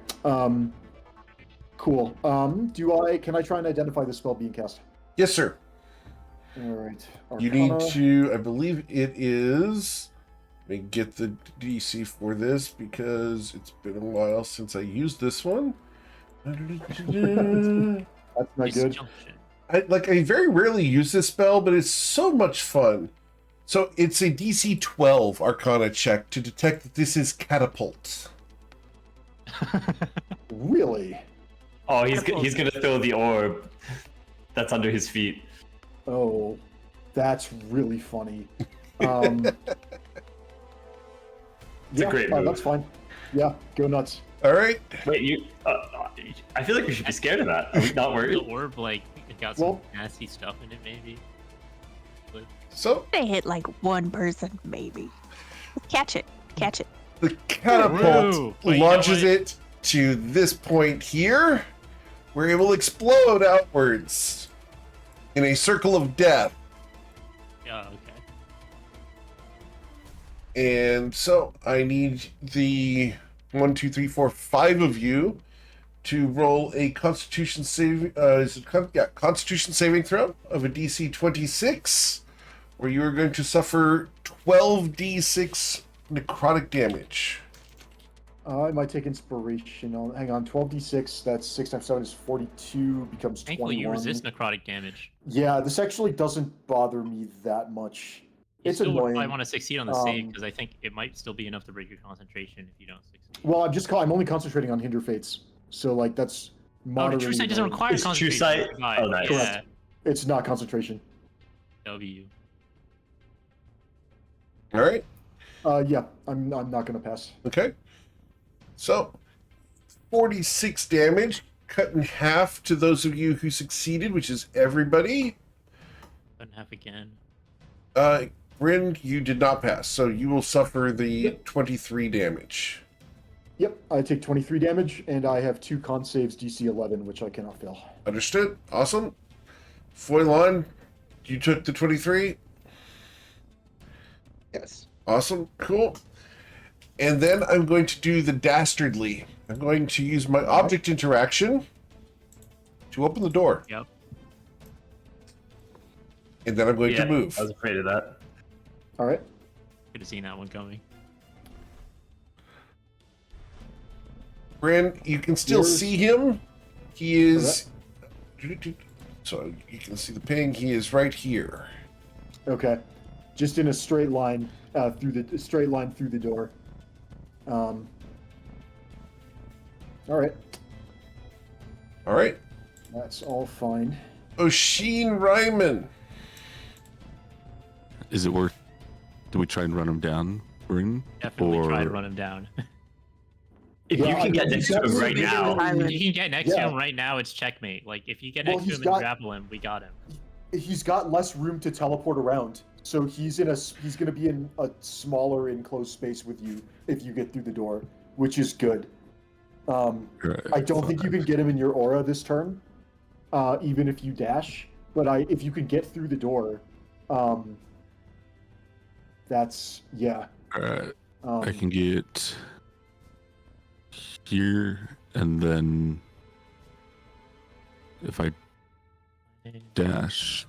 Cool. Can I try and identify the spell being cast? Yes, sir. All right. You need to, I believe it is. Let me get the DC for this because it's been a while since I used this one. That's not good. I very rarely use this spell, but it's so much fun. So it's a DC 12 Arcana check to detect that this is catapult. Really? Oh, he's gonna throw the orb that's under his feet. Oh, that's really funny. It's a great move. That's fine. Yeah, go nuts. All right. Wait, you? I feel like we should be scared of that. Are we not The worried? orb, like, it got some nasty stuff in it, maybe. So they hit like one person, maybe. Catch it. Catch it. the catapult Whoa. Wait, you know launches what? it to this point here, where it will explode outwards in a circle of death. Yeah, okay. And so I need the 1, 2, 3, 4, 5 of you to roll a Constitution Constitution saving throw of a DC 26, where you are going to suffer 12d6 necrotic damage. I might take inspiration. Hang on, 12d6. That's 6 times 7 is 42. Becomes 21. Thankfully, you resist necrotic damage. Yeah, this actually doesn't bother me that much. You It's still would annoying. probably want to succeed on the save because I think it might still be enough to break your concentration if you don't succeed. Well, I'm only concentrating on hinder fates, so like that's Oh, the moderately. true sight doesn't require It's true concentration. sight? Right, Oh, nice. Yeah. Correct. It's not concentration. W. All right. Yeah, I'm not gonna pass. Okay. So 46 damage, cut in half to those of you who succeeded, which is everybody. Cut in half again. Bryn, you did not pass, so you will suffer the 23 damage. Yep, I take 23 damage, and I have 2 con saves DC 11, which I cannot fail. Understood. Awesome. Foilon, you took the 23. Yes. Awesome. Cool. And then I'm going to do the dastardly. I'm going to use my object interaction to open the door. Yep. And then I'm going to move. I was afraid of that. All right. Could have seen that one coming. Bryn, you can still Where's- see him. He is... So you can see the ping. He is right here. Okay. Just in a straight line through the door. All right. All right. That's all fine. Oshin Ryman. Is it worth? Do we try and run him down, Bryn? Definitely try to run him down. If Yeah, you can get next to him right now, If you can get next to Yeah. him right now, it's checkmate. Like, if you get Well, next to he's him got- and grapple him, we got him. He's got less room to teleport around. So he's going to be in a smaller enclosed space with you if you get through the door, which is good. Right, I don't think you can get him in your aura this turn, even if you dash. But if you can get through the door, that's yeah. Alright. I can get here, and then if I dash,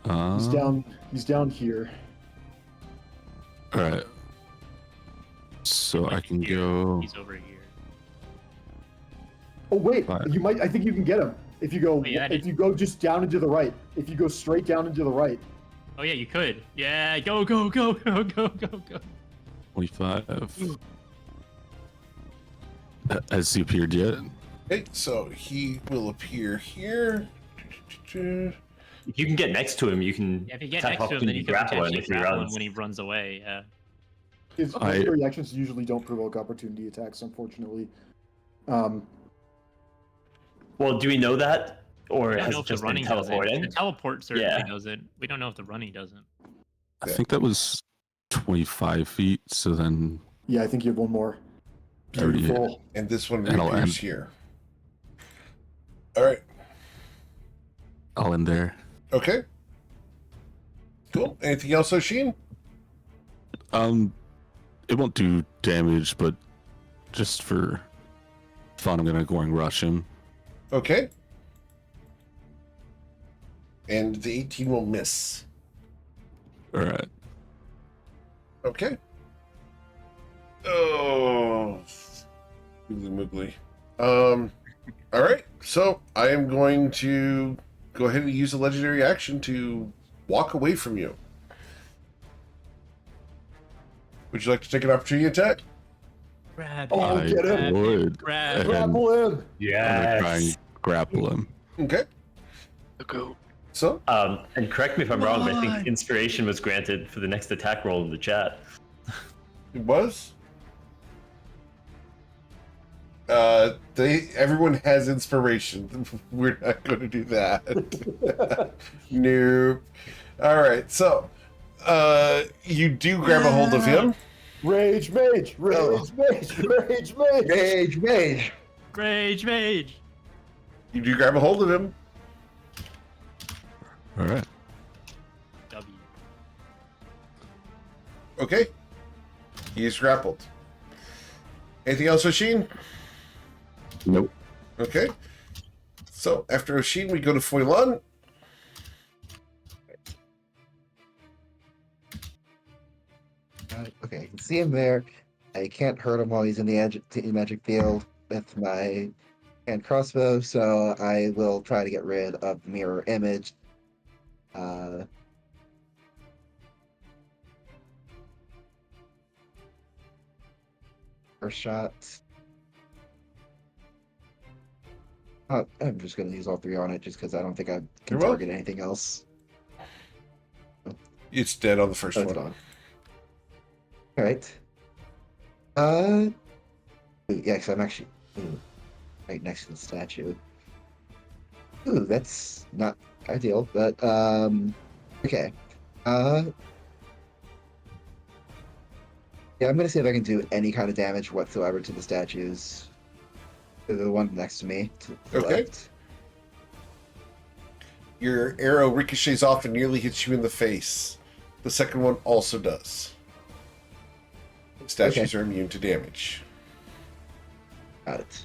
He's down. He's down here. All right. So I can go. He's over here. Oh wait, Fine. you might. I think you can get him if you go. Oh, yeah, if you go just down and to the right. If you go straight down and to the right. Oh yeah, you could. Yeah, go, go, go, go, go, go, go. 25. Has he appeared yet? Okay, so he will appear here. If you can get next to him, you can. Yeah, if you get tap next to him, then you can grapple him potentially if he grapple him runs. when he runs away. Yeah. His legendary actions usually don't provoke opportunity attacks, unfortunately. Well, do we know that, or I don't has know it if the just been running does it. teleporting? The teleport certainly Yeah. doesn't. We don't know if the running doesn't. I think that was 25 feet. So then Yeah, I think you have one more. 30. Beautiful. And this one And I'll reappears end. here. All right. I'll end there. Okay. Cool. Anything else, Oshin? It won't do damage, but just for fun, I'm gonna going rush him. Okay. And the 18 will miss. All right. Okay. Oh. Moogly moogly. All right. So I am going to go ahead and use a legendary action to walk away from you. Would you like to take an opportunity attack? Grab Oh, I get him. would. Grab And Grapple him. I'm gonna try and grapple him. Okay. Go. So And correct me if I'm wrong, but I think inspiration was granted for the next attack roll in the chat. it was. Everyone has inspiration. We're not going to do that. Nope. All right. So, you do grab a hold of him. Rage mage. Rage mage. Rage mage. Mage, mage. Rage mage. You do grab a hold of him. All right. W. Okay. He is grappled. Anything else, Oshin? Nope. Okay. So after Oshin, we go to Foilan. Okay, I can see him there. I can't hurt him while he's in the magic field with my hand crossbow, so I will try to get rid of mirror image. First shot. I'm just going to use all three on it just because I don't think I can You're welcome. target anything else. It's dead on the first Oh, it's one. gone. All right. Yeah, because I'm actually right next to the statue. Ooh, that's not ideal, but okay. Yeah, I'm gonna see if I can do any kind of damage whatsoever to the statues. To the one next to me. To the Okay. left. Your arrow ricochets off and nearly hits you in the face. The second one also does. Statues are immune to damage. Got it.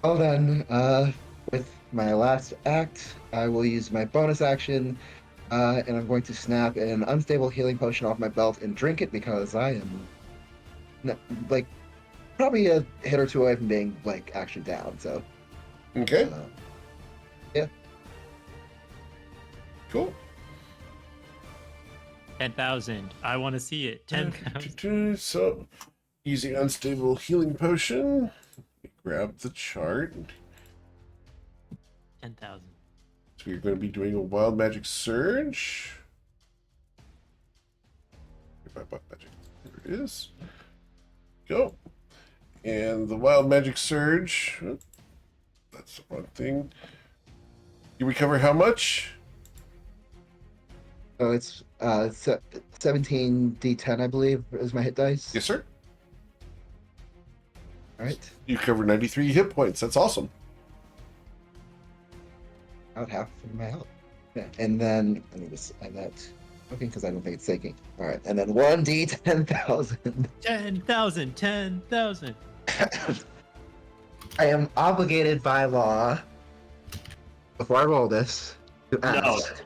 Well then, with my last act, I will use my bonus action, and I'm going to snap an unstable healing potion off my belt and drink it because I am, like, probably a hit or two away from being, like, actually down, so. Okay. Yeah. Cool. 10,000. I want to see it. 10,000. So, using unstable healing potion, grab the chart. 10,000. So you're going to be doing a wild magic surge. Magic. There it is. Go. And the wild magic surge. Oh, that's the wrong thing. You recover how much? Oh, it's 17 D10, I believe, is my hit dice. Yes, sir. All right. You cover 93 hit points. That's awesome. About half of my health. Yeah, and then let me just add that. Okay, because I don't think it's taking. All right, and then 1d10,000. 10,000, 10,000. I am obligated by law, before I roll this, to ask.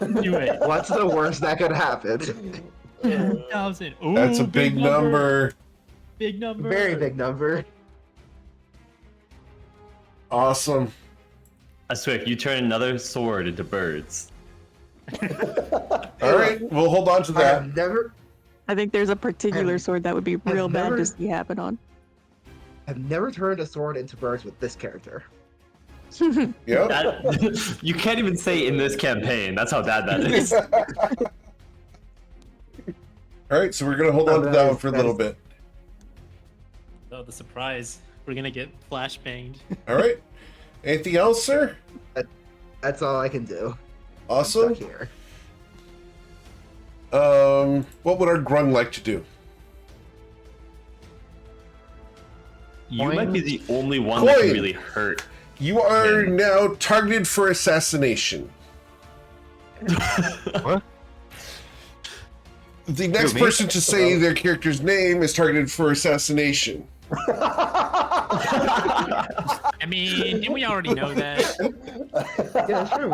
Do it. What's the worst that could happen? 10,000. Ooh, That's a big number. Big number. Very big number. Awesome. Aswick, you turn another sword into birds. All right, we'll hold on to I that. have never, I think there's a particular I've- sword that would be I've real bad never- to see happen on. I've never turned a sword into birds with this character. Yep. That, you can't even say in this campaign. That's how bad that is. All right, so we're gonna hold on to that one for a that little is- bit. Oh, the surprise. We're gonna get flashbanged. All right. Anything else, sir? That's all I can do. I'm Awesome. stuck here. What would our grung like to do? You might be the only one that Coin. can really hurt. You are Yeah. now targeted for assassination. What? The next me? person to say their character's name is targeted for assassination. I mean, didn't we already know that? Yeah, sure.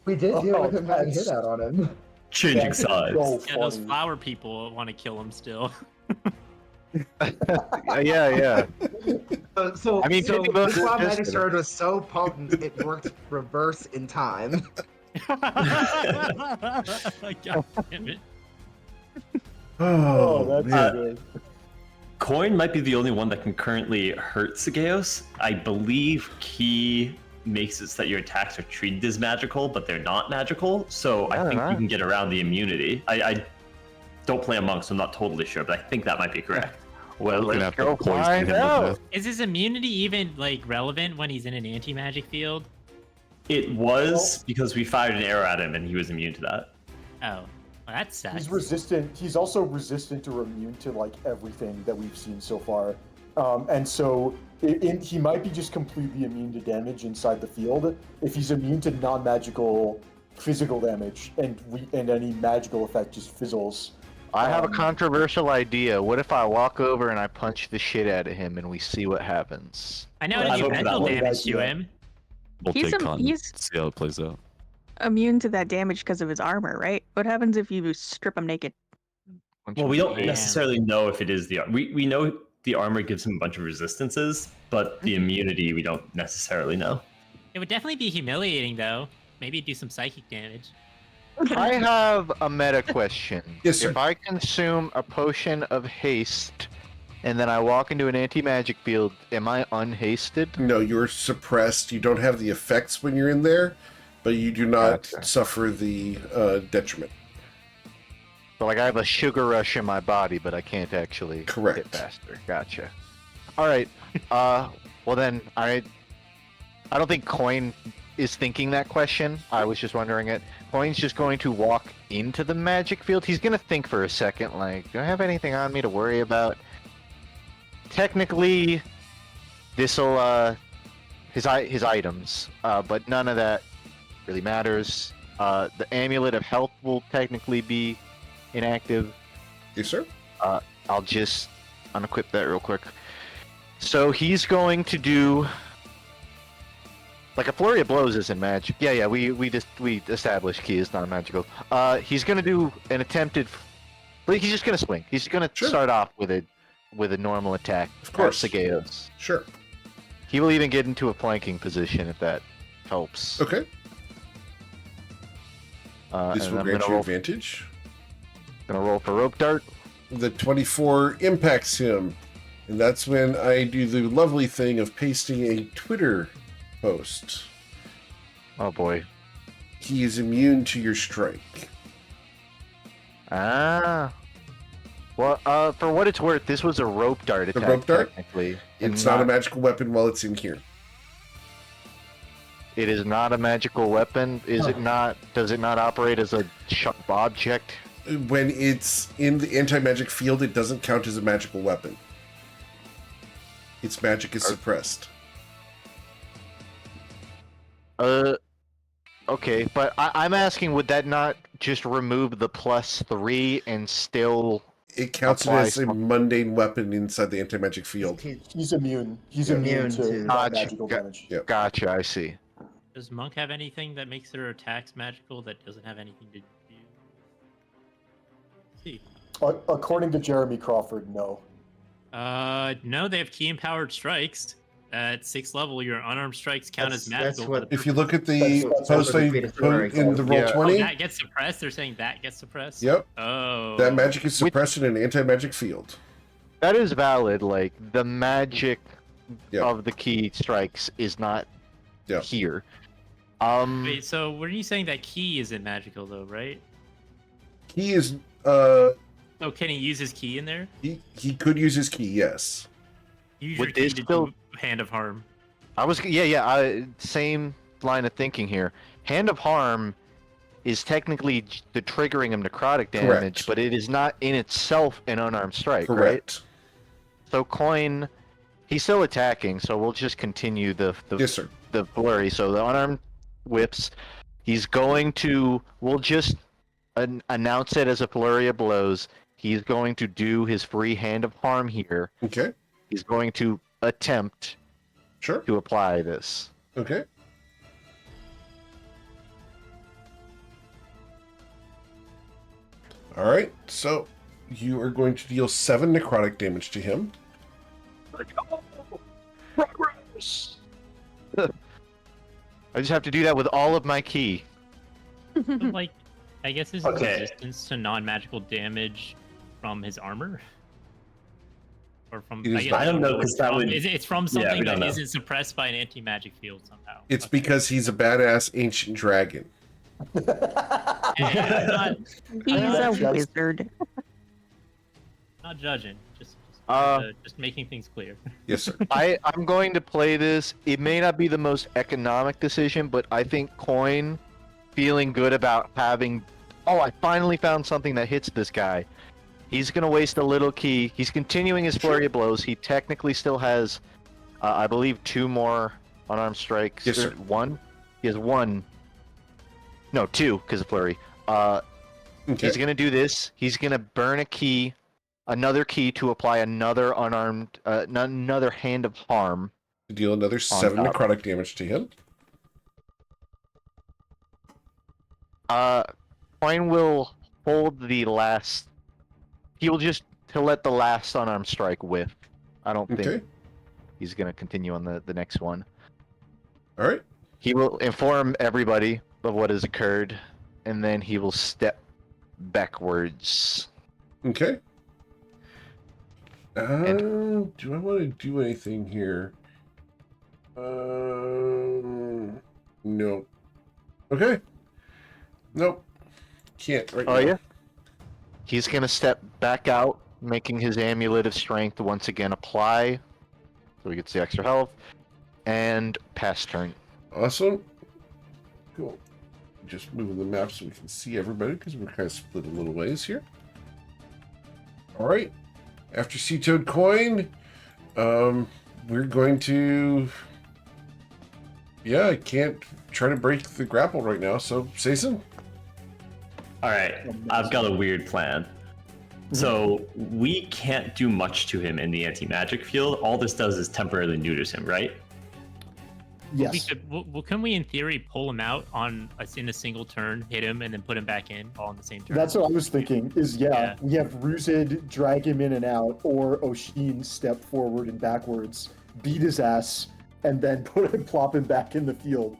We did deal with him having that's- hit out on him. Changing That's sides. so Yeah, those funny. flower people want to kill him still. Yeah. So, I mean, so Pitney Bowes this Wild is Magic just- Sword was so potent it worked reverse in time. God damn it. Oh, that's man. good. Coin might be the only one that can currently hurt Sageos. I believe Key makes it so that your attacks are treated as magical, but they're not magical. So I think you can get around the immunity. I don't play Among, so I'm not totally sure, but I think that might be correct. Well, We're gonna let's have go to poison find him with out. meth. Is his immunity even like relevant when he's in an anti-magic field? It was because we fired an arrow at him and he was immune to that. Oh, well, that sucks. He's resistant. He's also resistant or immune to like everything that we've seen so far, and so he might be just completely immune to damage inside the field. If he's immune to non-magical physical damage, and any magical effect just fizzles. I have a controversial idea. What if I walk over and I punch the shit out of him and we see what happens? I know I how to do vote for that mental one. damage to Idea. him. We'll He's take a- con. he's- See how it plays out. Immune to that damage because of his armor, right? What happens if you strip him naked? Well, we don't Yeah. necessarily know if it is the we know the armor gives him a bunch of resistances, but the immunity we don't necessarily know. It would definitely be humiliating, though. Maybe do some psychic damage. I have a meta question. Yes, sir. If I consume a potion of haste and then I walk into an anti-magic field, am I unhasted? No, you're suppressed. You don't have the effects when you're in there, but you do not Gotcha. suffer the detriment. So like I have a sugar rush in my body, but I can't actually Correct. hit faster. Gotcha. All right. Well then I don't think Coin is thinking that question. I was just wondering it. Coin's just going to walk into the magic field. He's gonna think for a second, like, do I have anything on me to worry about? Technically, this'll his items, but none of that really matters. The amulet of health will technically be inactive. Yes, sir. I'll just unequip that real quick. So he's going to do like a flurry of blows isn't magic. Yeah, we established Key is not magical. He's gonna do an attempted. He's just gonna swing. He's gonna Sure. start off with a normal attack. Of course. At Sageos. Sure. He will even get into a flanking position if that helps. Okay. This And will I'm grant gonna you roll, advantage. gonna roll for rope dart. The 24 impacts him, and that's when I do the lovely thing of pasting a Twitter post. Oh boy. He is immune to your strike. Ah. Well, for what it's worth, this was a rope dart attack. rope dart? Technically, It's not a magical weapon while it's in here. It is not a magical weapon. Is it not? Does it not operate as a sharp object? When it's in the anti-magic field, it doesn't count as a magical weapon. Its magic is suppressed. Okay, but I'm asking, would that not just remove the +3 and still? It counts it as a mundane weapon inside the anti-magic field. He's immune. He's Yeah. immune to Gotcha. magical damage. Yeah. Gotcha, I see. Does Monk have anything that makes their attacks magical that doesn't have anything to do? See. According to Jeremy Crawford, no. No, they have key empowered strikes. At 6th level, your unarmed strikes count as That's magical. what- If you look at the That's post what I the put in the roll Yeah. 20, that gets suppressed. They're saying that gets suppressed. yep, Oh. that magic is suppressed in an anti-magic field. That is valid. Like the magic Yeah. of the key strikes is not Yeah. here. Wait, so were you saying that key isn't magical though, right? He is Oh, can he use his key in there? he could use his key, yes. Use Would your key this to still- do Hand of Harm. Same line of thinking here. Hand of Harm is technically the triggering of necrotic damage, Correct. but it is not in itself an unarmed strike, right? Correct. So Coin, he's still attacking, so we'll just continue the Yes, sir. the flurry. So the unarmed whips. He's going to. We'll just announce it as a flurry of blows. He's going to do his free Hand of Harm here. Okay. He's going to attempt Sure. to apply this. Okay. All right. So you are going to deal 7 necrotic damage to him. Progress. I just have to do that with all of my key. But, like, I guess this is Okay. resistance to non-magical damage from his armor, or from. It is guess not. I don't know, 'cause that would- It's from Yeah, something we don't that know. isn't suppressed by an anti-magic field somehow. It's Okay. because he's a badass ancient dragon. Hey, I'm He's a Just- wizard. not judging, just making things clear. Yes, sir. I'm going to play this. It may not be the most economic decision, but I think Coin feeling good about having. Oh, I finally found something that hits this guy. He's going to waste a little key. He's continuing his flurry of blows. He technically still has, I believe, 2 more unarmed strikes. Yes, Or sir. 1? He has 1. No, 2, because of flurry. Okay. He's going to do this. He's going to burn a key, another key to apply another unarmed, another Hand of Harm. To deal another 7 top. necrotic damage to him. Coin will hold the last. He'll let the last unarmed strike whiff. I don't Okay. think he's gonna continue on the next one. All right. He will inform everybody of what has occurred, and then he will step backwards. Okay. Do I want to do anything here? No. Okay. Nope. Can't right now. Oh yeah. He's gonna step back out, making his amulet of strength once again apply, so he gets the extra health, and pass turn. Awesome. Cool. Just moving the map so we can see everybody because we're kind of split a little ways here. All right. After Sea Toad Coin, we're going to. Yeah, I can't try to break the grapple right now. So, Saison. All right, I've got a weird plan. So we can't do much to him in the anti-magic field. All this does is temporarily neuters him, right? Yes. We could, well, can we in theory pull him out in a single turn, hit him, and then put him back in all in the same turn? That's what I was thinking. Yeah. We have Ruzid drag him in and out, or Oshin step forward and backwards, beat his ass, and then plop him back in the field.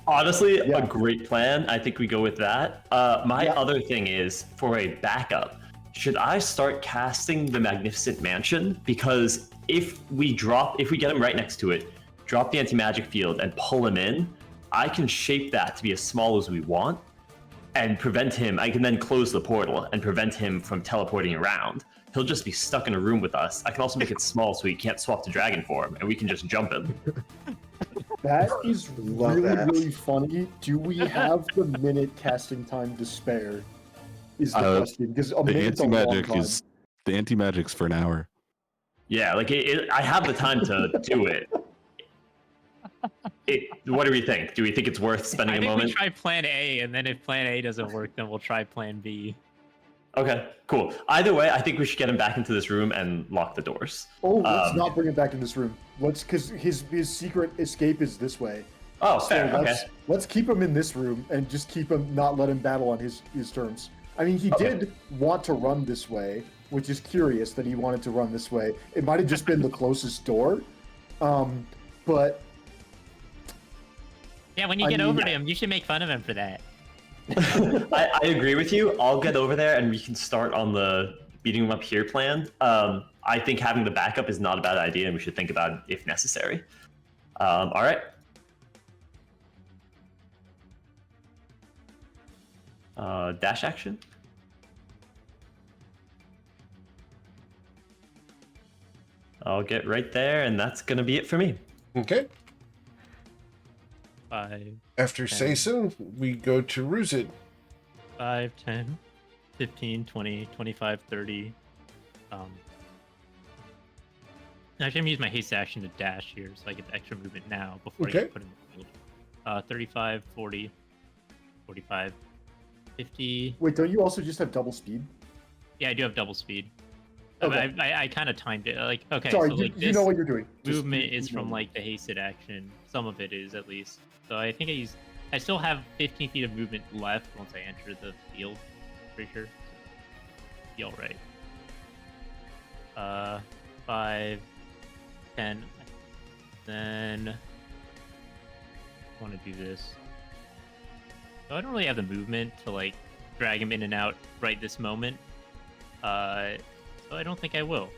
Honestly, Yeah. a great plan. I think we go with that. My Yeah. other thing is, for a backup, should I start casting the Magnificent Mansion? Because if we get him right next to it, drop the anti-magic field and pull him in, I can shape that to be as small as we want and prevent him. I can then close the portal and prevent him from teleporting around. He'll just be stuck in a room with us. I can also make it small so he can't swap to dragon form and we can just jump him. That is Love really, that. really funny. Do we have the minute casting time to spare? Is the question. Because a The minute's a long anti-magic time. is the anti-magic's for an hour. Yeah, like I have the time to do it. What do we think? Do we think it's worth spending I a think moment? we try plan A, and then if plan A doesn't work, then we'll try plan B. Okay, cool. Either way, I think we should get him back into this room and lock the doors. Oh, let's not bring him back in this room. Because his secret escape is this way. Oh, So fair. Okay. let's keep him in this room and just keep him, not let him battle on his terms. I mean, he Okay. did want to run this way, which is curious that he wanted to run this way. It might have just been the closest door, but Yeah, when you I get mean- over to him, you should make fun of him for that. I agree with you. I'll get over there and we can start on the beating him up here plan. I think having the backup is not a bad idea, and we should think about it if necessary. All right. Dash action. I'll get right there, and that's gonna be it for me. Okay. 5, After Okay. Sason, we go to Ruzid. 5, 10, 15, 20, 25, 30. Actually, I'm gonna use my haste action to dash here, so I get the extra movement now before I Okay. get put in the field. 35, 40, 45, 50. wait, don't you also just have double speed? Yeah, I do have double speed. Okay. I kind of timed it. Like, okay, Sorry, so you, like you this know what you're doing. Just- movement you- is you know. from like the hasted action. Some of it is at least. So I think I still have 15 feet of movement left once I enter the field. Pretty sure. Be all right. 5, 10. Then I want to do this. So I don't really have the movement to like drag him in and out right this moment. So I don't think I will.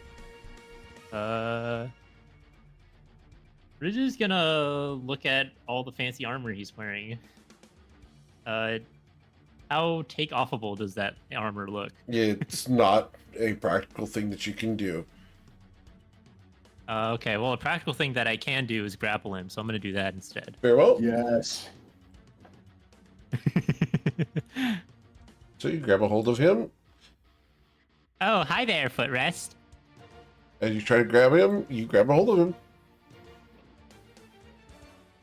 Ridge is gonna look at all the fancy armor he's wearing. How take-offable does that armor look? It's not a practical thing that you can do. Okay, well, a practical thing that I can do is grapple him, so I'm gonna do that instead. Very well. Yes. So you grab a hold of him. Oh, hi there, footrest. As you try to grab him, you grab a hold of him.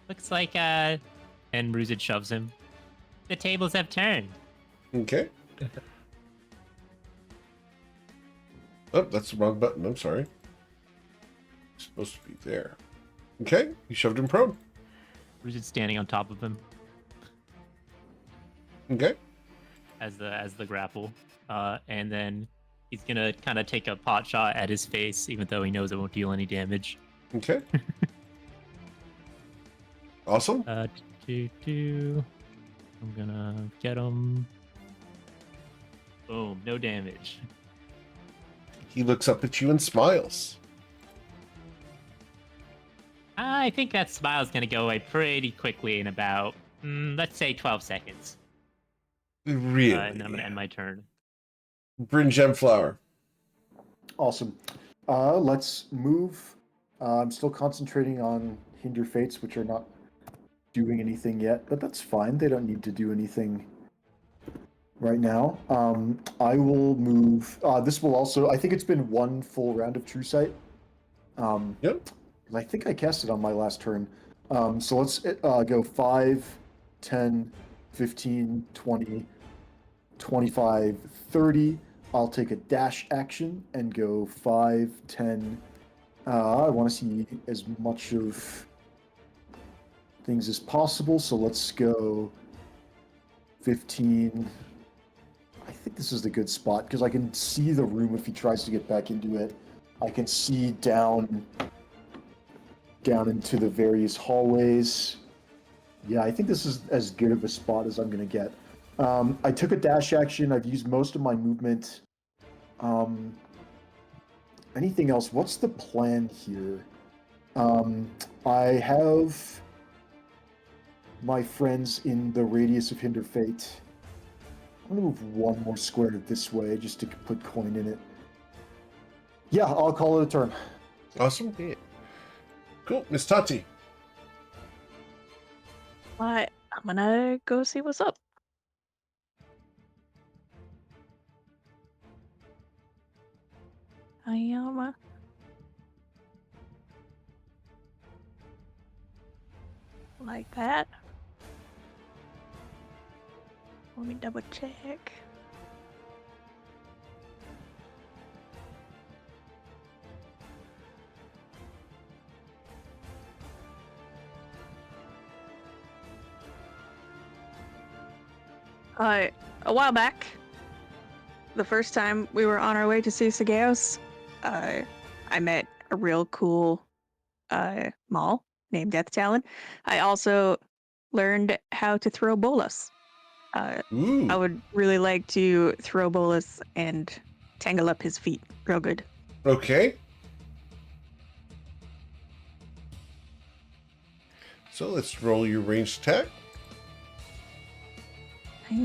Looks like, and Ruzid shoves him. The tables have turned. Okay. Oh, that's the wrong button. I'm sorry. It's supposed to be there. Okay, you shoved him prone. Ruzid's standing on top of him Okay. as the grapple. And then he's gonna kind of take a pot shot at his face, even though he knows it won't deal any damage. Okay. Awesome. I'm gonna get him. Boom, no damage. He looks up at you and smiles. I think that smile's gonna go away pretty quickly in about, let's say 12 seconds. Really? And then I'm gonna end my turn. Bryn Gemflower. Awesome. Let's move. I'm still concentrating on Hinder Fates, which are not doing anything yet, but that's fine. They don't need to do anything right now. I will move. This will also, I think it's been one full round of True Sight. Yep. I think I cast it on my last turn. So let's go 5, 10, 15, 20, 25, 30. I'll take a dash action and go 5, 10. I want to see as much of things as possible. So let's go 15. I think this is the good spot because I can see the room if he tries to get back into it. I can see down into the various hallways. Yeah, I think this is as good of a spot as I'm going to get. I took a dash action. I've used most of my movement. Anything else? What's the plan here? I have my friends in the radius of Hinder Fate. I'm going to move one more square this way just to put coin in it. Yeah, I'll call it a turn. Awesome. Cool. Miss Tati. But I'm gonna go see what's up. I am. Like that. Let me double check. A while back, the first time we were on our way to see Sagaeos, I met a real cool mall named Death Talon. I also learned how to throw bolas. I Ooh. would really like to throw bolas and tangle up his feet real good. Okay. So let's roll your ranged attack. Is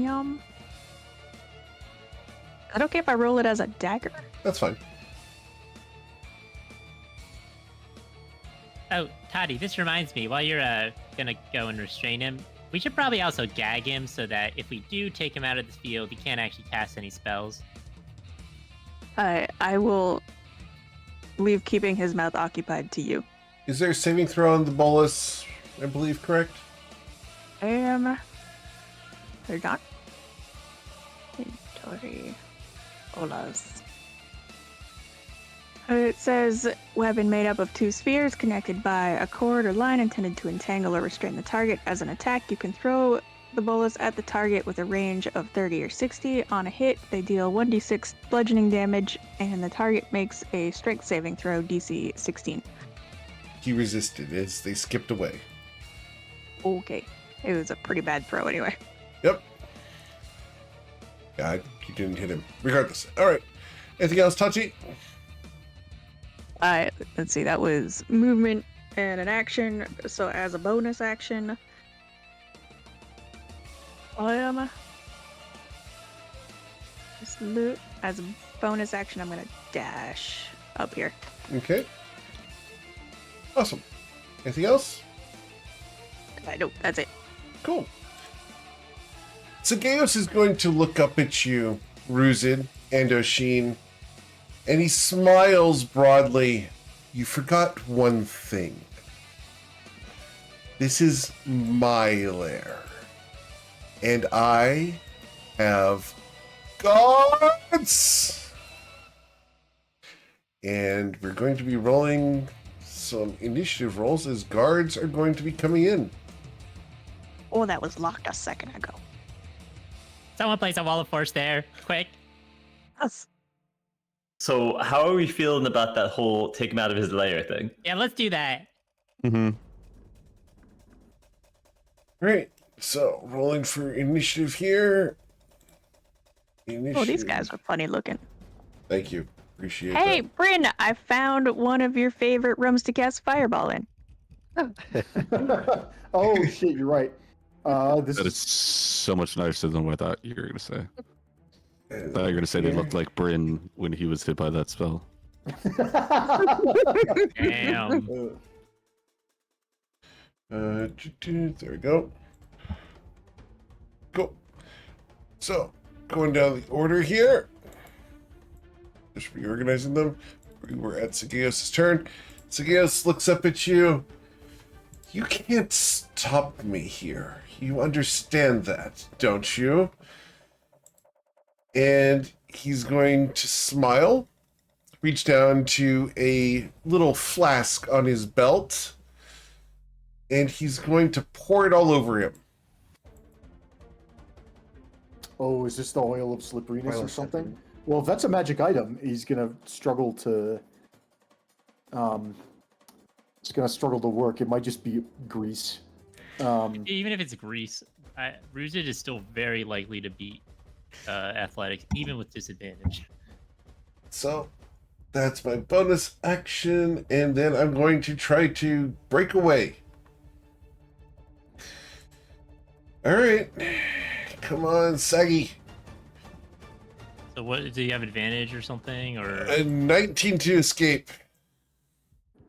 that okay if I roll it as a dagger? That's fine. Oh, Toddy, this reminds me, while you're gonna go and restrain him, we should probably also gag him so that if we do take him out of the field, he can't actually cast any spells. I will leave keeping his mouth occupied to you. Is there a saving throw on the bolus? I believe, correct? There's not. Inventory. Bolas. It says weapon made up of 2 spheres connected by a cord or line intended to entangle or restrain the target. As an attack, you can throw the bolas at the target with a range of 30 or 60. On a hit, they deal 1d6 bludgeoning damage, and the target makes a strength saving throw DC 16. He resisted as they skipped away. Okay. It was a pretty bad throw anyway. Yep. God, you didn't hit him. Regardless. All right. Anything else, Tachi? Let's see, that was movement and an action. So as a bonus action, as a bonus action, I'm gonna dash up here. Okay. Awesome. Anything else? Nope, that's it. Cool. Sagaeos is going to look up at you, Ruzid and Oshin, and he smiles broadly. You forgot one thing. This is my lair. And I have guards! And we're going to be rolling some initiative rolls as guards are going to be coming in. Oh, that was locked a second ago. Someone place a wall of force there, quick. Us. So, how are we feeling about that whole take him out of his lair thing? Yeah, let's do that. Mm-hmm. Right. So, rolling for initiative here. Initiative. Oh, these guys are funny looking. Thank you. Appreciate Hey, that. Bryn, I found one of your favorite rooms to cast Fireball in. Oh shit, you're right. This That is so much nicer than what I thought you were going to say. I thought you were going to say they looked like Bryn when he was hit by that spell. Damn. There we go. Cool. So, going down the order here. Just reorganizing them. We were at Sagaeos' turn. Sagaeos looks up at you. You can't stop me here. You understand that, don't you? And he's going to smile, reach down to a little flask on his belt, and he's going to pour it all over him. Oh, is this the oil of slipperiness Oil or of something? slippery. Well, if that's a magic item, he's gonna struggle to. It's gonna struggle to work. It might just be grease. Even if it's grease, Ruzid is still very likely to beat athletics, even with disadvantage. So that's my bonus action, and then I'm going to try to break away. All right, come on, Saggy. So what, do you have advantage or something, or A 19 to escape.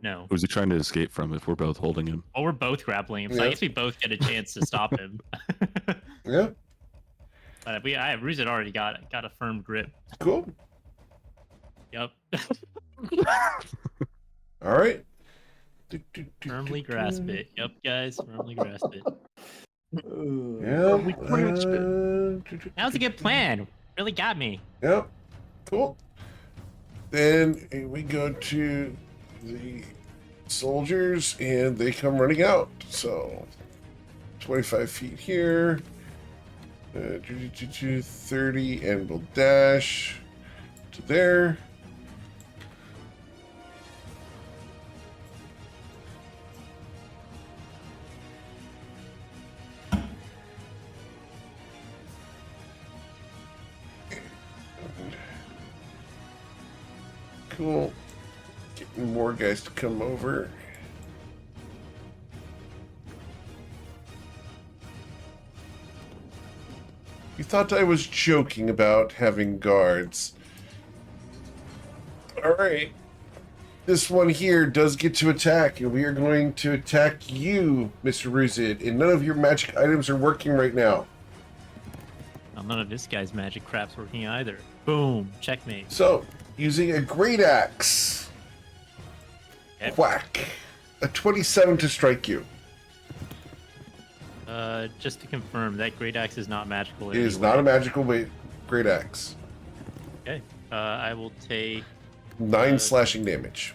No. Who's he trying to escape from if we're both holding him? Well, we're both grappling him, so I Yeah. guess we both get a chance to stop him. Yeah, But Ruzit already got a firm grip. cool. Yep. All right. Firmly grasp it. Yep, guys. Firmly grasp it. Yeah. That was a good plan. Really got me. Yep. Cool. Then we go to the soldiers, and they come running out. So 25 feet here. 30, and we'll dash to there. Cool. Getting more guys to come over. You thought I was joking about having guards. Alright. This one here does get to attack, and we are going to attack you, Mr. Ruzid, and none of your magic items are working right now. Well, none of this guy's magic crap's working either. Boom. Checkmate. So, using a great axe. Yep. Whack. A 27 to strike you. Just to confirm, that great axe is not magical. It is not a magical great axe. Okay. I will take 9 slashing damage.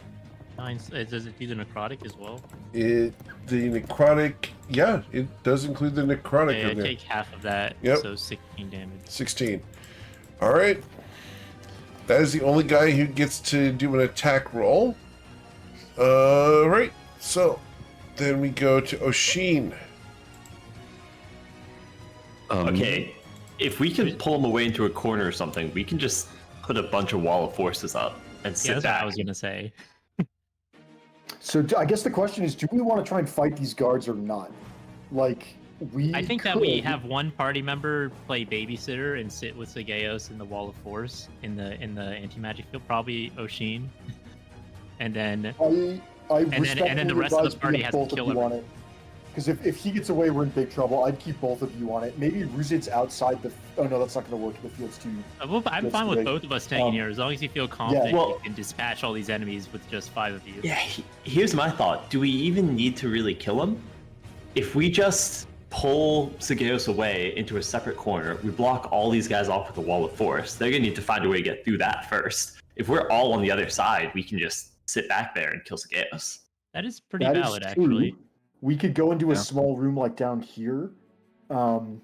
9. Does it do the necrotic as well? The necrotic, yeah, it does include the necrotic Okay, I in there. take half of that, Yep. so 16 damage. 16. All right. That is the only guy who gets to do an attack roll. Right. So then we go to Oshin. Okay, if we can pull him away into a corner or something, we can just put a bunch of wall of forces up and Yeah, sit that's what back. I was gonna say. So I guess the question is, do we want to try and fight these guards or not? Like, I think that we have one party member play babysitter and sit with Sageos in the wall of force in the anti-magic field, probably Oshin. And then and then the rest of the party has to kill him. him. Because if he gets away, we're in big trouble. I'd keep both of you on it. Maybe Ruzid's outside the. Oh no, that's not going to work. The field's too. I'm That's fine with great. both of us staying here as long as you feel confident well- you can dispatch all these enemies with just 5 of you. Yeah, here's my thought. Do we even need to really kill him? If we just pull Sageos away into a separate corner, we block all these guys off with a wall of force, they're going to need to find a way to get through that first. If we're all on the other side, we can just sit back there and kill Sageos. That is pretty That is valid, true. actually. We could go into a Yeah. small room like down here, and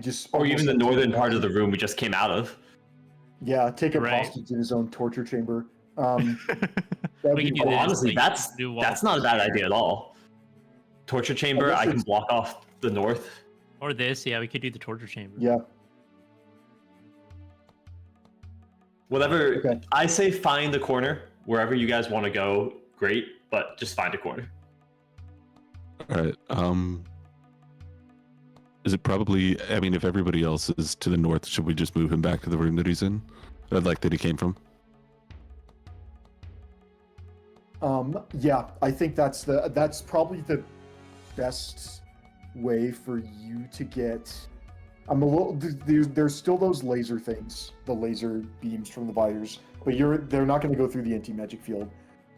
just. Or even almost the like northern take a part of the hostage. room we just came out of. Yeah, take a Right. hostage in his own torture chamber. That'd We be can do Oh, this, honestly, like, that's do wall not a of bad force. idea at all. Torture chamber, guess I can it's- block off the north. Or this, yeah, we could do the torture chamber. Yeah. Whatever. Okay. I say find the corner. Wherever you guys want to go, great, but just find a corner. All right. Is it probably? I mean, if everybody else is to the north, should we just move him back to the room that he's in, like that he came from? Yeah, I think that's probably the best way for you to get. I'm a little. There's still those laser things, the laser beams from the Viters, but they're not going to go through the anti-magic field.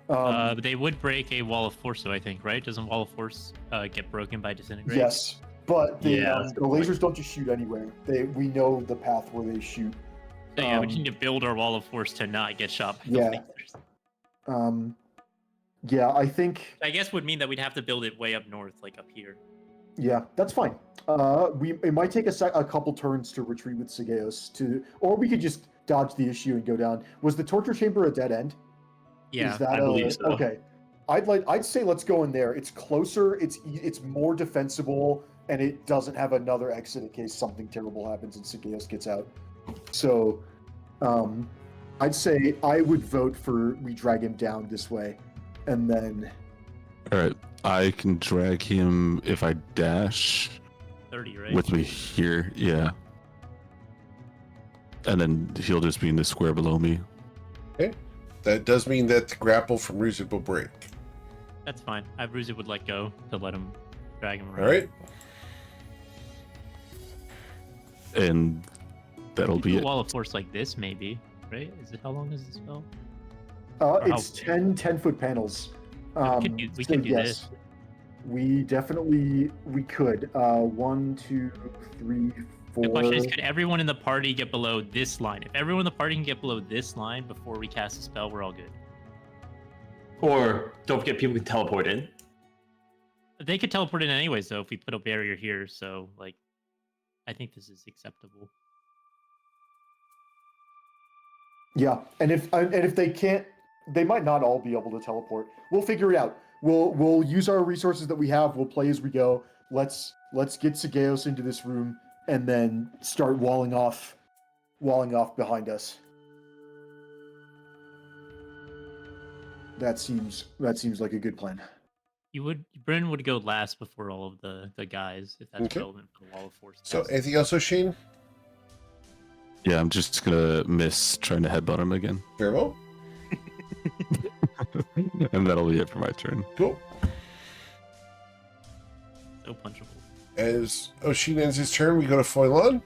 But they would break a wall of force, though, I think, right? Doesn't wall of force get broken by disintegration? Yes, but Yeah, that's a the good point. lasers don't just shoot anywhere. We know the path where they shoot. So, yeah, we Um, just need to build our wall of force to not get shot by the Yeah. lasers. Yeah, I think. I guess would mean that we'd have to build it way up north, like up here. Yeah, that's fine. It might take a couple turns to retreat with Sageos or we could just dodge the issue and go down. Was the torture chamber a dead end? Yeah. Is that I believe so. Okay. I'd say let's go in there. It's closer. It's more defensible, and it doesn't have another exit in case something terrible happens and Sageos gets out. So, I'd say I would vote for we drag him down this way, and then. All right. I can drag him if I dash 30, right? with me here. Yeah. And then he'll just be in the square below me. That does mean that the grapple from Ruzid will break. That's fine. Bruiser would let go to let him drag him around. All right. And that'll be A it. wall of force like this, maybe. Right? Is it how long is the spell? It's 10-foot panels. We can do this. We definitely could. 1, 2, 3, 4. The question is, could everyone in the party get below this line? If everyone in the party can get below this line before we cast a spell, we're all good. Or don't forget, people can teleport in. They could teleport in anyways, though, if we put a barrier here. So, like, I think this is acceptable. Yeah, and if they can't, they might not all be able to teleport. We'll figure it out. We'll use our resources that we have. We'll play as we go. Let's get Sageos into this room and then start walling off behind us. That seems like a good plan. Bryn would go last before all of the guys, if that's Okay. relevant for the wall of force. So test. anything else, O'Sheen? Yeah, I'm just gonna miss trying to headbutt him again. Very well. And that'll be it for my turn. Cool. So punchable. As O'Sheen ends his turn, we go to Foilon.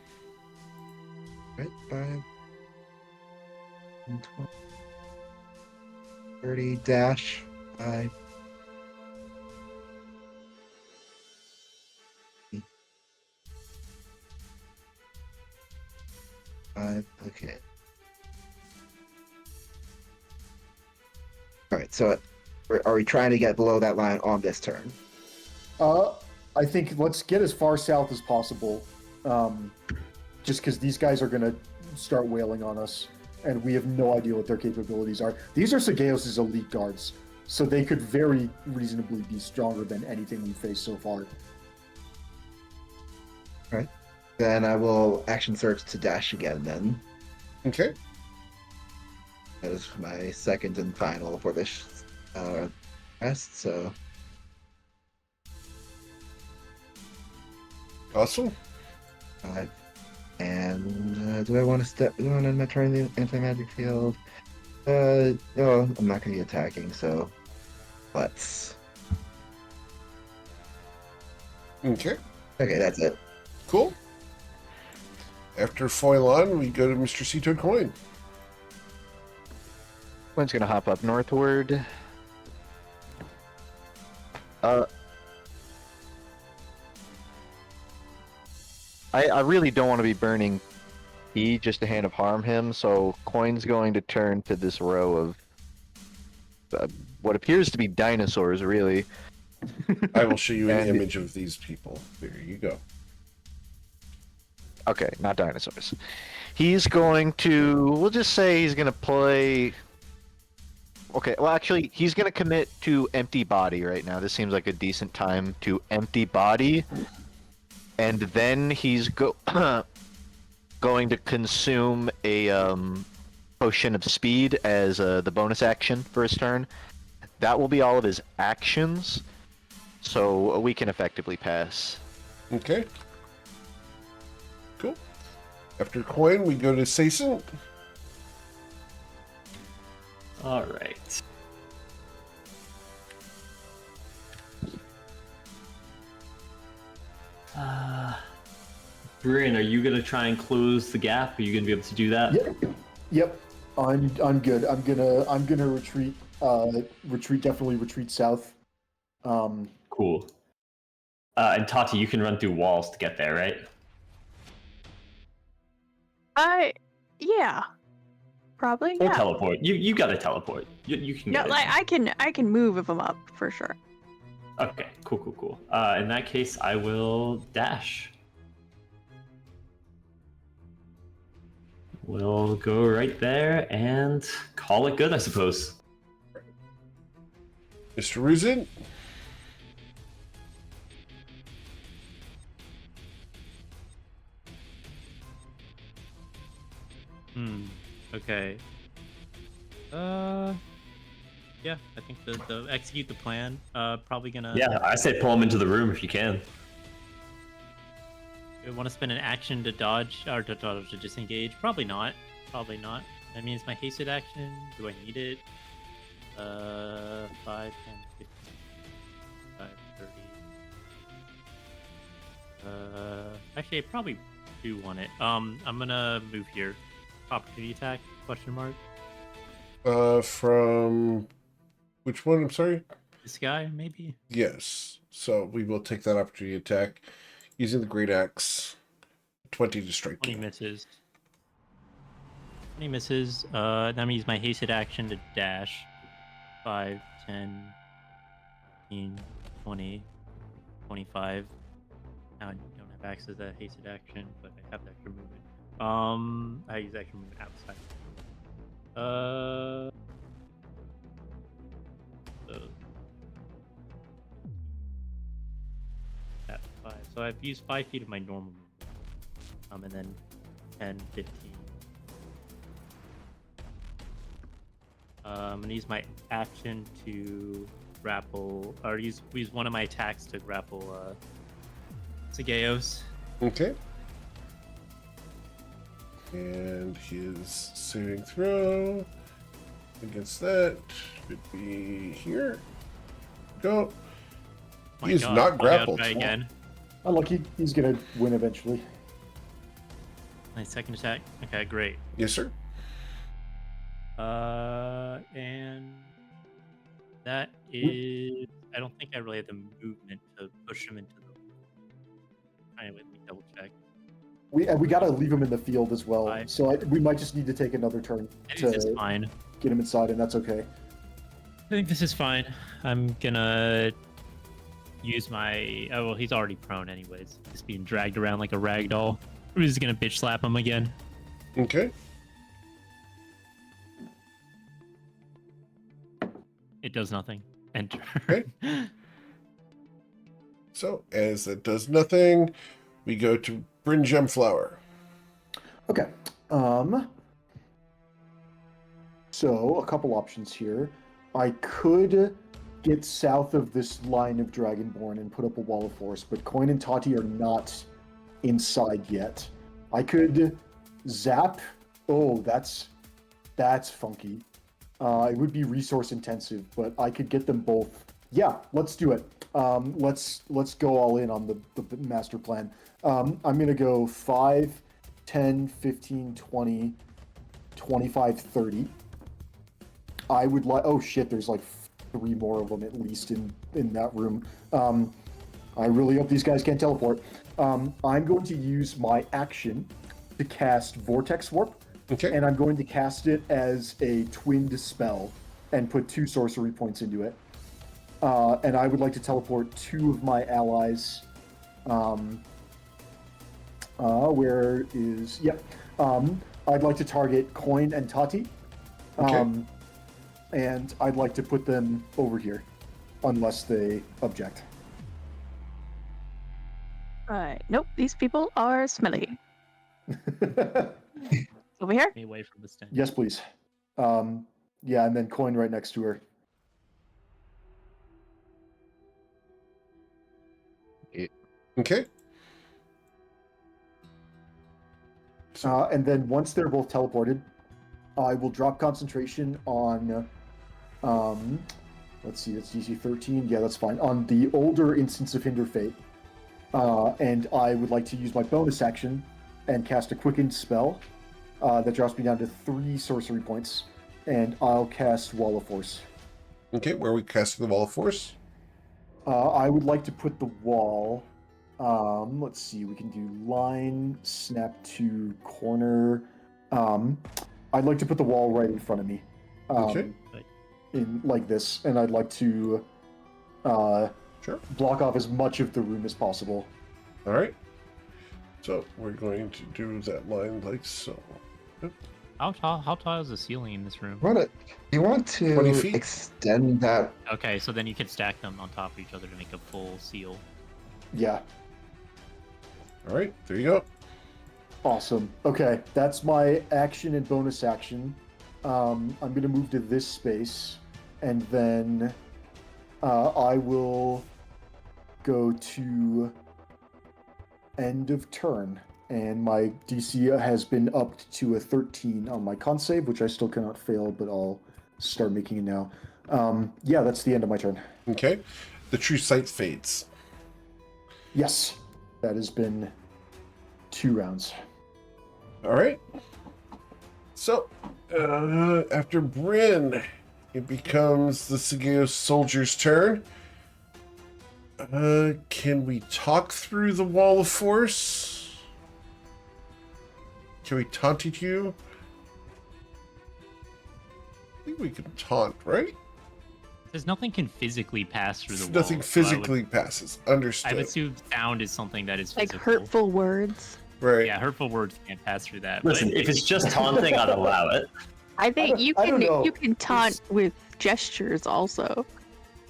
Right, 5, 10, 12, 30, dash, 5. Okay. Alright, so are we trying to get below that line on this turn? I think let's get as far south as possible, just because these guys are going to start wailing on us, and we have no idea what their capabilities are. These are Sageos' elite guards, so they could very reasonably be stronger than anything we've faced so far. Alright. Then I will action search to dash again then. Okay. That is my second and final for this rest, so... Awesome. 5. And do I want to step on and turn the anti-magic field? No, I'm not going to be attacking, so let's... Okay. Okay, that's it. Cool. After Foilon, we go to Mr. Cito Coin. One's gonna hop up northward. I really don't want to be burning E just to hand of harm him, so Coin's going to turn to this row of what appears to be dinosaurs, really. I will show you an And- image of these people. There you go. Okay, not dinosaurs. He's going to, we'll just say he's going to play... Okay, well actually, he's going to commit to empty body right now. This seems like a decent time to empty body. And then he's going to consume a potion of speed as the bonus action for his turn. That will be all of his actions. So we can effectively pass. Okay. Cool. After Coin, we go to Saison. All right. Brian, are you gonna try and close the gap? Are you gonna be able to do that? Yep. I'm good. I'm gonna retreat. Definitely retreat south. Cool. And Tati, you can run through walls to get there, right? Yeah. Probably, Or yeah. teleport. You gotta teleport. You can No, get like it. I can move if I'm up for sure. Okay, cool. In that case, I will dash. We'll go right there and call it good, I suppose. Mr. Ruzin. Okay. Yeah, I think the execute the plan. Probably gonna. Yeah, I say pull him into the room if you can. Do I want to spend an action to dodge or to disengage? Probably not. That means my hasted action. Do I need it? 5, 10, 15. Actually, I probably do want it. I'm gonna move here. Opportunity attack? Question mark. From which one? I'm sorry. This guy, maybe. Yes. So we will take that opportunity attack using the great axe. 20 to strike 20 you. misses. 20 misses. That means my hasted action to dash. 5, 10, 15, 20, 25. Now I don't have access to that hasted action, but I have the extra movement. I use extra movement outside. So that's 5. So I've used 5 feet of my normal movement. And then 10, 15. I'm gonna use my action to grapple, or use one of my attacks to grapple Sageos. Okay. And his saving throw against that should be here. Go. My He is God, not okay, grappled. I'll try again. Unlucky. He's gonna win eventually. My second attack. Okay, great. Yes, sir. And that is. I don't think I really have the movement to push him into the. Anyway, let me double check. We gotta leave him in the field as well. Fine. So we might just need to take another turn I think this is to fine. get him inside, and that's okay. I think this is fine. I'm gonna use my. Oh well, he's already prone anyways. He's being dragged around like a rag doll. We're just gonna bitch slap him again. Okay. It does nothing. Enter. Okay. So as that does nothing, we go to Bryn Gemflower. Okay. So a couple options here. I could get south of this line of Dragonborn and put up a wall of force, but Coin and Tati are not inside yet. I could zap. Oh, that's funky. It would be resource intensive, but I could get them both. Yeah, let's do it. Let's go all in on the master plan. I'm gonna go 5, 10, 15, 20, 25, 30. I would like. Oh shit! There's like 3 more of them at least in that room. I really hope these guys can't teleport. I'm going to use my action to cast Vortex Warp. Okay. And I'm going to cast it as a twinned spell and put 2 sorcery points into it. And I would like to teleport 2 of my allies. Where is... Yep. I'd like to target Coin and Tati. Okay. And I'd like to put them over here, unless they object. Nope, these people are smelly. Over here? Me away from the stand. Yes, please. Yeah, and then Coin right next to her. Okay. And then once they're both teleported, I will drop concentration on, let's see, that's DC 13. Yeah, that's fine. On the older instance of Hinder Fate. And I would like to use my bonus action and cast a quickened spell that drops me down to 3 sorcery points. And I'll cast Wall of Force. Okay, where are we casting the Wall of Force? I would like to put the wall. Let's see, we can do line, snap to corner. I'd like to put the wall right in front of me. Okay. In like this, and I'd like to Sure. block off as much of the room as possible. All right. So we're going to do that line like so. Yep. How tall is the ceiling in this room? You want 20 to feet? extend that? Okay, so then you could stack them on top of each other to make a full seal. Yeah, All right, there you go. awesome. Okay, that's my action and bonus action. I'm going to move to this space, and then I will go to end of turn. And my DC has been upped to a 13 on my con save, which I still cannot fail, but I'll start making it now. Yeah, that's the end of my turn. Okay. the true sight fades. Yes, that has been 2 rounds. All right. So, after Bryn, it becomes the Sageos soldier's turn. Can we talk through the wall of force? Can we taunt at you? I think we can taunt, right? There's nothing can physically pass through the wall. Nothing so physically passes. Understood. I would assume sound is something that is Like physical. hurtful words. Right. Yeah, hurtful words can't pass through that. Listen, but if it's just taunting, I'd allow it. I think I don't know. you can taunt It's- with gestures also.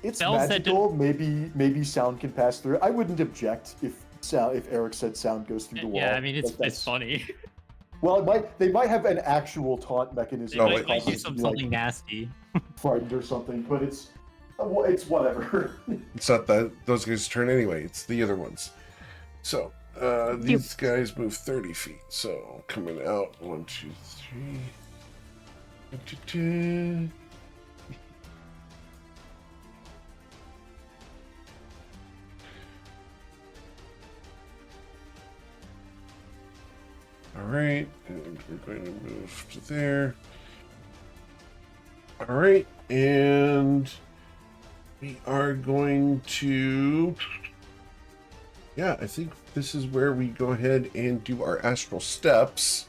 It's Spells that magical. Maybe sound can pass through. I wouldn't object if Eric said sound goes through the wall. yeah, I mean it's Like, that's- it's funny. Well, they might have an actual taunt mechanism. They No, that wait. might do causes you to be, something nasty. frightened or something, but it's whatever. It's not those guys' turn anyway. It's the other ones. So, these guys move 30 feet. So, coming out, 1, 2, 3. 1, 2, 2. All right, and we're going to move to there. All right, and we are going to... Yeah, I think this is where we go ahead and do our astral steps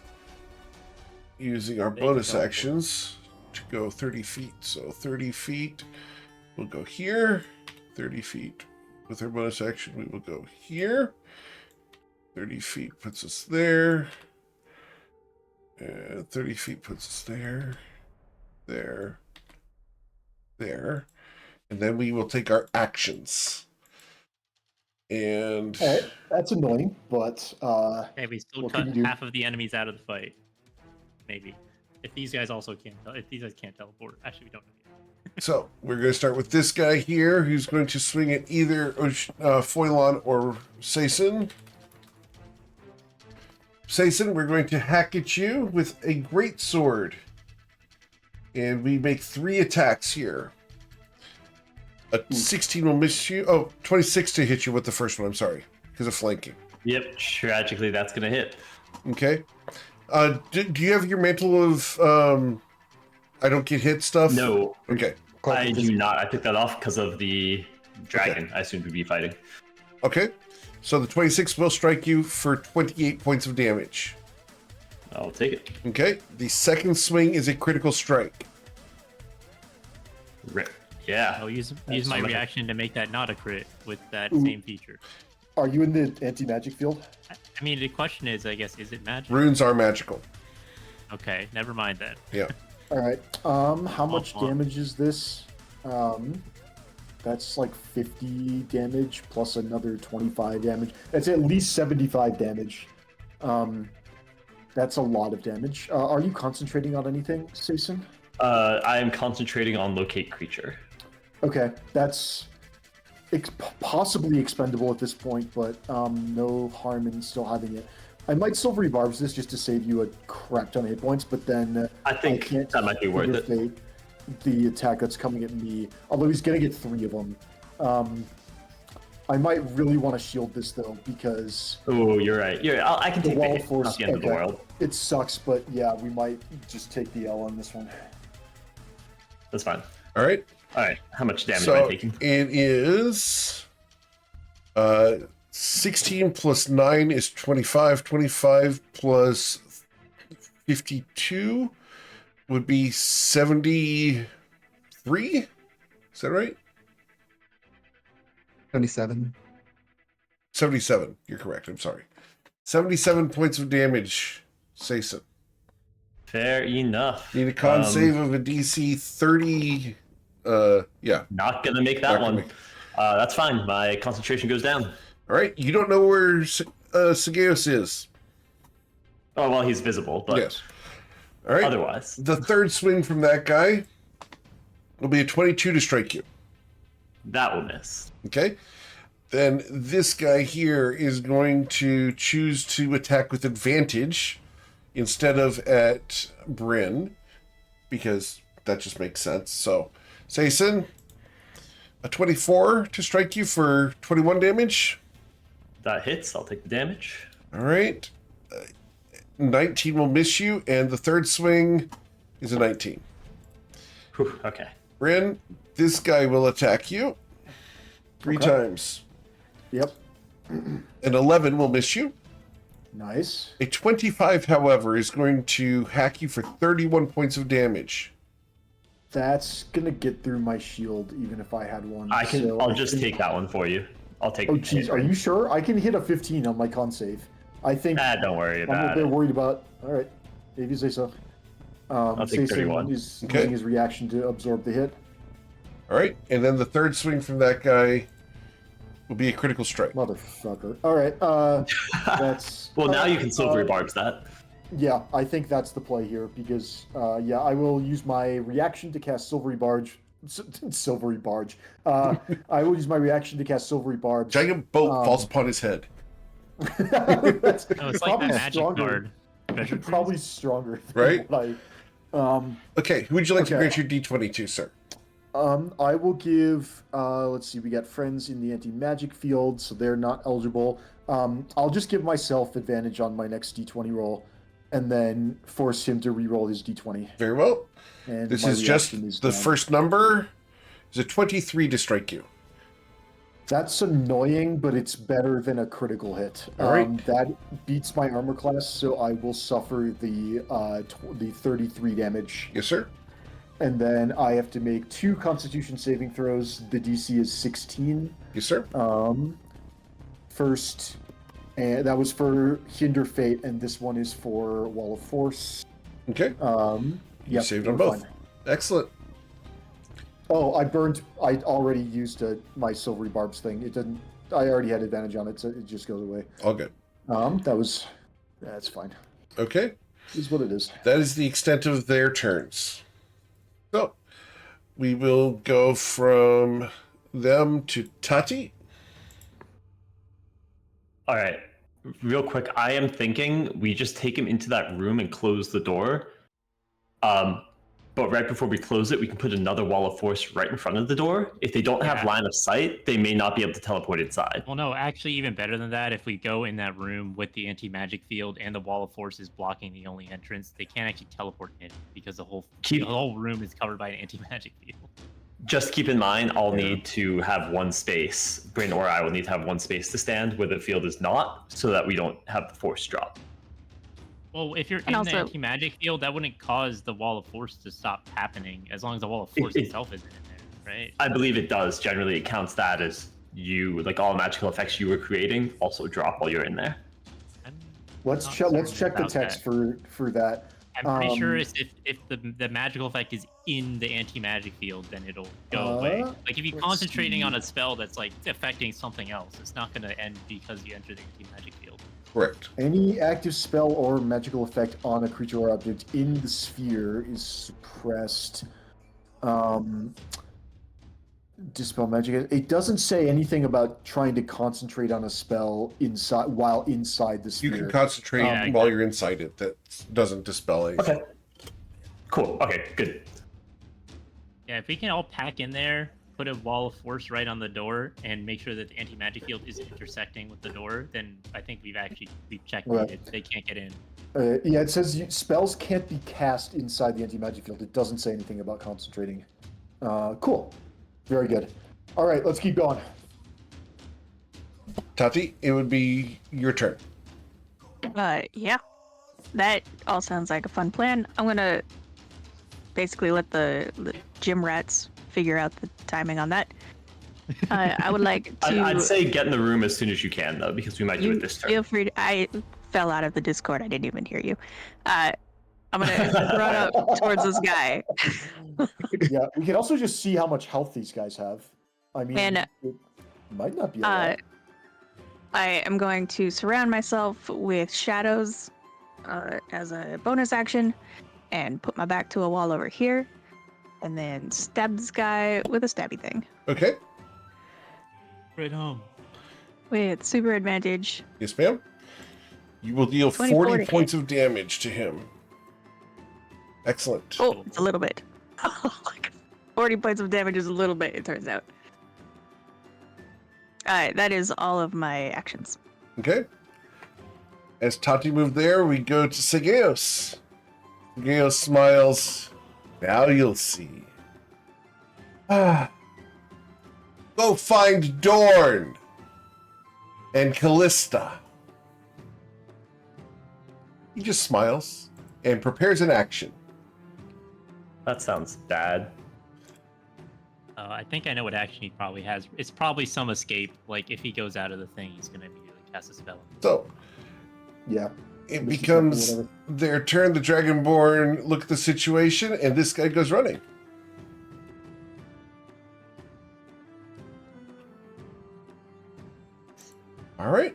using our bonus actions to go 30 feet. So 30 feet, we'll go here. 30 feet with our bonus action, we will go here. 30 feet puts us there. And 30 feet puts us there. There. There. And then we will take our actions. And Alright, that's annoying, but Okay, we still What cut can you do? half of the enemies out of the fight. Maybe. If these guys also can't if these guys can't teleport. Actually we don't know. so we're going to start with this guy here, who's going to swing at either Foilon or Saison. Saison, we're going to hack at you with a great sword. And we make 3 attacks here. A 16 will miss you. Oh, 26 to hit you with the first one. I'm sorry. Because of flanking. Yep, tragically that's gonna hit. Okay. Do you have your mantle of I don't get hit stuff? No, Okay. I do not. I took that off because of the dragon I assumed we'd be fighting. Okay. So the 26 will strike you for 28 points of damage. I'll take it. Okay. The second swing is a critical strike. Rip. Yeah. I'll use That's my so much- reaction to make that not a crit with that Ooh. same feature. are you in the anti-magic field? I mean the question is, I guess, is it magic? Runes are magical. Okay, never mind then. Yeah. Alright. How much on. damage is this? That's like 50 damage plus another 25 damage. That's at least 75 damage. That's a lot of damage. Are you concentrating on anything, Saison? I am concentrating on locate creature. Okay, that's possibly expendable at this point, but no harm in still having it. I might silvery barbs this just to save you a crap ton of hit points, but then I think can't that might be worth it. figure the attack that's coming at me, although he's gonna get 3 of them. I might really want to shield this though because Oh, you're right. I can the take the wall hit. force. Not the end of the okay, world. it sucks, but yeah, we might just take the L on this one. That's fine. All right. All right. How much damage am I So taking? it is 16 plus 9 is 25. 25 plus 52 would be 73. Is that right? 27. 77. You're correct. I'm sorry. 77 points of damage, Saison. Fair enough. Need a con save of a DC 30. Yeah. Not gonna make that Not gonna one. That's fine. My concentration goes down. All right. You don't know where Sageos is. Oh well, he's visible, but Yes. All right. otherwise, The third swing from that guy will be a 22 to strike you. that will miss. Okay. Then this guy here is going to choose to attack with advantage instead of at Bryn, because that just makes sense. So, Saison, A 24 to strike you for 21 damage. That hits. I'll take the damage. All right. 19 will miss you, and the third swing is a 19. Whew, okay. Rin, this guy will attack you 3 times. Yep. An 11 will miss you. Nice. A 25, however, is going to hack you for 31 points of damage. That's gonna get through my shield, even if I had one. I can. so I'll I just can- take that one for you. I'll take. Oh, the jeez, hit. are you sure? I can hit a 15 on my con save. I think Don't worry I'm a about bit it. worried about. All right, if you say so. I'll take Sason 31. is Okay. using his reaction to absorb the hit. All right, and then the third swing from that guy will be a critical strike. Motherfucker. All right. That's. Well, now you can silvery barbs that. Yeah, I think that's the play here because, yeah, I will use my reaction to cast Silvery Barge. Silvery Barge. I will use my reaction to cast Silvery Barge. Giant boat falls upon his head. That's Oh, it's like probably that magic stronger. card. Treasure Probably cruise? stronger. Than Right? what Okay, who would you like to Okay. grant your D20 to, sir? I will give. Let's see. We got friends in the anti-magic field, so they're not eligible. I'll just give myself advantage on my next D20 roll, and then force him to re-roll his D20. Very well. And This my is just reaction is the down. first number. Is a 23 to strike you. That's annoying, but it's better than a critical hit. All right. That beats my armor class, so I will suffer the 33 damage. Yes, sir. And then I have to make 2 Constitution saving throws. The DC is 16. Yes, sir. First, and that was for Hinder Fate, and this one is for Wall of Force. Okay. You You saved on both. Excellent. Oh, I already used my Silvery Barbs thing. It didn't. I already had advantage on it, so it just goes away. All good. That's fine. Okay. Is what it is. That is the extent of their turns. So, we will go from them to Tati. All right. Real quick, I am thinking we just take him into that room and close the door. But right before we close it, we can put another wall of force right in front of the door. If they don't have Yeah. line of sight, they may not be able to teleport inside. Well, no, actually, even better than that, if we go in that room with the anti-magic field and the wall of force is blocking the only entrance, they can't actually teleport in because the whole room is covered by an anti-magic field. Just keep in mind, I'll need to have one space. Bryn or I will need to have one space to stand where the field is not, so that we don't have the force drop. Well, if you're And in also- the anti-magic field, that wouldn't cause the wall of force to stop happening as long as the wall of force itself isn't in there, right? I believe it does. Generally, it counts that as you, like all magical effects you were creating, also drop while you're in there. I'm Let's not check. Let's certain check the about text that. for that. I'm pretty sure Um, if the magical effect is in the anti-magic field, then it'll go away. Like if you're let's concentrating see. on a spell that's like affecting something else, it's not going to end because you enter the anti-magic field. Correct. Any active spell or magical effect on a creature or object in the sphere is suppressed. Dispel magic. It doesn't say anything about trying to concentrate on a spell while inside the You sphere. can concentrate Yeah, while you're inside it. That doesn't dispel anything. Okay. Cool. Okay, good. Yeah, if we can all pack in there, put a wall of force right on the door, and make sure that the anti-magic field is intersecting with the door, then I think we've checked Right. it. They can't get in. Yeah, it says spells can't be cast inside the anti-magic field. It doesn't say anything about concentrating. Cool. Very good. All right, let's keep going. Tati, it would be your turn. Yeah. That all sounds like a fun plan. I'm gonna basically let the gym rats figure out the timing on that. I would like to. I'd say get in the room as soon as you can, though, because we might do You it this turn. feel free to. I fell out of the Discord. I didn't even hear you. I'm gonna run up towards this guy. Yeah, we can also just see how much health these guys have. I mean, And, it might not be a lot. I am going to surround myself with shadows as a bonus action and put my back to a wall over here and then stab this guy with a stabby thing Okay. Right home. with super advantage. Yes, ma'am. You will deal 24 40 to hit. points of damage to him. Excellent. Oh, it's a little bit. 40 points of damage is a little bit, it turns out. That is all of my actions. Okay. As Tati moved there, we go to Segeos. Segeos smiles. Now you'll see. Ah. Go find Dorn and Callista. He just smiles and prepares an action. That sounds bad. I think I know what action he probably has. It's probably some escape. Like if he goes out of the thing, he's gonna immediately cast a spell. So Yeah. it Mississippi, becomes whatever. their turn. The Dragonborn look at the situation, and this guy goes running. All right.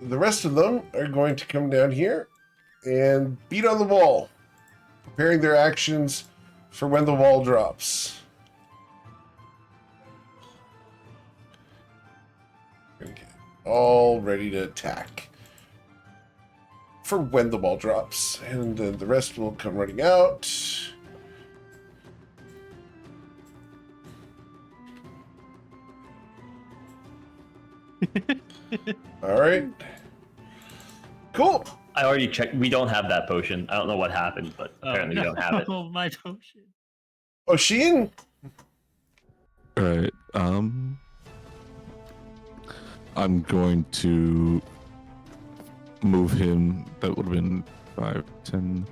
The rest of them are going to come down here and beat on the wall, preparing their actions for when the wall drops. Gonna get all ready to attack for when the wall drops, and then the rest will come running out. All right. Cool. I already checked. We don't have that potion. I don't know what happened, but apparently we don't have it. Oh, my potion. Oshin, All right. I'm going to move him. That would have been 5, 10,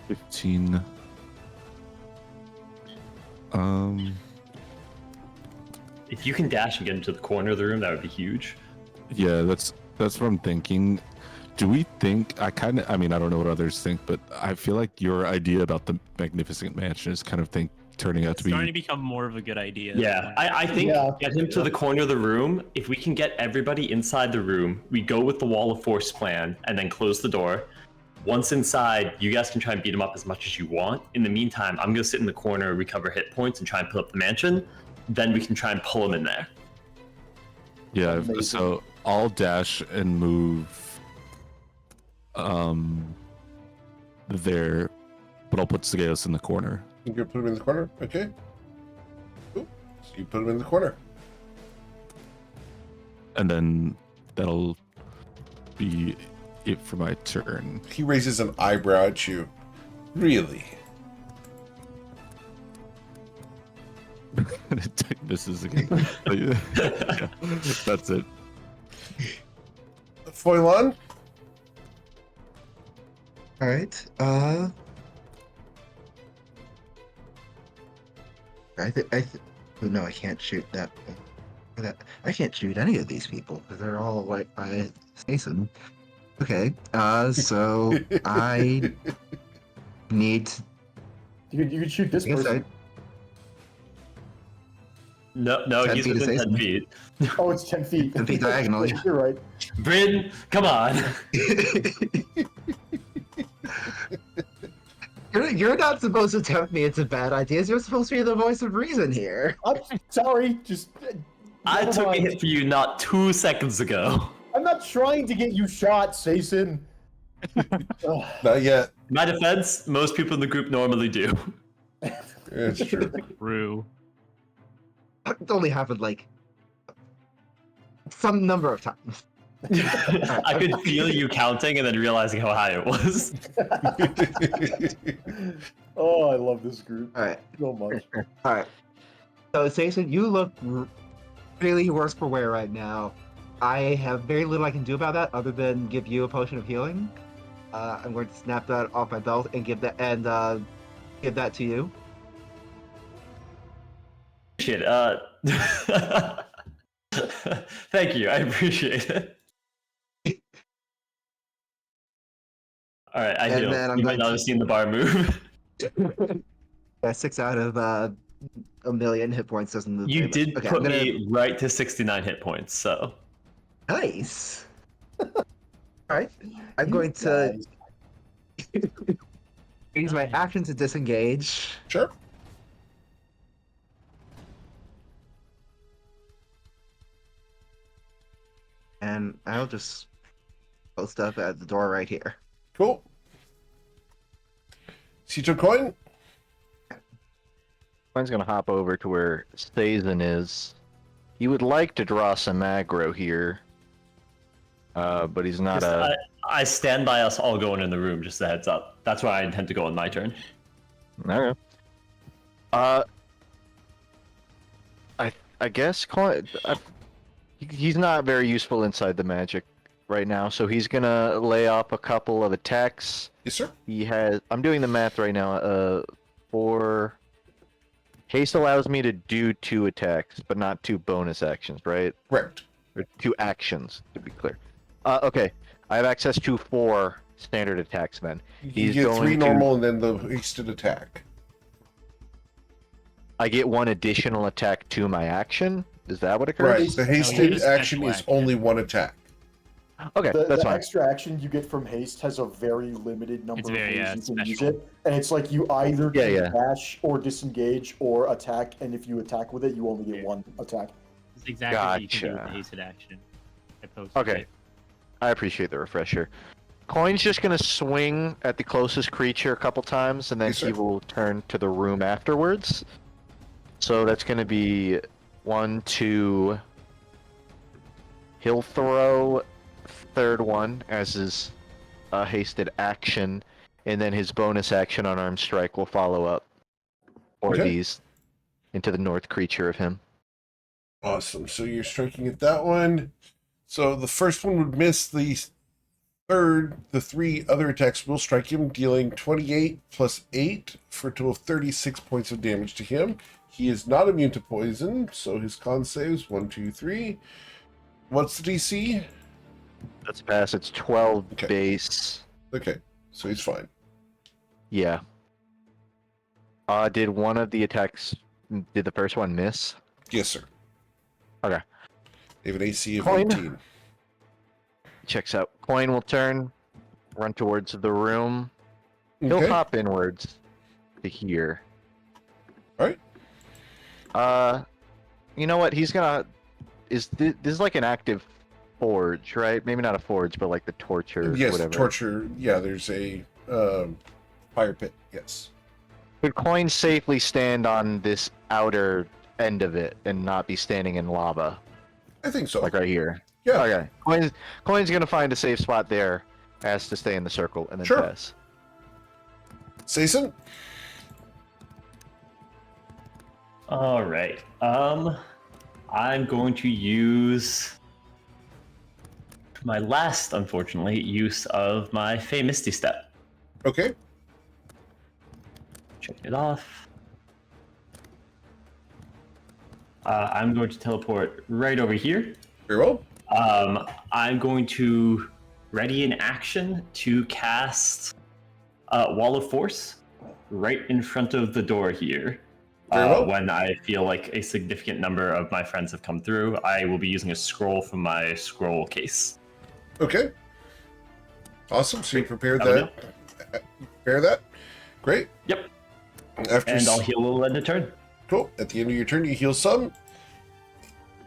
15. If you can dash and get into the corner of the room, that would be huge. Yeah, that's what I'm thinking. Do we think? I mean, I don't know what others think, but I feel like your idea about the magnificent mansion is kind of turning out It's to be. starting to become more of a good idea. Yeah, I think get him to the corner of the room. If we can get everybody inside the room, we go with the wall of force plan and then close the door. Once inside, you guys can try and beat him up as much as you want. In the meantime, I'm going to sit in the corner, recover hit points, and try and put up the mansion. Then we can try and pull him in there. Yeah, Amazing. so I'll dash and move there, but I'll put Segeos in the corner. you can put him in the corner. Okay. Cool. So you put him in the corner. And then that'll be it for my turn. He raises an eyebrow at you. Really? This is again. Yeah, that's it. Foilon? All right. Oh no, I can't shoot that. I can't shoot any of these people because they're all like by Jason. Okay. So I need. You could shoot this I guess person. No, 10 he's feet is within 10 Jason. feet. Oh, it's 10 feet. 10 feet diagonally. You're right. Bryn, come on. You're not supposed to tempt me into bad ideas. You're supposed to be the voice of reason here. I'm sorry. Just. I never took a mind. hit for you not 2 seconds ago. I'm not trying to get you shot, Sason. Ugh. Not yet. My defense, most people in the group normally do. It's true. True. It only happened like some number of times. I could feel you counting and then realizing how high it was. Oh, I love this group All right. so much. All right. So, Jason, you look really worse for wear right now. I have very little I can do about that other than give you a potion of healing. I'm going to snap that off my belt and give that to you. Shit, thank you, I appreciate it. Alright, I And heal. then I'm You might going not to- have seen the bar move. 6 out of a million hit points doesn't move. You very much. did Okay, put I'm gonna... me right to 69 hit points, so. Nice. All right. I'm going to use my action to disengage. Sure. And I'll just post up at the door right here. Cool. Cito coin? Coin's gonna hop over to where Stazen is. He would like to draw some aggro here. But he's not I stand by us all going in the room, just a heads up. That's where I intend to go on my turn. Okay. I guess he's not very useful inside the magic right now, so he's gonna lay up a couple of attacks. Yes, sir. He has. I'm doing the math right now. For haste allows me to do 2 attacks, but not 2 bonus actions, right? Correct. Or 2 actions, to be clear. Okay. I have access to 4 standard attacks then. You get 3 normal and then the hasted attack. I get 1 additional attack to my action? Is that what occurs? Right. The hasted hasted action is action. only 1 attack. Okay, The that's fine. extra action you get from haste has a very limited number It's of very, ways you can use special. it, and it's like you either Yeah, can yeah. dash or disengage or attack, and if you attack with it, you only get Yeah. 1 attack. It's exactly what you can do with the Gotcha. hasted action. I posted Okay. it. I appreciate the refresher. Coin's just gonna swing at the closest creature a couple times, and then Yes, sir. he will turn to the room afterwards. So that's gonna be 1, 2. He'll throw 3rd one as his hasted action, and then his bonus action unarmed strike will follow up. Or Okay. these into the north creature of him. Awesome. So you're striking at that one. So the first one would miss. The 3 other attacks will strike him, dealing 28 plus 8 for a total of 36 points of damage to him. He is not immune to poison, so his con saves 1, 2, 3. What's the DC? That's a pass. It's 12 Okay. base. Okay, so he's fine. Yeah. Did one of the attacks? Did the first one miss? Yes, sir. Okay. They have an AC of Coin. 18. Checks out. Coin will turn, run towards the room. He'll Okay. hop inwards to here. Alright. You know what? He's gonna. This is like an active forge, right? Maybe not a forge, but like the torture. Yes, whatever. torture. Yeah, there's a fire pit. Yes. Could Coin safely stand on this outer end of it and not be standing in lava, I think so. like right here? Yeah. Okay. Coin's gonna find a safe spot there, has to stay in the circle, and then Sure. pass. Sason? All right. I'm going to use my last, unfortunately, use of my Fey Misty Step. Okay. Check it off. I'm going to teleport right over here. Very well. I'm going to ready an action to cast Wall of Force right in front of the door here. Very well. When I feel like a significant number of my friends have come through, I will be using a scroll from my scroll case. Okay. Awesome. So you prepared That would that. Prepare that. Great. Yep. After And I'll heal a little end of turn. Cool. At the end of your turn, you heal some.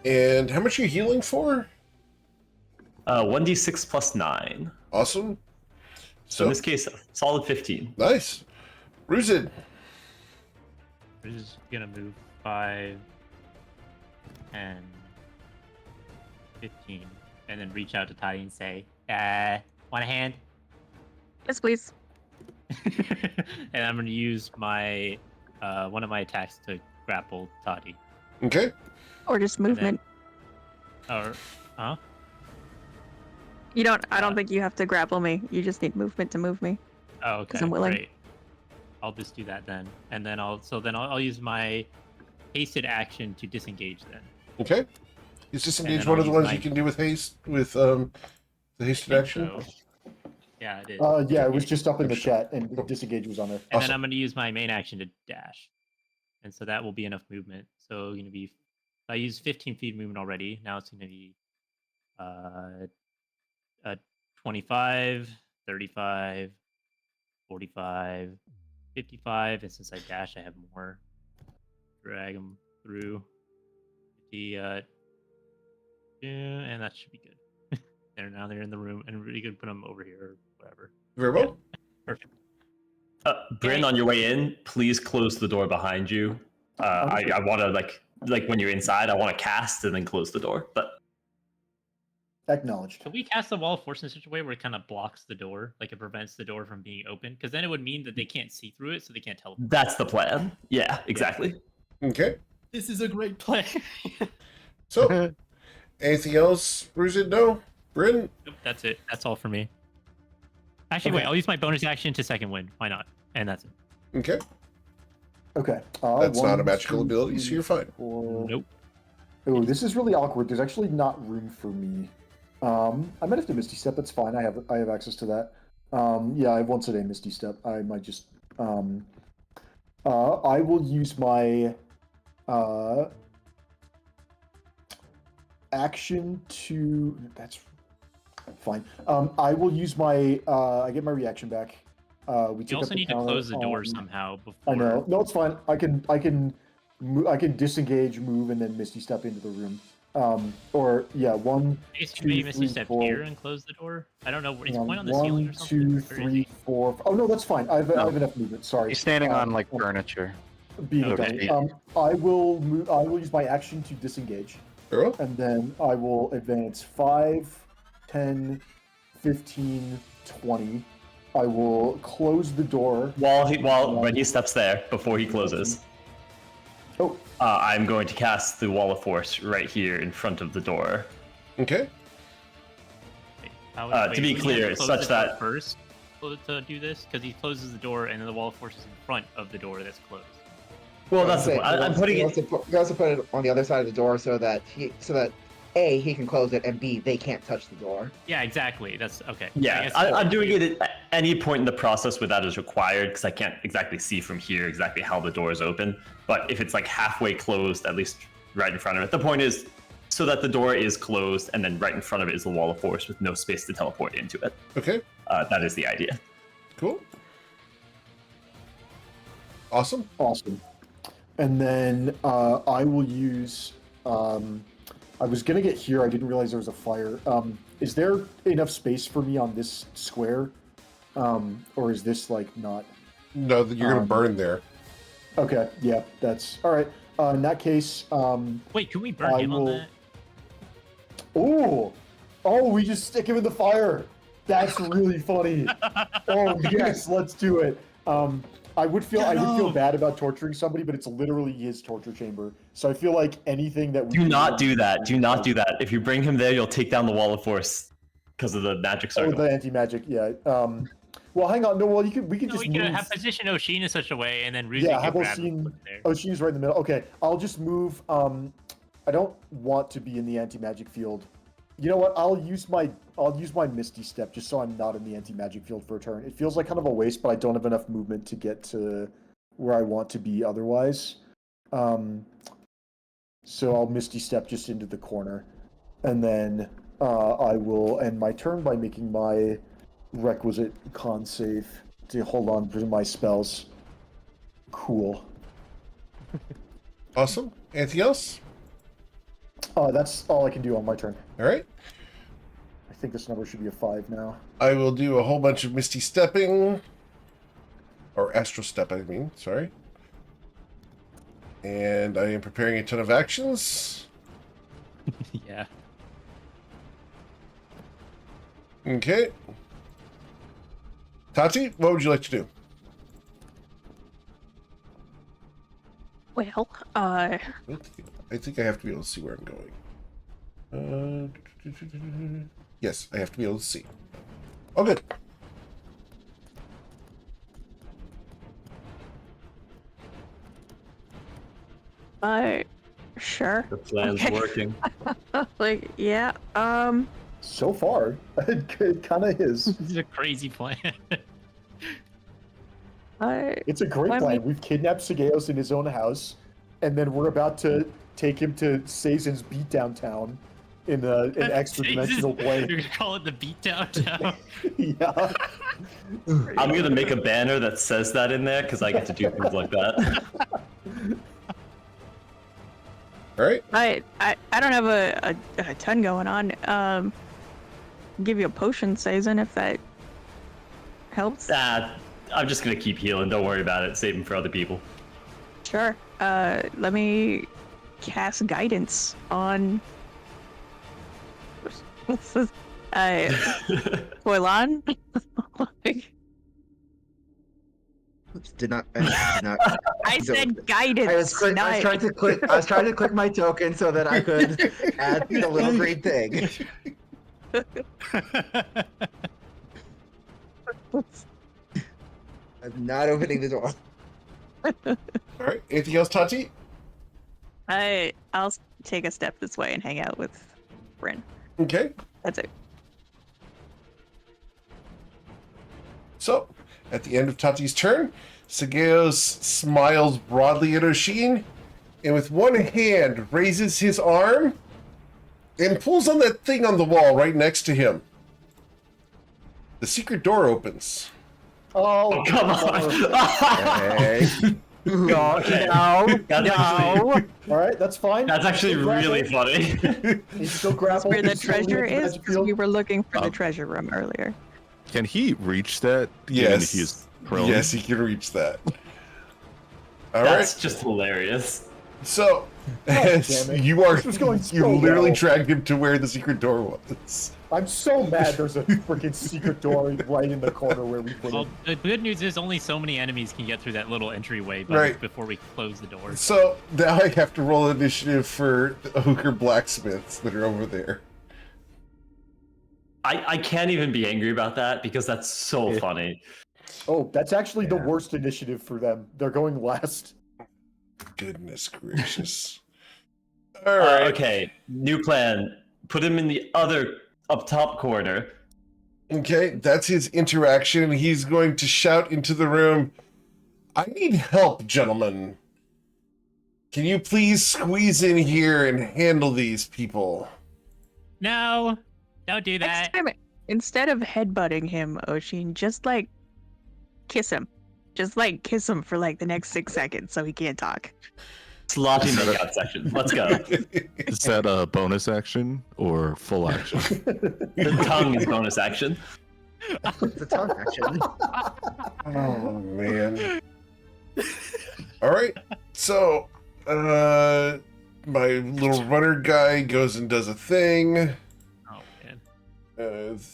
And how much are you healing for? 1d6 plus 9. Awesome. So in this case, solid 15. Nice. Ruzid. We're just gonna move 5, 10, 15, and then reach out to Toddy and say, want a hand? Yes, please. And I'm gonna use my one of my attacks to grapple Toddy. Okay. Or just movement. Or, huh? You don't. I don't think you have to grapple me. You just need movement to move me. Oh, okay. I'm willing. Great. I'll just do that then, and then I'll use my hasted action to disengage then. Okay. Is disengage then one I'll of the use ones my- you can do with haste with the hasted action? So, yeah, it is. Yeah, it was just up in the chat, and disengage was on there. And Awesome. then I'm going to use my main action to dash. And so that will be enough movement. So going to be, I used 15 feet movement already. Now it's going to be 25, 35, 45, 55. And since I dash, I have more. Drag them through. 50, and that should be good. Now they're in the room, and we could put them over here or whatever. Very well. Perfect. Bryn, on your way in, please close the door behind you. I want to like when you're inside, I want to cast and then close the door. But Acknowledged. Can we cast the wall of force in such a way where it kind of blocks the door, like it prevents the door from being open? Because then it would mean that they can't see through it, so they can't teleport. that's the plan. Yeah, exactly. Okay. This is a great plan. So, anything else, Bruisin? No? Bryn? Nope, that's it. That's all for me. Actually, wait. I'll use my bonus action to second wind. Why not? And that's it. Okay. Okay. That's not a 1, magical 2, ability, so 3, you're fine. 4. Nope. Oh, this is really awkward. There's actually not room for me. I might have to Misty Step. That's fine. I have access to that. Yeah, I have once a day Misty Step. I might just. I will use my action to. That's fine. I will use my. I get my reaction back. We You took up also the need to counter close the door on- somehow before. I know. No, it's fine. I can disengage, move, and then Misty Step into the room. Or yeah, 1, Basically, 2, Misty 3, Step 4. here and close the door. I don't know. Is Hang point on the ceiling or 1, something? 2, Or is 3, he- 4. Oh no, that's fine. I have enough movement. Sorry. He's standing on like uh, furniture. Being a Okay. dummy. I will move. I will use my action to disengage, Earl? and then I will advance 5, 10, 15, 20. I will close the door. When he steps there before he closes, Oh, I'm going to cast the wall of force right here in front of the door. Okay. To be would he have clear, close such the door that- first to do this, because he closes the door and then the wall of force is in front of the door that's closed. Well, that's the point. I'm putting He it. also put it on the other side of the door so that A, he can close it, and B, they can't touch the door. Yeah, exactly. That's okay. I Yeah, guess I'm it's- doing it at any point in the process where that is required because I can't exactly see from here exactly how the door is open. But if it's like halfway closed, at least right in front of it, the point is so that the door is closed and then right in front of it is the wall of force with no space to teleport into it. Okay. That is the idea. Cool. Awesome. awesome. And then I will use. I was gonna get here. I didn't realize there was a fire. Is there enough space for me on this square, or is this like not? No, you're going to burn there. Okay, yeah, that's all right. In that case, Wait, can we burn I him will- on that? oh, we just stick him in the fire. That's really funny. Oh yes, let's do it. I would feel bad about torturing somebody, but it's literally his torture chamber. So I feel like anything that we Do not do that. Do not do that. If you bring him there, you'll take down the wall of force because of the magic Oh, circle. the anti-magic, yeah. Well, hang on. No, well, we could No, just we move. could have position Oshin in such a way, and then Ruzi Yeah, could have grab him and Oshin. put him there. Oh, she's right in the middle. Okay, I'll just move. I don't want to be in the anti-magic field. You know what? I'll use my Misty Step just so I'm not in the anti-magic field for a turn. It feels like kind of a waste, but I don't have enough movement to get to where I want to be otherwise. So I'll Misty Step just into the corner, and then I will end my turn by making my requisite con save to hold on to my spells. Cool. Awesome. Anything else? That's all I can do on my turn. All right. I think this number should be a 5 now. I will do a whole bunch of Misty Stepping. Or Astral Step, I mean. Sorry. And I am preparing a ton of actions. Yeah. Okay. Tati, what would you like to do? Well, I think I have to be able to see where I'm going. Yes, I have to be able to see. Oh, good. sure. The plan's Okay. working. Like, yeah, So far, it kind of is. This is a crazy plan. It's a great Let plan. me- We've kidnapped Sageos in his own house, and then we're about to take him to Sazen's beatdown town in an extra dimensional plane. You're gonna call it the beatdown town. Yeah. I'm gonna make a banner that says that in there because I get to do things like that. All right. I don't have a ton going on. Give you a potion, Sazen, if that helps. I'm just gonna keep healing. Don't worry about it. Save them for other people. Sure. Let me cast guidance on. What's this? Toilan? Did not. I did not. I said guidance. I was trying to click. I was trying to click my token so that I could add the little green thing. I'm not opening the door. All right. Anything else, Tati? I'll take a step this way and hang out with Bryn. Okay. That's it. So, at the end of Tati's turn, Sageos smiles broadly at Oshin, and with one hand raises his arm and pulls on that thing on the wall right next to him. The secret door opens. Oh, Come on. Hey. No. All right, that's fine. That's actually Still grapple. really funny. He's still grappled. Where the He's still in treasure is, magic 'cause field. we were looking for the treasure room earlier. Can he reach that? given Yes. He is prone? Yes, he can reach that. All right. That's just hilarious. So, damn it. you are, This was going you so literally well. dragged him to where the secret door was. I'm so mad there's a freaking secret door right in the corner where we put Well, it. the good news is only so many enemies can get through that little entryway Right. before we close the door. So now I have to roll initiative for the Hooker blacksmiths that are over there. I can't even be angry about that because that's so funny. Oh, that's actually the Yeah. worst initiative for them. They're going last. Goodness gracious. All right. Okay, new plan. Put him in the other up top corner. Okay, that's his interaction. He's going to shout into the room, I need help, gentlemen. Can you please squeeze in here and handle these people? No, don't do Next that. time, instead of headbutting him, Oshin, just like kiss him. Just like kiss him for like the next 6 seconds so he can't talk. Sloppy makeout section. Let's go. Is that a bonus action or full action? The tongue is bonus action. The tongue action. Oh, man. All right, so my little runner guy goes and does a thing. Oh man.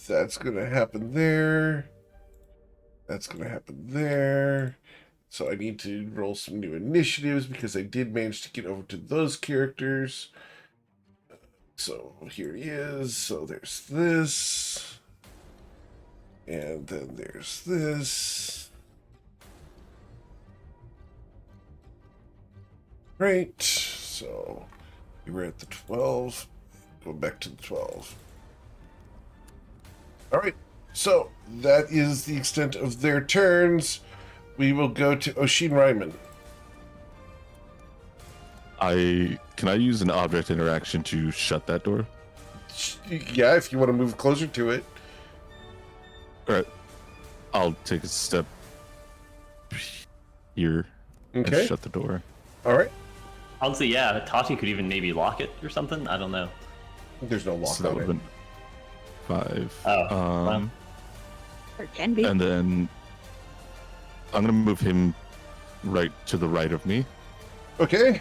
That's gonna happen there. That's gonna happen there. So I need to roll some new initiatives because I did manage to get over to those characters. So here he is. So there's this. And then there's this. Right. So we were at the 12. Go back to the 12. All right. So that is the extent of their turns. We will go to Oshin Ryman. Can I use an object interaction to shut that door? Yeah, if you want to move closer to it. All right. I'll take a step here and Okay. shut the door. All right. Honestly, yeah, Tati could even maybe lock it or something. I don't know. There's no lock So that on would it. have been 5. Oh, wow. Or can be. And then I'm gonna move him right to the right of me. Okay.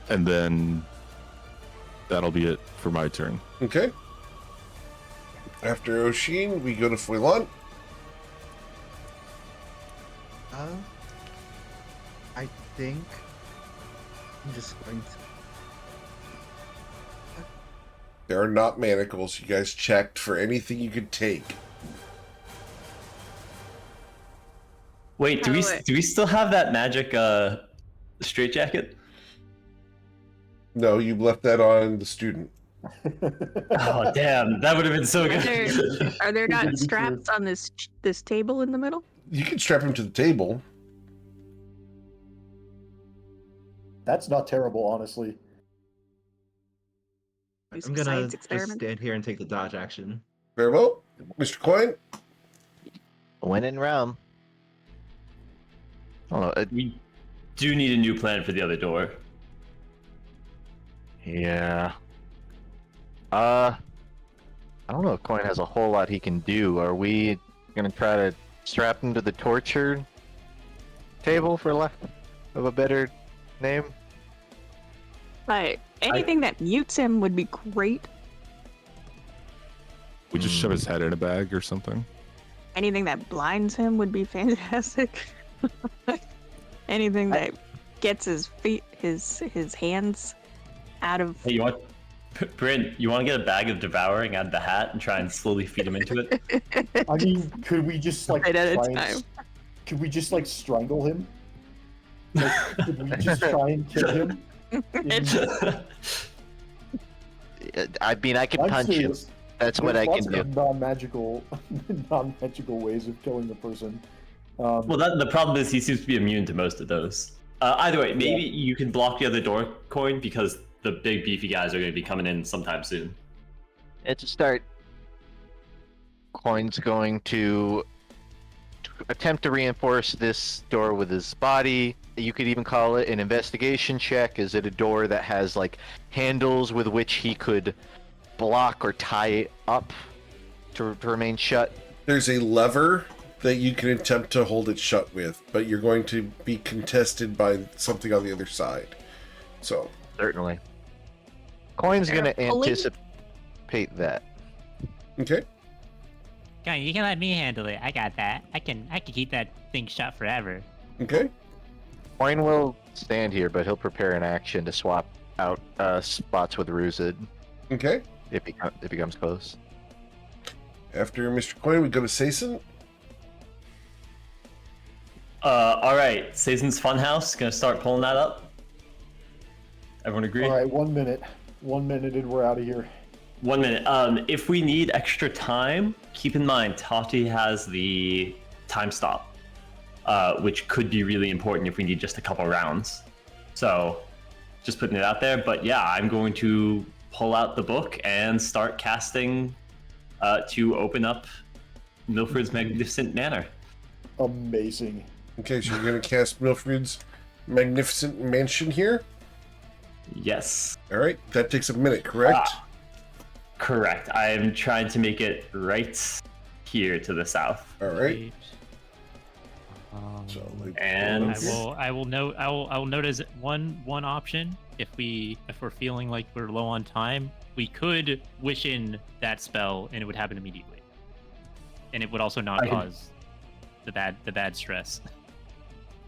And then that'll be it for my turn. Okay. After Oshin, we go to Foilan. I think I'm just going to. There are not manacles. You guys checked for anything you could take. Wait, do we Oh, wait. do we still have that magic straitjacket? No, you left that on the student. Oh damn, that would have been so Are good. there Good to not be straps on this table in the middle? You can strap him to the table. That's not terrible, honestly. Do I'm some gonna science just experiment? stand here and take the dodge action. Very well. Mr. Coin? When in Rome. I don't know. We do need a new plan for the other door. Yeah. I don't know if Coin has a whole lot he can do. Are we gonna try to strapped him to the torture table, for lack of a better name. Anything that mutes him would be great. We just shove his head in a bag or something. Anything that blinds him would be fantastic. Anything that gets his feet, his hands out of. Hey, you want, Bryn? You want to get a bag of devouring out of the hat and try and slowly feed him into it? I mean, could we just like Right at a try and, time. could we just like strangle him? Like, could we just try and kill him? I mean, I can I'm punch him. serious. That's what I There's can lots do. of non-magical ways of killing the person. Well, the problem is he seems to be immune to most of those. Either way, maybe you can block the other door, Coin, because the big beefy guys are going to be coming in sometime soon. It's a start. Coin's going to attempt to reinforce this door with his body. You could even call it an investigation check. Is it a door that has like handles with which he could block or tie it up to remain shut? There's a lever that you can attempt to hold it shut with, but you're going to be contested by something on the other side. So Certainly. Coin's going to Carefully. anticipate that. okay. Come on, you can let me handle it. I got that. I can keep that thing shut forever. Okay. Coin will stand here, but he'll prepare an action to swap out spots with Ruzid Okay. if he comes close. After Mr. Coin, we go to Sason. All right, Sazon's Funhouse. Gonna start pulling that up. Everyone agree? All right, 1 minute. 1 minute and we're out of here. 1 minute. If we need extra time, keep in mind Tati has the time stop, which could be really important if we need just a couple rounds. So, just putting it out there. But yeah, I'm going to pull out the book and start casting to open up Milford's Magnificent Manor. Amazing. Okay, so you're going to cast Milfred's Magnificent Mansion here. Yes. All right, that takes a minute, correct? Correct. I am trying to make it right here to the south. All right. So, And I will note as one option if we're feeling like we're low on time, we could wish in that spell and it would happen immediately, and it would also not cause the bad stress.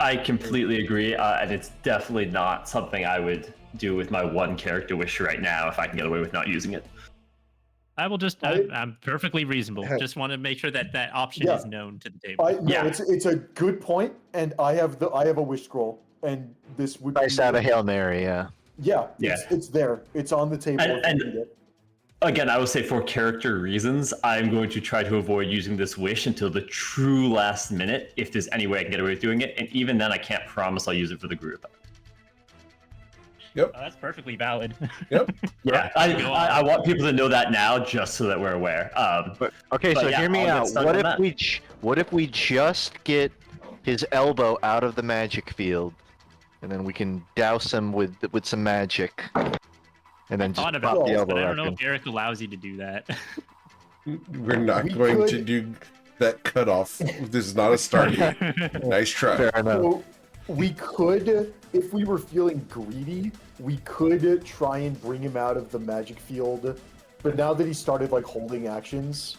I completely agree, and it's definitely not something I would do with my one character wish right now if I can get away with not using it. I will just I'm perfectly reasonable. Just want to make sure that option is known to the table. It's a good point, and I have a wish scroll, and this would Nice out of Hail Mary, yeah. Yeah, Yeah. It's there. It's on the table. if you And need it. again, I will say for character reasons, I'm going to try to avoid using this wish until the true last minute, if there's any way I can get away with doing it. And even then, I can't promise I'll use it for the group. Yep. Oh, that's perfectly valid. Yep. Yeah, I want people to know that now, just so that we're aware. Okay, But so yeah, hear me I'll get out. started on What if we just get his elbow out of the magic field, and then we can douse him with some magic, and then just Thought pop about the this, elbow but I back don't know in. if Eric allows you to do that. We're not We going to could- do that cutoff. This is not a start yet. Nice try. Fair enough. So we could, if we were feeling greedy, we could try and bring him out of the magic field. But now that he started like holding actions,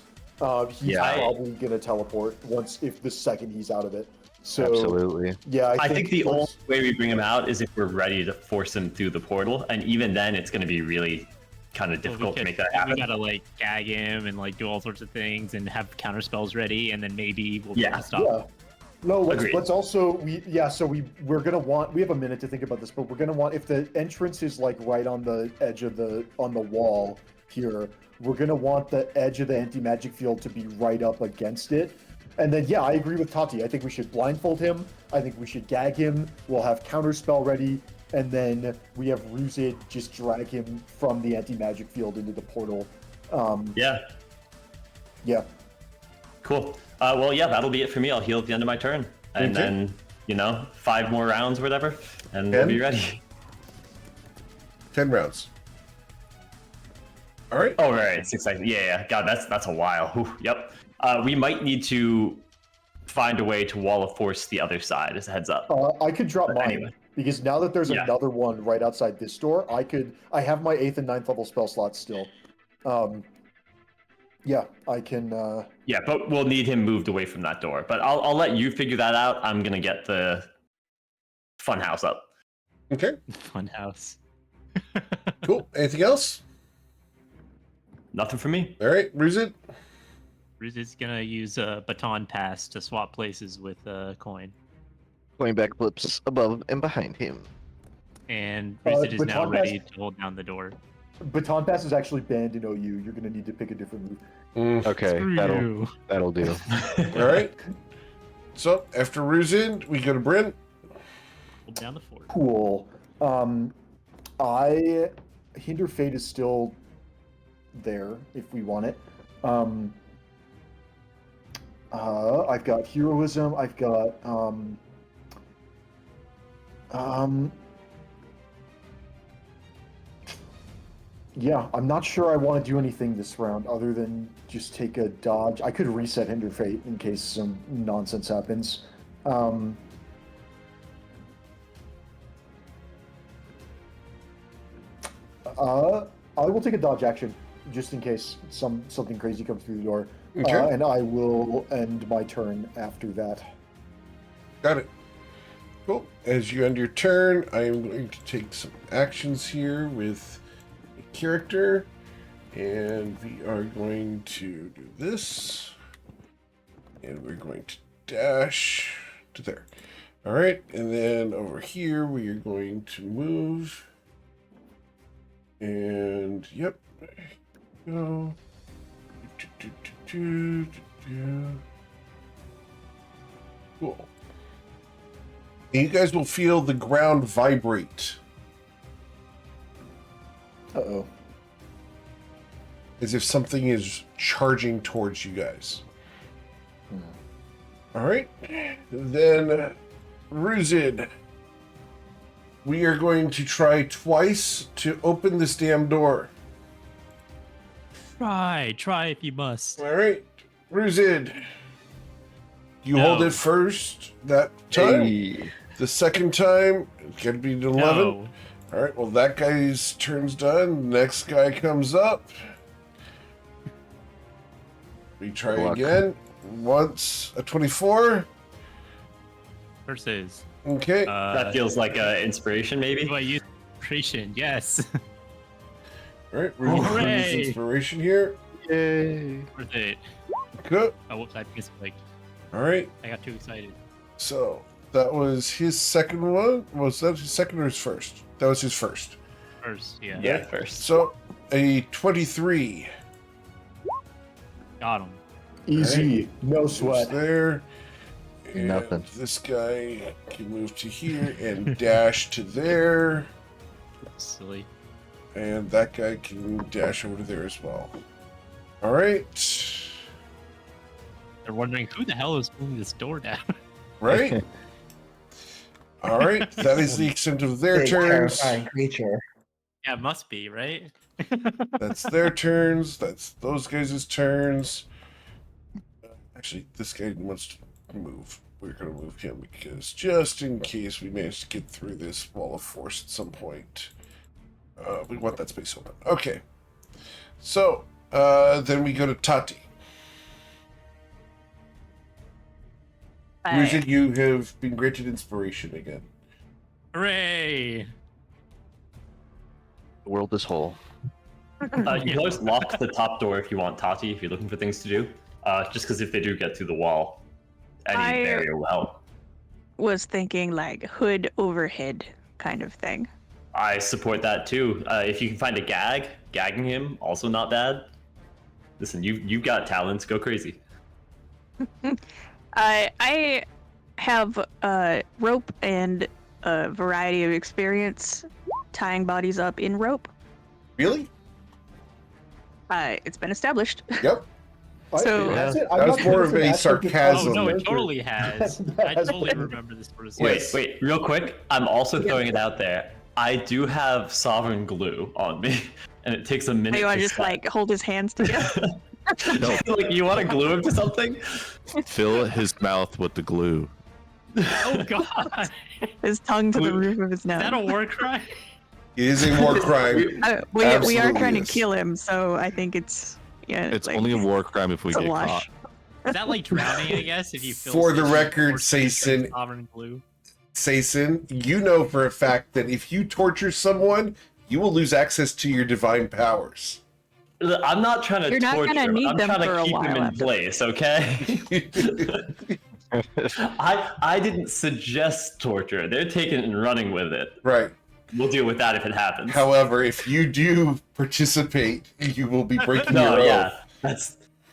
he's Yeah. probably gonna teleport if the second he's out of it. So Absolutely. yeah, I think the only once- way we bring him out is if we're ready to force him through the portal, and even then, it's going to be really kind of difficult to make that happen. We gotta like gag him and like do all sorts of things and have counter spells ready, and then maybe we'll be able to stop. Yeah. No, Agreed. let's also we're gonna want, we have a minute to think about this, but we're gonna want, if the entrance is like right on the edge of the wall here, we're gonna want the edge of the anti-magic field to be right up against it. And then I agree with Tati. I think we should blindfold him. I think we should gag him. We'll have counter spell ready, and then we have Ruzid just drag him from the anti-magic field into the portal. Yeah, Yeah. cool. Well, yeah, that'll be it for me. I'll heal at the end of my turn, and Okay. then 5 more rounds or whatever, and we'll be ready. 10 rounds. All right. Oh, right, it's exciting. Yeah. God, that's a while. Whew, yep. We might need to find a way to wall of force the other side as a heads up. I could drop But mine anyway. because now that there's Yeah. another one right outside this door, I have my 8th and 9th level spell slots still. Yeah, I can. Yeah, but we'll need him moved away from that door. But I'll let you figure that out. I'm gonna get the funhouse up. Okay, Funhouse. cool. Anything else? Nothing for me. All right, Ruzid. Riz is gonna use a baton pass to swap places with Coin. Going back flips above and behind him. And Riz is now baton ready pass- to hold down the door. Baton Pass is actually banned in OU. You're gonna need to pick a different move. Okay, Screw you. that'll do. All right. So after Ruzid, we go to Bryn. Hold down the fort. Cool. Hinder Fate is still there if we want it. I've got Heroism. I've got yeah, I'm not sure I want to do anything this round other than just take a dodge. I could reset Hinder Fate in case some nonsense happens. I will take a dodge action just in case something crazy comes through the door. Okay. And I will end my turn after that. Got it. Cool. As you end your turn, I am going to take some actions here with a character. And we are going to do this. And we're going to dash to there. All right. And then over here, we are going to move. And, yep. There you go. Cool. And you guys will feel the ground vibrate Uh-oh. as if something is charging towards you guys. All right. Then, Ruzid, we are going to try twice to open this damn door. Try if you must. All right. Ruzid, you hold No. it first that time. Hey. The second time, it's got to be an 11. No. All right, well, that guy's turn's done. Next guy comes up. We try Good luck. again. Once a 24. Versus. Okay. That feels like inspiration, maybe. Do I use inspiration? Yes. All right, we're going to use Hooray! inspiration here. Yay. Worth it. Good. Oh, whoops! I misclicked. All right, I got too excited. so that was his second one. Was that his second or his first? That was his first. First, yeah. Yeah, first. So a 23. Got him. Easy. No Moves sweat. there. And Nothing. this guy can move to here and dash to there. Silly. And that guy can dash over to there as well. All right. They're wondering who the hell is pulling this door down. Right? All right. That is the extent of their Big, turns. terrifying creature. Yeah, it must be, right? That's their turns. That's those guys' turns. Actually, this guy wants to move. We're going to move him because just in case we manage to get through this wall of force at some point, we want that space open. Okay. So, then we go to Tati. Music, you have been granted inspiration again. Hooray! The world is whole. You can always lock the top door if you want, Tati, if you're looking for things to do. Just because if they do get through the wall, any barrier will help. Was thinking like hood overhead kind of thing. I support that too. If you can find a gagging him, also not bad. Listen, you've got talents. Go crazy. I have rope and a variety of experience tying bodies up in rope. Really? It's been established. Yep. So- That's it. That I'm was not more sure of if a it's actually sarcasm. Oh no, it character. totally has. I totally remember this sort of stuff. Yes. Wait, real quick. I'm also throwing it out there. I do have sovereign glue on me, and it takes a minute. You want to to just set. like hold his hands together? No, Like, you want to glue him to something? fill his mouth with the glue. Oh god! His tongue to the roof of his Is that a nose. war crime? It is a war crime. We are Absolutely trying to is. kill him, so I think it's It's like, only a war crime if we it's a get wash. caught. Is that like drowning? I guess if you fill For the Satan record, or Satan Sason- sovereign glue. Sason, you know for a fact that if you torture someone, you will lose access to your divine powers. I'm not trying to You're not torture gonna him. need I'm them trying for to a keep him while in after. place, okay? I didn't suggest torture. They're taking it and running with it. Right. We'll deal with that if it happens. However, if you do participate, you will be breaking No, your yeah,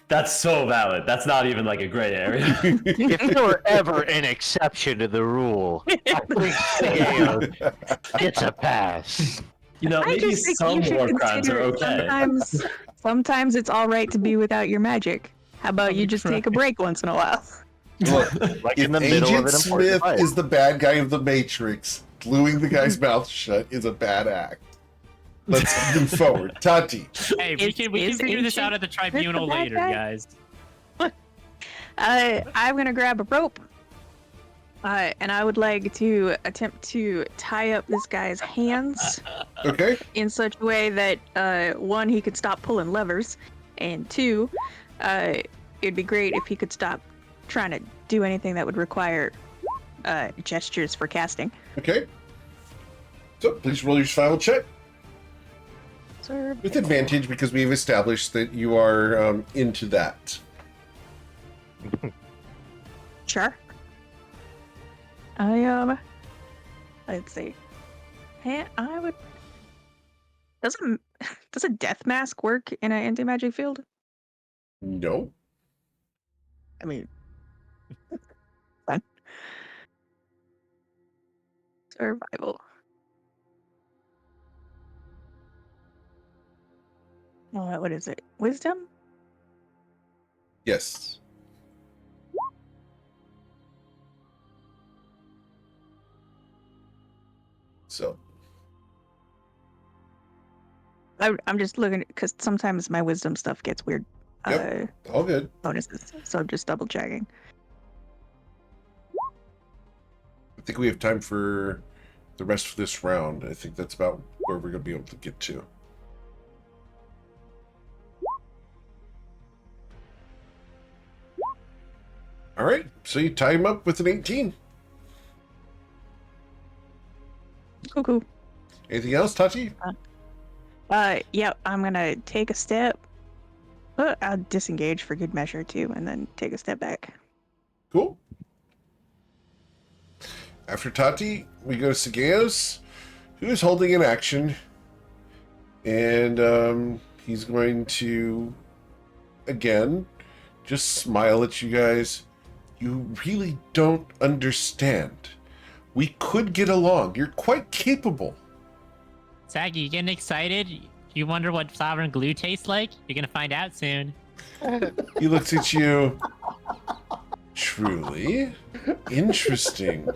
that's so valid. That's not even like a gray area. If there were ever an exception to the rule, I think Sageo gets a pass. You know, I maybe just think some you should war crimes are consider okay. sometimes it's all right to be without your magic. How about you just take a break once in a while? Look, Like if in the middle of Agent an important Smith fight. is the bad guy of the Matrix, gluing the guy's mouth shut is a bad act. Let's move forward. Tati. Hey, we can Is figure this out ancient at the tribunal the bad later, guy? guys. I'm gonna grab a rope, and I would like to attempt to tie up this guy's hands Okay. in such a way that one, he could stop pulling levers, and two, it'd be great if he could stop trying to do anything that would require gestures for casting. Okay. So please roll your survival check Sir, with advantage because we've established that you are into that. sure. Let's see. I would. Does a death mask work in an anti-magic field? No. I mean, fine. Survival. What is it? Wisdom? Yes. So I'm just looking because sometimes my wisdom stuff gets weird. Yep. all good. Bonuses, so I'm just double checking. I think we have time for the rest of this round. I think that's about where we're going to be able to get to. All right, so you tie him up with an 18. Cool. Anything else, Tati? Yeah, I'm gonna take a step. I'll disengage for good measure too, and then take a step back. Cool. After Tati, we go to Sageos, who is holding an action. And he's going to, again, just smile at you guys. You really don't understand. We could get along. You're quite capable. Sag, you getting excited? You wonder what sovereign glue tastes like? You're gonna find out soon. He looks at you. Truly interesting.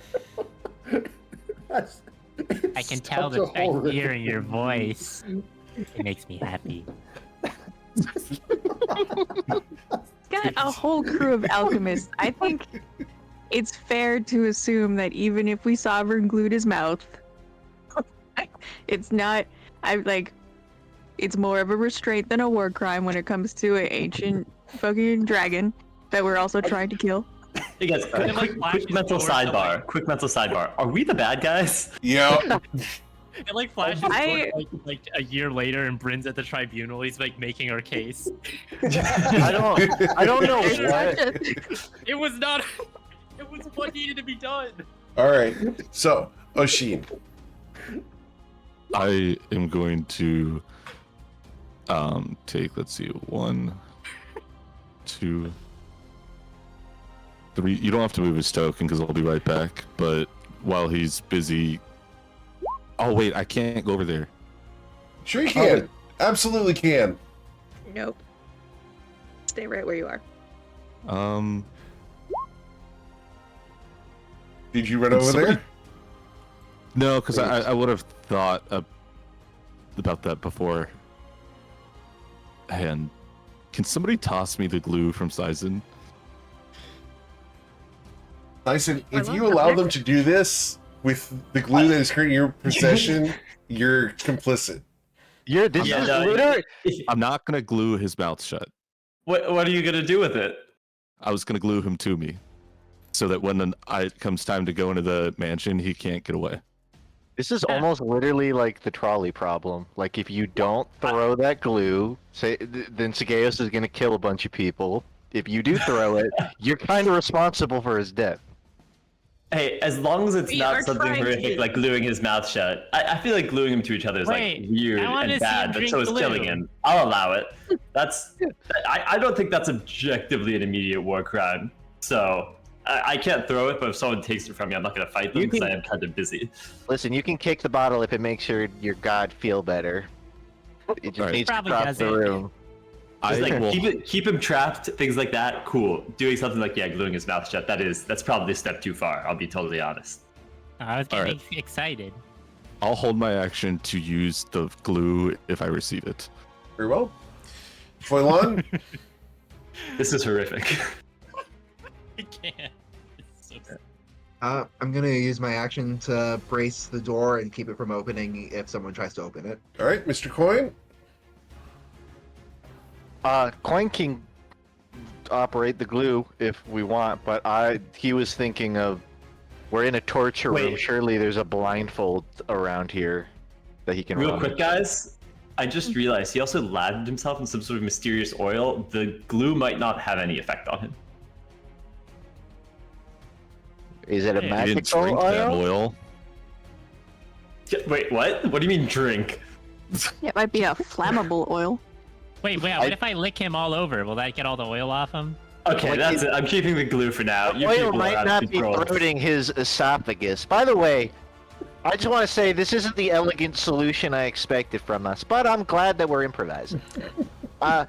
I can tell the fear in your voice. It makes me happy. Got a whole crew of alchemists. I think it's fair to assume that even if we sovereign glued his mouth, it's not. It's more of a restraint than a war crime when it comes to an ancient fucking dragon that we're also trying to kill. Hey guys, quick mental sidebar. Quick mental sidebar. Are we the bad guys? Yeah. It like flashes like a year later, and Bryn's at the tribunal. He's like making our case. I don't know There's what. such a- It was not. It was what needed to be done. All right. So, Oshin. I am going to take, let's see, 1, 2, 3. You don't have to move his token because I'll be right back. But while he's busy, oh wait, I can't go over there. Sure you can. Absolutely can. Nope. Stay right where you are. Did you run over Somebody- there? No, because I would have thought about that before. And Can somebody toss me the glue from Sizen? Dyson, if love you the allow pick. them to do this with the glue that is currently in your possession, you're complicit. This Yeah, is no, literally. I'm not gonna glue his mouth shut. What are you gonna do with it? I was gonna glue him to me, so that when it comes time to go into the mansion, he can't get away. This is almost literally like the trolley problem. Like, if you don't throw that glue, then Sageos is going to kill a bunch of people. If you do throw it, you're kind of responsible for his death. Hey, as long as it's We are not something trying horrific to. like gluing his mouth shut. I feel like gluing him to each other is Wait, like weird I wanna and see him bad, but drink so is glue. killing him. I'll allow it. I don't think that's objectively an immediate war crime. So I can't throw it, but if someone takes it from me, I'm not gonna fight them You because can- I am kind of busy. Listen, you can kick the bottle if it makes your god feel better. It just Alright. needs to Probably cross the doesn't. room. Just like will- keep him trapped, things like that. Cool. Doing something like gluing his mouth shut. That's probably a step too far. I'll be totally honest. I was getting excited. I'll hold my action to use the glue if I receive it. Very well. Foilon, This is horrific. I can't. It's so I'm gonna use my action to brace the door and keep it from opening if someone tries to open it. all right, Mr. Coin. Coin can operate the glue if we want, but he was thinking of, we're in a torture room. Wait. Surely there's a blindfold around here that he can Real run. quick, guys. I just realized he also lathered himself in some sort of mysterious oil. The glue might not have any effect on him. Is it a He He didn't magical drink that oil? oil. Wait, what? What do you mean drink? It might be a flammable oil. Wait, what if I lick him all over? Will that get all the oil off him? Okay, that's it. I'm keeping the glue for now. You Oil people are might out not of be control. throating his esophagus. By the way, I just want to say this isn't the elegant solution I expected from us, but I'm glad that we're improvising. I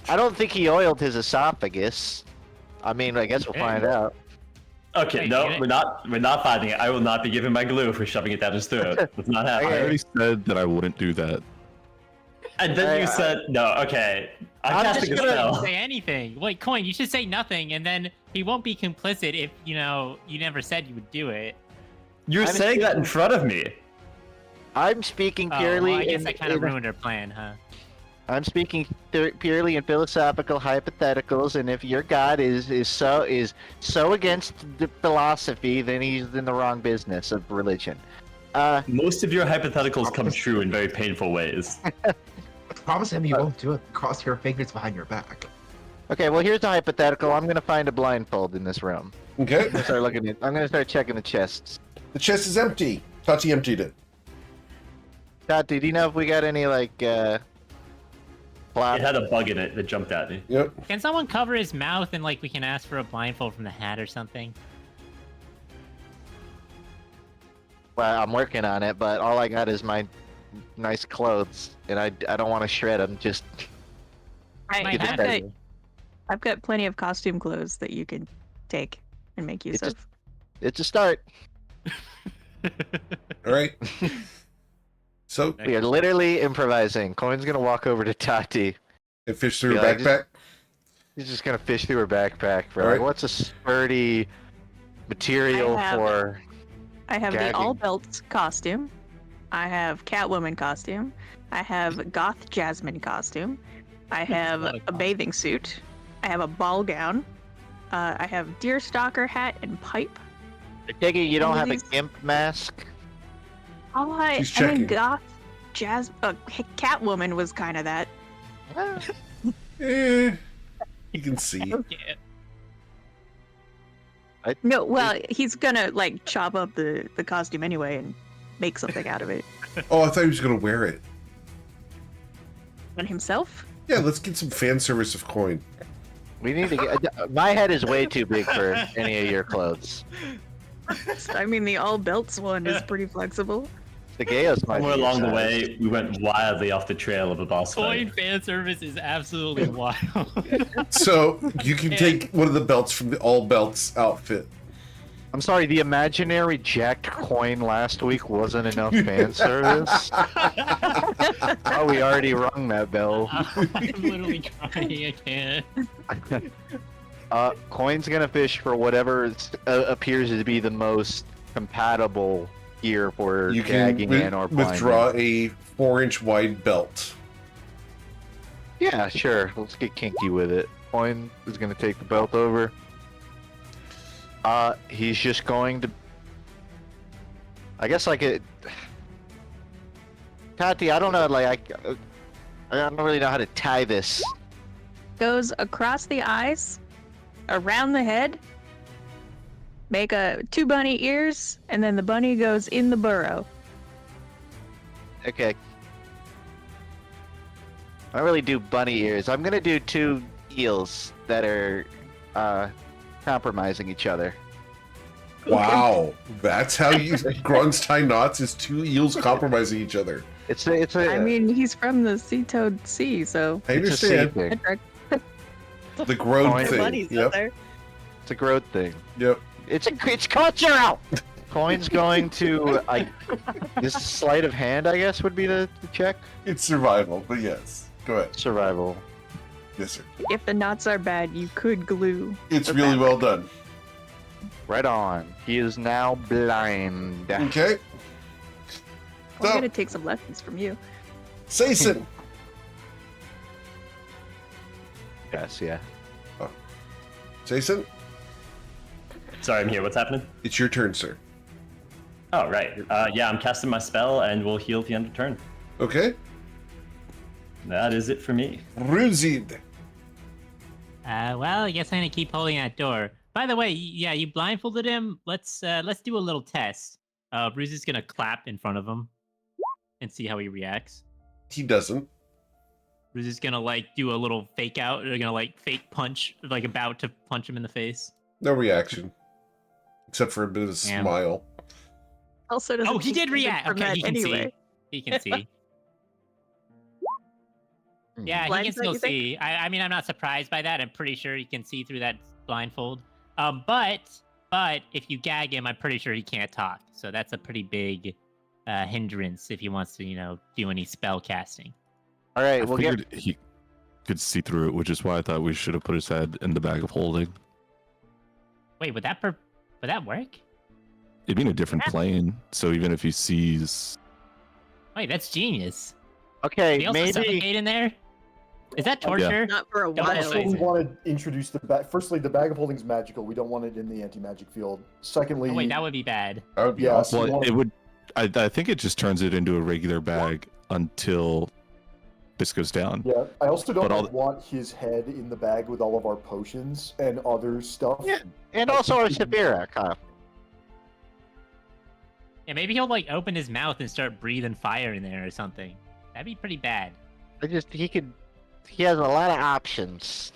don't think he oiled his esophagus. I mean, I guess we'll find out. Okay, Wait, no, get it? we're not finding it. I will not be giving my glue for shoving it down his throat. That's not I happening. already said that I wouldn't do that. And then you said no. Okay, I'm I'm casting a just gonna spell. Say anything. Wait, Coin, you should say nothing, and then he won't be complicit if, you never said you would do it. You're I'm saying that in front of me. I'm speaking Oh, purely well, I guess in, I kind of in- ruined our plan, huh? I'm speaking purely in philosophical hypotheticals, and if your god is so against the philosophy, then he's in the wrong business of religion. Most of your hypotheticals come true in very painful ways. Promise him you won't do it. Cross your fingers behind your back. Okay, well here's the hypothetical. I'm gonna find a blindfold in this room. Okay. I'm gonna start checking the chests. The chest is empty. Tati emptied it. Tati, do you know if we got any It had a bug in it that jumped at me. Yep. Can someone cover his mouth and, we can ask for a blindfold from the hat or something? Well, I'm working on it, but all I got is my nice clothes, and I don't want to shred them. Just My Get hat- it. I've got plenty of costume clothes that you can take and make use It's of. it's a start. All right. So, We are literally improvising. Coin's gonna walk over to Tati. and fish through her Yeah, I just- backpack. He's just gonna fish through her backpack for Alright. what's a sturdy material I have- for. I have the gagging. all belts costume. I have Catwoman costume. I have Goth Jasmine costume. I have What a a bathing suit. I have a ball gown. I have deerstalker hat and pipe. I take it you don't have a These- gimp mask. Oh, She's I mean, checking. Goth Catwoman was kind of that. Eh, you can see. Yeah. No, well, he's gonna chop up the costume anyway and make something out of it. Oh, I thought he was going to wear it. And himself? Yeah, let's get some fan service of coin. We need to get. My head is way too big for any of your clothes. I mean, the all belts one is pretty flexible. The Gaios might Somewhere be along the your size. way, we went wildly off the trail of a boss Coin fight. fan service is absolutely wild. So you can take one of the belts from the all belts outfit. I'm sorry, the imaginary jacked coin last week wasn't enough fan service. Oh, we already rung that bell. I'm literally crying. I can't. Coin's gonna fish for whatever appears to be the most compatible gear for You can gagging and or blinding. withdraw a 4-inch wide belt. Yeah, sure. Let's get kinky with it. Coin is gonna take the belt over. He's just going to. I guess like it. Tati, I don't know. Like I don't really know how to tie this. Goes across the eyes, around the head, make two bunny ears, and then the bunny goes in the burrow. Okay. I don't really do bunny ears. I'm gonna do 2 eels that are compromising each other. Wow, that's how you grunts tie knots, is 2 eels compromising each other. It's a. I mean, he's from the Sea-Toad Sea, so I it's a sea understand. thing. The growth Coin. thing. bunnies Yep. out there. It's a growth thing. Yep. It's cultural. Coin's going to. This sleight of hand, I guess, would be the check. It's survival, but yes. Go ahead. Survival. Yes, sir. If the knots are bad, you could glue. It's the really back. well done. Right on. He is now blind. Okay. I'm So, gonna take some lessons from you. Sason. Yes, yeah. Sason, Sorry, I'm here. What's happening? it's your turn, sir. Oh, right. Yeah, I'm casting my spell and we'll heal at the end of turn. Okay. That is it for me. Ruzid. Well, I guess I'm gonna keep holding that door. By the way, yeah, you blindfolded him. Let's do a little test. Bruce is gonna clap in front of him and see how he reacts. He doesn't. Bruce is gonna like do a little fake out. They're gonna like fake punch, like about to punch him in the face. No reaction. Except for a bit of a Damn. smile. Also, doesn't Oh, he did keep react. from Okay, that he can anyway. see. He can see. Yeah, he Blinds can that, still you think? see. I mean, I'm not surprised by that. I'm pretty sure he can see through that blindfold. But if you gag him, I'm pretty sure he can't talk. So that's a pretty big hindrance if he wants to, do any spell casting. All I right, we'll figured get. he could see through it, which is why I thought we should have put his head in the bag of holding. Wait, would that work? It'd be in a different plane, so even if he sees, Wait, that's genius. Okay, He also maybe. suffocate in there? Is that torture? Not for a Don't while. also- So we want to introduce the bag. Firstly, the bag of holding is magical. We don't want it in the anti-magic field. Secondly, Oh, wait, that would be bad. That would be Yeah, awesome. so- well, it would. I think it just turns it into a regular bag until this goes down. yeah, I also don't But all want his head in the bag with all of our potions and other stuff. Yeah. And also our Severa, huh? Yeah, maybe he'll like open his mouth and start breathing fire in there or something. That'd be pretty bad. He has a lot of options.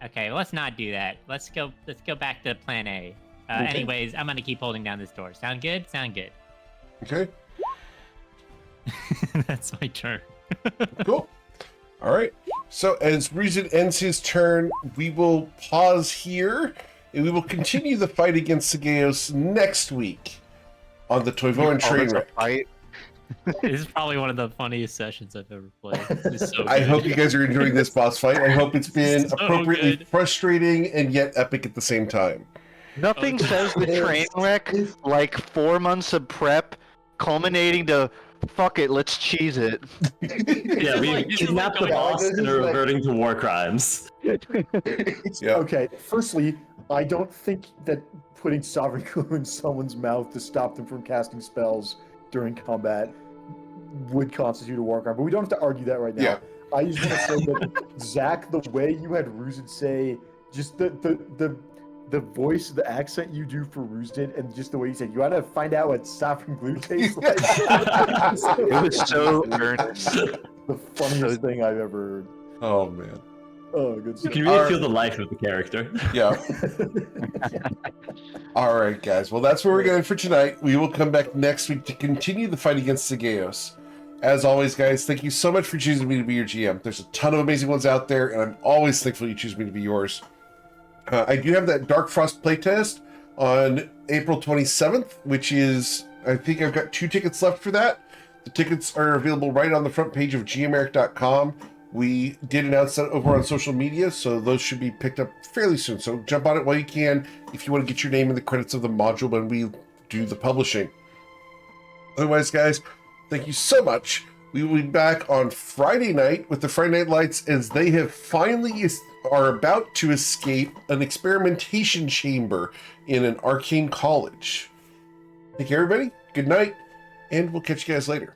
Okay, well, let's not do that. Let's go back to plan A. Okay. Anyways, I'm gonna keep holding down this door. Sound good? Sound good. Okay. That's my turn. Cool. All right. So as Reason ends his turn, we will pause here, and we will continue the fight against Sagaeos next week on the Toivoan Trainwreck. Fight. This is probably one of the funniest sessions I've ever played. This is so I good. hope you guys are enjoying this boss fight. I hope it's been So appropriately good. frustrating and yet epic at the same time. Nothing Okay. says the train wreck like 4 months of prep, culminating to fuck it, let's cheese it. Yeah, we like- this is kidnapped like the going- boss This and is are like- reverting to war crimes. Yeah. Okay, firstly, I don't think that putting sovereign glue in someone's mouth to stop them from casting spells during combat would constitute a war crime, but we don't have to argue that right now. Yeah. I just want to say that Zach, the way you had Ruzid say, just the voice, the accent you do for Ruzid, and just the way you said, you want to find out what sovereign glue tastes like. It was so earnest. The funniest thing I've ever heard. Oh man. Oh, good You stuff. can really Alright. feel the life of the character. Yeah. All right, guys. Well, that's where we're going for tonight. We will come back next week to continue the fight against Sagaeos. As always, guys, thank you so much for choosing me to be your GM. There's a ton of amazing ones out there, and I'm always thankful you choose me to be yours. I do have that Dark Frost playtest on April 27th, which is, I think I've got 2 tickets left for that. The tickets are available right on the front page of gameric.com. We did announce that over on social media, so those should be picked up fairly soon. So jump on it while you can if you want to get your name in the credits of the module when we do the publishing. Otherwise, guys, thank you so much. We will be back on Friday night with the Friday Night Lights as they have finally are about to escape an experimentation chamber in an arcane college. Thank you, everybody. Good night, and we'll catch you guys later.